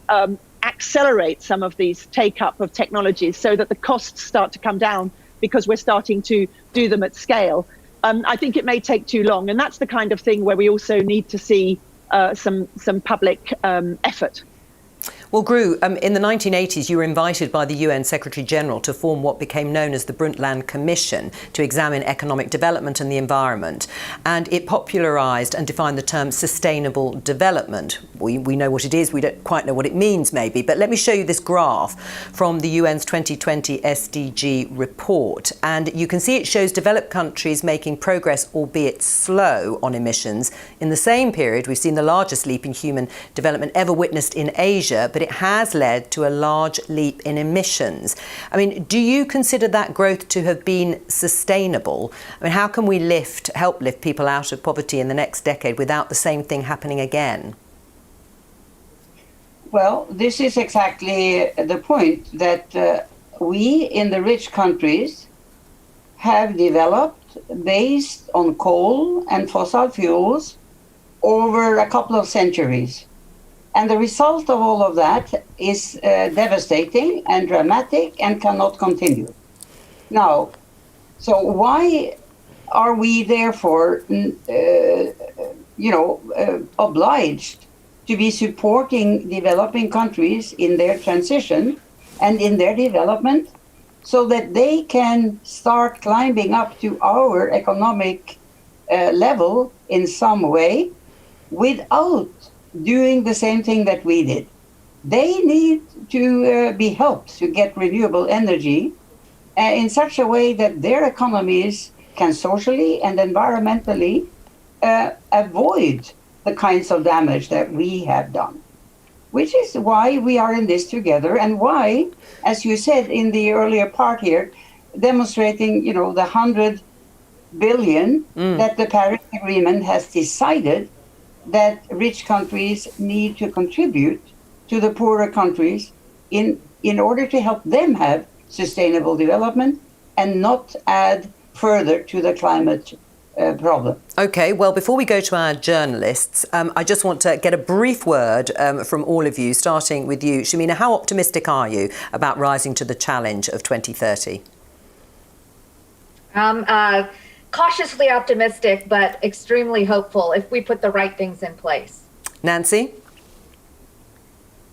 accelerate some of these take up of technologies so that the costs start to come down because we're starting to do them at scale, I think it may take too long. And that's the kind of thing where we also need to see some public effort. Well, Gru, in the 1980s, you were invited by the UN Secretary-General to form what became known as the Brundtland Commission to examine economic development and the environment. And it popularised and defined the term sustainable development. We know what it is. We don't quite know what it means, maybe. But let me show you this graph from the UN's 2020 SDG report. And you can see it shows developed countries making progress, albeit slow, on emissions. In the same period, we've seen the largest leap in human development ever witnessed in Asia, but it has led to a large leap in emissions. I mean, do you consider that growth to have been sustainable? I mean, how can we help lift people out of poverty in the next decade without the same thing happening again? Well, this is exactly the point, that we in the rich countries have developed based on coal and fossil fuels over a couple of centuries. And the result of all of that is devastating and dramatic and cannot continue. Now, so why are we therefore, obliged to be supporting developing countries in their transition and in their development so that they can start climbing up to our economic level in some way without doing the same thing that we did? They need to be helped to get renewable energy in such a way that their economies can socially and environmentally avoid the kinds of damage that we have done. Which is why we are in this together, and why, as you said in the earlier part here, demonstrating, the 100 billion that the Paris Agreement has decided that rich countries need to contribute to the poorer countries in order to help them have sustainable development and not add further to the climate problem. OK, well, before we go to our journalists, I just want to get a brief word from all of you, starting with you. Shamina, how optimistic are you about rising to the challenge of 2030? Cautiously optimistic, but extremely hopeful if we put the right things in place. Nancy?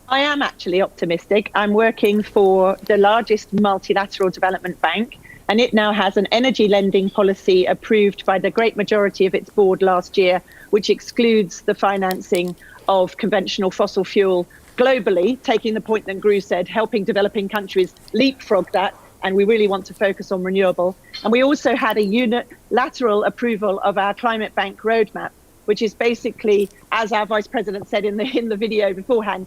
I am actually optimistic. I'm working for the largest multilateral development bank, and it now has an energy lending policy approved by the great majority of its board last year, which excludes the financing of conventional fossil fuel globally, taking the point that Gru said, helping developing countries leapfrog that. And we really want to focus on renewable. And we also had a unilateral approval of our climate bank roadmap, which is basically, as our vice president said in the video beforehand,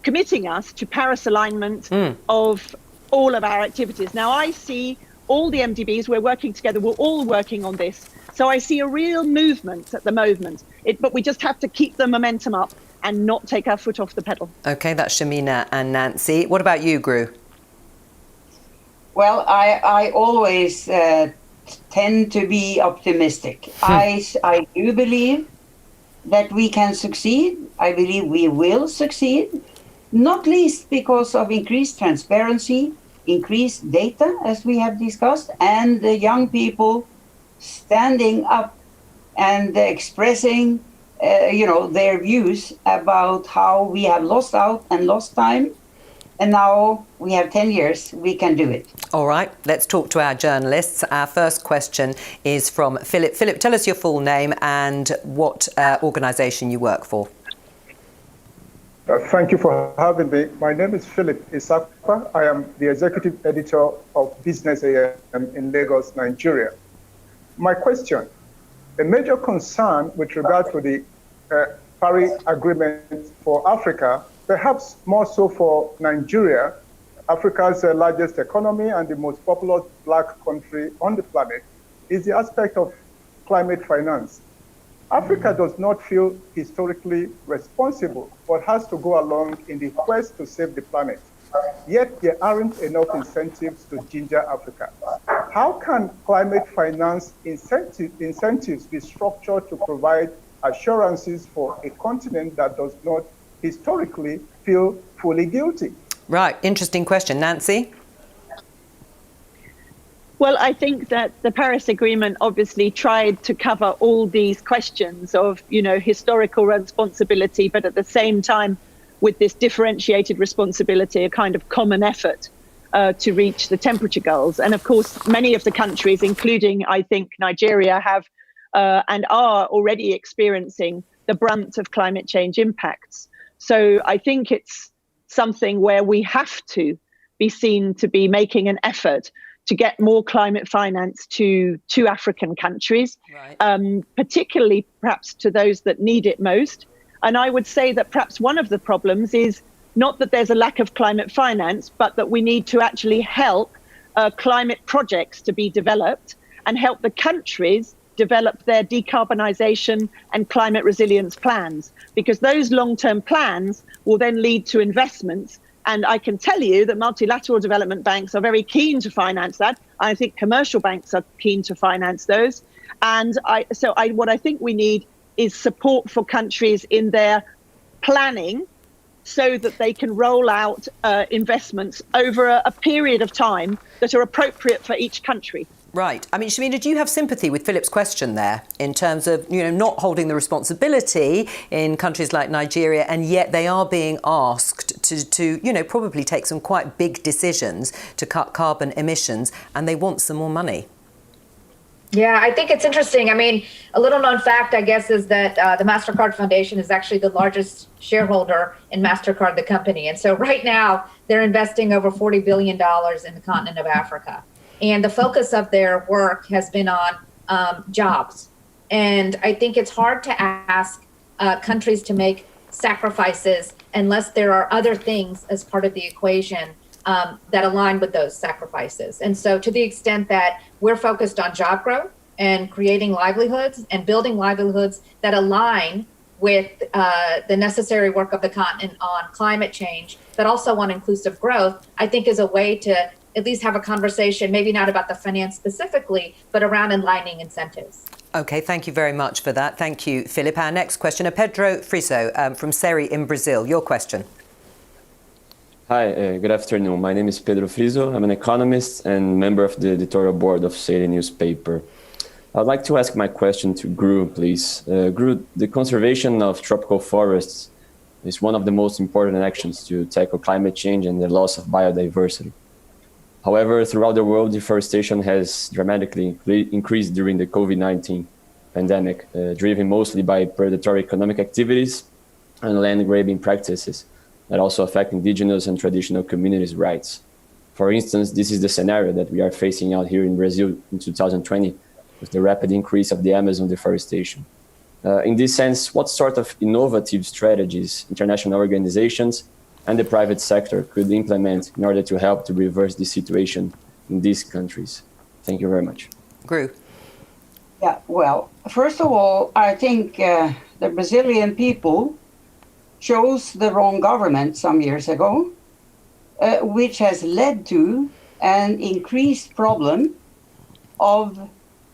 committing us to Paris alignment of all of our activities. Now, I see all the MDBs, we're working together, we're all working on this. So I see a real movement at the moment, but we just have to keep the momentum up and not take our foot off the pedal. OK, that's Shamina and Nancy. What about you, Gru? Well, I always tend to be optimistic. I do believe that we can succeed. I believe we will succeed, not least because of increased transparency, increased data, as we have discussed, and the young people standing up and expressing, their views about how we have lost out and lost time. And now we have 10 years, we can do it. All right, let's talk to our journalists. Our first question is from Philip. Philip, tell us your full name and what organisation you work for. Thank you for having me. My name is Philip Isakwa. I am the executive editor of Business AM in Lagos, Nigeria. My question, a major concern with regard to the Paris Agreement for Africa, perhaps more so for Nigeria, Africa's largest economy and the most populous black country on the planet, is the aspect of climate finance. Africa does not feel historically responsible, but has to go along in the quest to save the planet. Yet there aren't enough incentives to ginger Africa. How can climate finance incentives be structured to provide assurances for a continent that does not historically feel fully guilty? Right, interesting question. Nancy? Well, I think that the Paris Agreement obviously tried to cover all these questions of, historical responsibility, but at the same time, with this differentiated responsibility, a kind of common effort to reach the temperature goals. And of course, many of the countries, including, I think, Nigeria, have and are already experiencing the brunt of climate change impacts. So I think it's something where we have to be seen to be making an effort to get more climate finance to African countries, particularly perhaps to those that need it most. And I would say that perhaps one of the problems is not that there's a lack of climate finance, but that we need to actually help climate projects to be developed and help the countries develop their decarbonisation and climate resilience plans, because those long-term plans will then lead to investments. And I can tell you that multilateral development banks are very keen to finance that. I think commercial banks are keen to finance those. And what I think we need is support for countries in their planning so that they can roll out investments over a period of time that are appropriate for each country. Right. I mean, Shamina, do you have sympathy with Philip's question there in terms of, not holding the responsibility in countries like Nigeria, and yet they are being asked to probably take some quite big decisions to cut carbon emissions, and they want some more money? Yeah, I think it's interesting. I mean, a little known fact, I guess, is that the MasterCard Foundation is actually the largest shareholder in MasterCard, the company. And so right now, they're investing over $40 billion in the continent of Africa. And the focus of their work has been on jobs. And I think it's hard to ask countries to make sacrifices unless there are other things as part of the equation that align with those sacrifices. And so to the extent that we're focused on job growth and creating livelihoods and building livelihoods that align with the necessary work of the continent on climate change, but also on inclusive growth, I think is a way to at least have a conversation, maybe not about the finance specifically, but around aligning incentives. Okay, thank you very much for that. Thank you, Philip. Our next questioner, Pedro Friso from Seri in Brazil. Your question. Hi, good afternoon. My name is Pedro Friso. I'm an economist and member of the editorial board of Seri newspaper. I'd like to ask my question to Gru, please. Gru, the conservation of tropical forests is one of the most important actions to tackle climate change and the loss of biodiversity. However, throughout the world, deforestation has dramatically increased during the COVID-19 pandemic, driven mostly by predatory economic activities and land grabbing practices that also affect indigenous and traditional communities' rights. For instance, this is the scenario that we are facing out here in Brazil in 2020 with the rapid increase of the Amazon deforestation. In this sense, what sort of innovative strategies international organizations and the private sector could implement in order to help to reverse the situation in these countries? Thank you very much. Gru. Yeah, well, first of all, I think the Brazilian people chose the wrong government some years ago, which has led to an increased problem of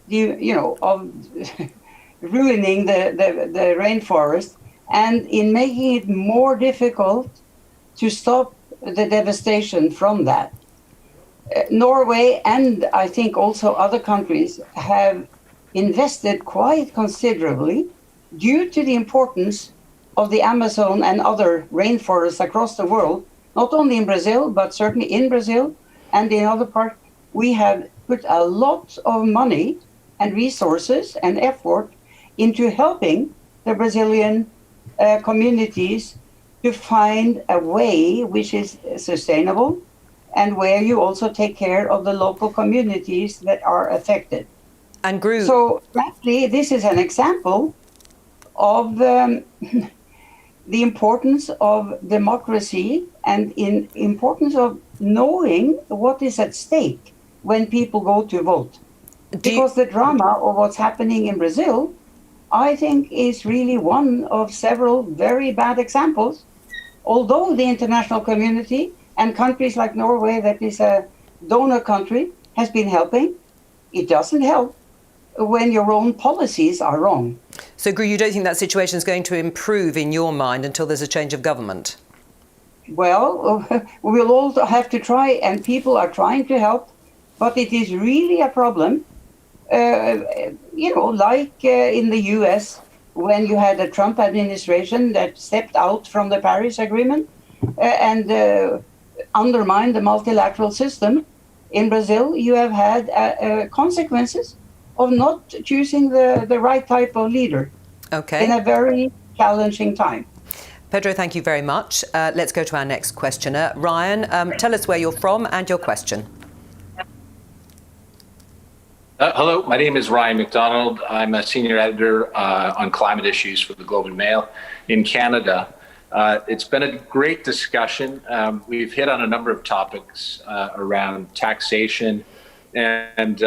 ruining the rainforest and in making it more difficult to stop the devastation from that. Norway and I think also other countries have invested quite considerably due to the importance of the Amazon and other rainforests across the world, not only in Brazil, but certainly in Brazil and in other parts. We have put a lot of money and resources and effort into helping the Brazilian communities to find a way which is sustainable and where you also take care of the local communities that are affected. And Gru. So frankly, this is an example of the importance of democracy and in importance of knowing what is at stake when people go to vote. Because the drama of what's happening in Brazil, I think, is really one of several very bad examples. Although the international community and countries like Norway, that is a donor country, has been helping, it doesn't help when your own policies are wrong. So, Gru, you don't think that situation is going to improve in your mind until there's a change of government? Well, we'll all have to try, and people are trying to help, but it is really a problem. Like in the US, when you had a Trump administration that stepped out from the Paris Agreement and undermined the multilateral system. In Brazil, you have had consequences of not choosing the right type of leader in a very challenging time. Pedro, thank you very much. Let's go to our next questioner. Ryan, tell us where you're from and your question. Hello, my name is Ryan McDonald. I'm a senior editor on climate issues for the Globe and Mail in Canada. It's been a great discussion. We've hit on a number of topics around taxation and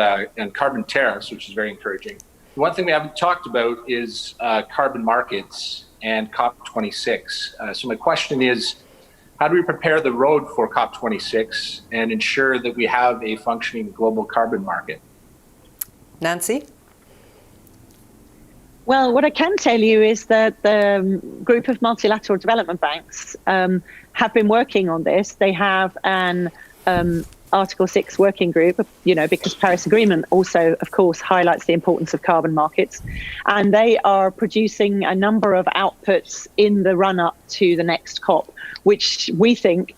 carbon tariffs, which is very encouraging. One thing we haven't talked about is carbon markets and COP26. So my question is, how do we prepare the road for COP26 and ensure that we have a functioning global carbon market? Nancy? Well, what I can tell you is that the group of multilateral development banks have been working on this. They have an Article 6 working group, because Paris Agreement also, of course, highlights the importance of carbon markets. And they are producing a number of outputs in the run-up to the next COP, which we think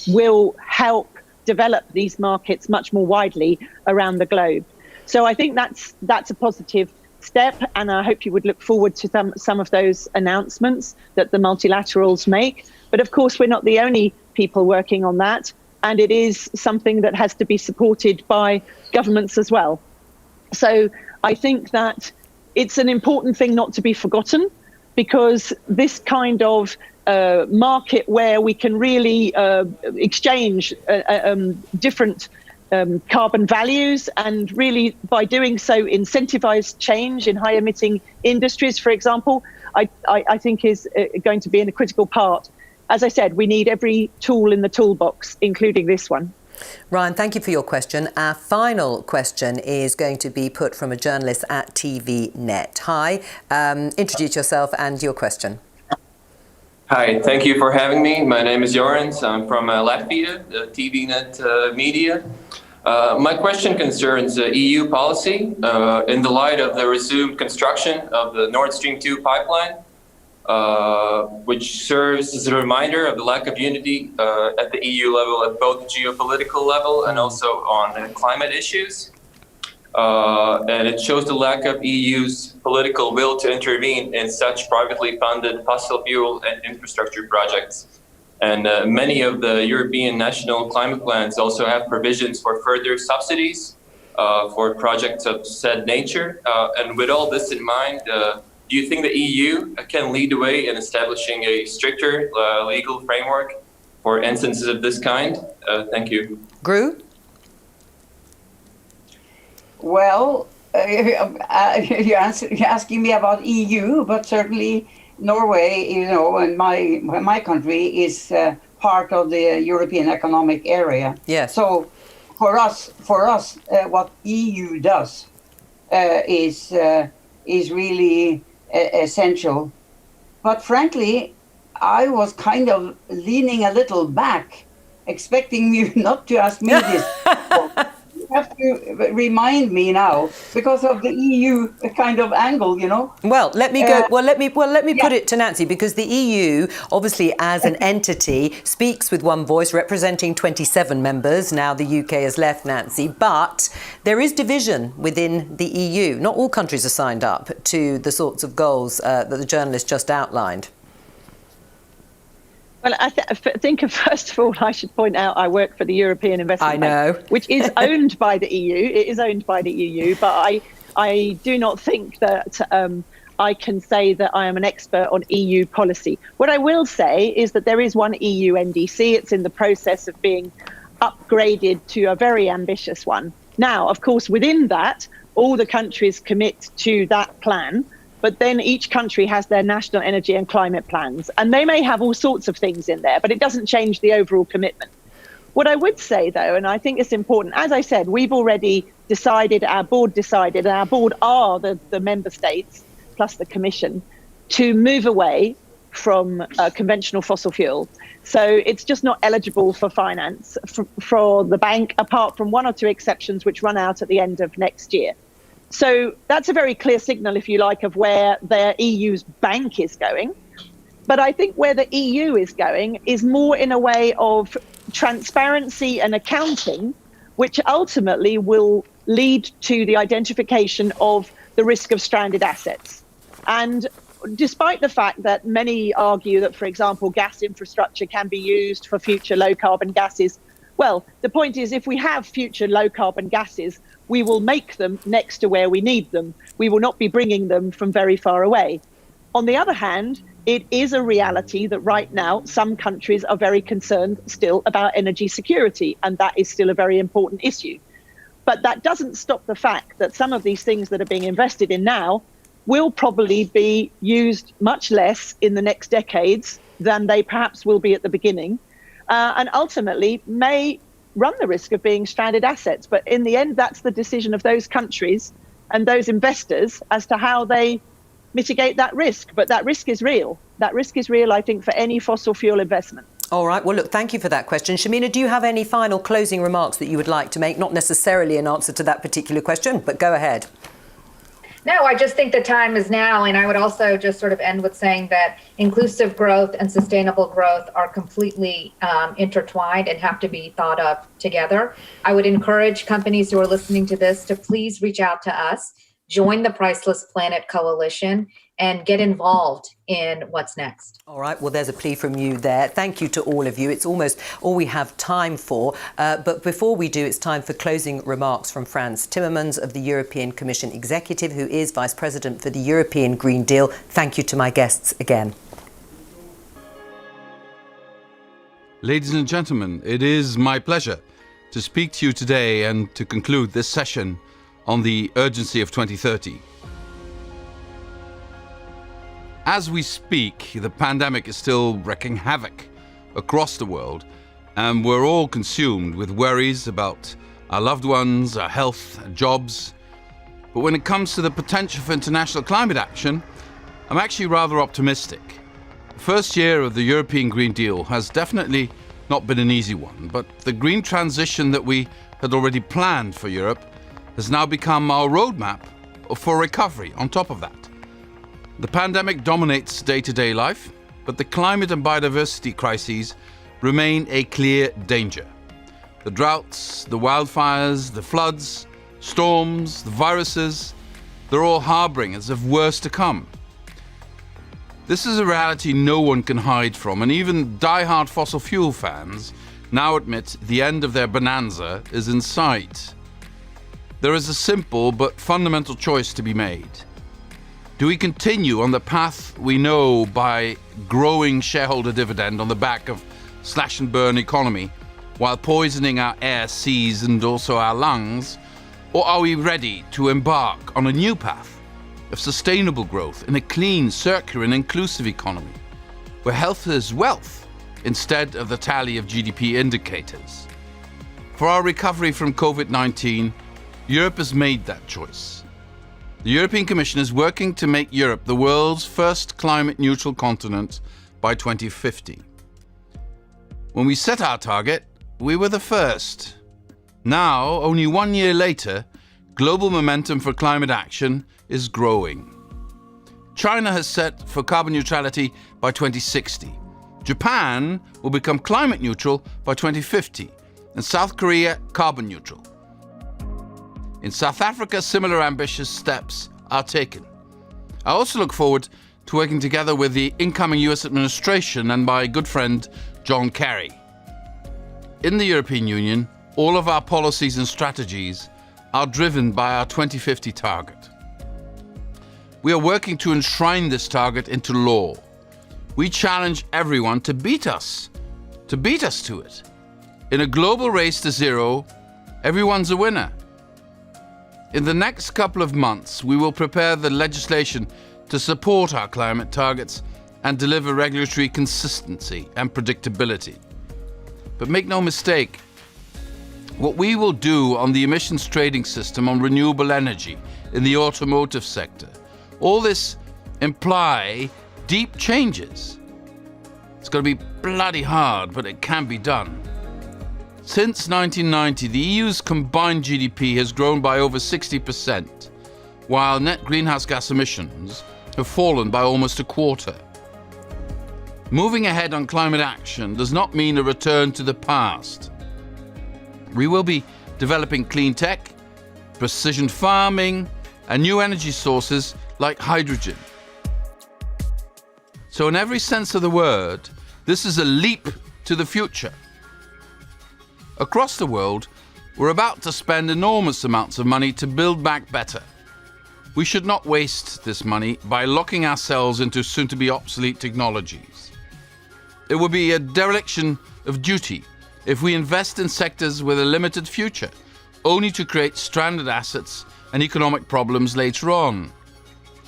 will help develop these markets much more widely around the globe. So I think that's a positive step, and I hope you would look forward to some of those announcements that the multilaterals make. But of course, we're not the only people working on that, and it is something that has to be supported by governments as well. So I think that it's an important thing not to be forgotten, because this kind of market where we can really exchange different carbon values, and really by doing so incentivize change in high emitting industries, for example, I think is going to be a critical part. As I said, we need every tool in the toolbox, including this one. Ryan, thank you for your question. Our final question is going to be put from a journalist at TVNet. Hi, introduce yourself and your question. Hi, thank you for having me. My name is Jorens. I'm from Latvia, TVNet Media. My question concerns EU policy in the light of the resumed construction of the Nord Stream 2 pipeline, which serves as a reminder of the lack of unity at the EU level at both the geopolitical level and also on climate issues. And it shows the lack of EU's political will to intervene in such privately funded fossil fuel and infrastructure projects. And many of the European national climate plans also have provisions for further subsidies for projects of said nature. And with all this in mind, do you think the EU can lead the way in establishing a stricter legal framework for instances of this kind? Thank you. Gru? Well, you're asking me about EU, but certainly Norway, and my country is part of the European Economic Area. Yes. So for us, what EU does is really essential. But frankly, I was kind of leaning a little back, expecting you not to ask me this. You have to remind me now because of the EU kind of angle, Well, let me go. Let me put it to Nancy, because the EU, obviously, as an entity, speaks with one voice, representing 27 members. Now the UK has left, Nancy, but there is division within the EU. Not all countries are signed up to the sorts of goals that the journalist just outlined. Well, I think first of all, I should point out I work for the European Investment Bank, which is owned by the EU. It is owned by the EU, but I do not think that I can say that I am an expert on EU policy. What I will say is that there is one EU NDC. It's in the process of being upgraded to a very ambitious one. Now, of course, within that, all the countries commit to that plan. But then each country has their national energy and climate plans, and they may have all sorts of things in there, but it doesn't change the overall commitment. What I would say, though, and I think it's important, as I said, we've already decided, our board are the member states plus the Commission, to move away from conventional fossil fuel. So it's just not eligible for finance for the bank, apart from one or two exceptions which run out at the end of next year. So that's a very clear signal, if you like, of where the EU's bank is going. But I think where the EU is going is more in a way of transparency and accounting, which ultimately will lead to the identification of the risk of stranded assets. And despite the fact that many argue that, for example, gas infrastructure can be used for future low carbon gases, well, the point is, if we have future low carbon gases, we will make them next to where we need them. We will not be bringing them from very far away. On the other hand, it is a reality that right now some countries are very concerned still about energy security, and that is still a very important issue. But that doesn't stop the fact that some of these things that are being invested in now will probably be used much less in the next decades than they perhaps will be at the beginning, and ultimately may run the risk of being stranded assets. But in the end, that's the decision of those countries and those investors as to how they mitigate that risk. But that risk is real. That risk is real, I think, for any fossil fuel investment. All right. Well, look, thank you for that question. Shamina, do you have any final closing remarks that you would like to make? Not necessarily an answer to that particular question, but go ahead. No, I just think the time is now. And I would also just sort of end with saying that inclusive growth and sustainable growth are completely intertwined and have to be thought of together. I would encourage companies who are listening to this to please reach out to us, join the Priceless Planet Coalition, and get involved in what's next. All right, well, there's a plea from you there. Thank you to all of you. It's almost all we have time for. But before we do, it's time for closing remarks from Frans Timmermans of the European Commission Executive, who is Vice President for the European Green Deal. Thank you to my guests again. Ladies and gentlemen, it is my pleasure to speak to you today and to conclude this session on the urgency of 2030. As we speak, the pandemic is still wreaking havoc across the world, and we're all consumed with worries about our loved ones, our health, our jobs. But when it comes to the potential for international climate action, I'm actually rather optimistic. The first year of the European Green Deal has definitely not been an easy one, but the green transition that we had already planned for Europe has now become our roadmap for recovery on top of that. The pandemic dominates day-to-day life, but the climate and biodiversity crises remain a clear danger. The droughts, the wildfires, the floods, storms, the viruses, they're all harbingers of worse to come. This is a reality no one can hide from, and even die-hard fossil fuel fans now admit the end of their bonanza is in sight. There is a simple but fundamental choice to be made. Do we continue on the path we know by growing shareholder dividend on the back of slash and burn economy while poisoning our air, seas and also our lungs? Or are we ready to embark on a new path of sustainable growth in a clean, circular and inclusive economy where health is wealth instead of the tally of GDP indicators? For our recovery from COVID-19, Europe has made that choice. The European Commission is working to make Europe the world's first climate-neutral continent by 2050. When we set our target, we were the first. Now, only 1 year later, global momentum for climate action is growing. China has set for carbon neutrality by 2060. Japan will become climate neutral by 2050, and South Korea carbon neutral. In South Africa, similar ambitious steps are taken. I also look forward to working together with the incoming US administration and my good friend, John Kerry. In the European Union, all of our policies and strategies are driven by our 2050 target. We are working to enshrine this target into law. We challenge everyone to beat us to it. In a global race to zero, everyone's a winner. In the next couple of months, we will prepare the legislation to support our climate targets and deliver regulatory consistency and predictability. But make no mistake, what we will do on the emissions trading system, on renewable energy, in the automotive sector, all this imply deep changes. It's going to be bloody hard, but it can be done. Since 1990, the EU's combined GDP has grown by over 60%, while net greenhouse gas emissions have fallen by almost a quarter. Moving ahead on climate action does not mean a return to the past. We will be developing clean tech, precision farming, and new energy sources like hydrogen. So in every sense of the word, this is a leap to the future. Across the world, we're about to spend enormous amounts of money to build back better. We should not waste this money by locking ourselves into soon-to-be obsolete technologies. It would be a dereliction of duty if we invest in sectors with a limited future, only to create stranded assets and economic problems later on.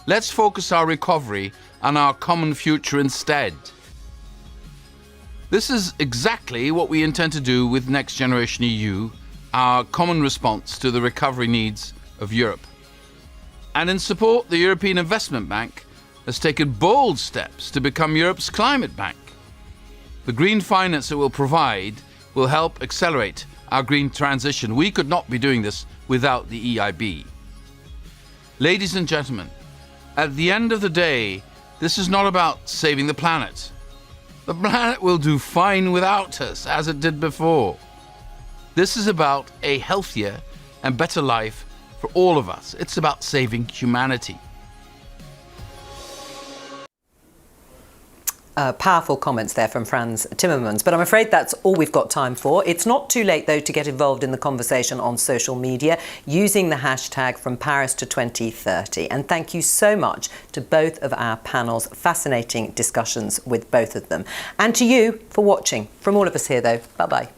Let's focus our recovery on our common future instead. This is exactly what we intend to do with Next Generation EU, our common response to the recovery needs of Europe. And in support, the European Investment Bank has taken bold steps to become Europe's climate bank. The green finance it will provide will help accelerate our green transition. We could not be doing this without the EIB. Ladies and gentlemen, at the end of the day, this is not about saving the planet. The planet will do fine without us, as it did before. This is about a healthier and better life for all of us. It's about saving humanity. Powerful comments there from Frans Timmermans, but I'm afraid that's all we've got time for. It's not too late, though, to get involved in the conversation on social media using the hashtag From Paris to 2030. And thank you so much to both of our panels. Fascinating discussions with both of them. And to you for watching. From all of us here, though, bye-bye.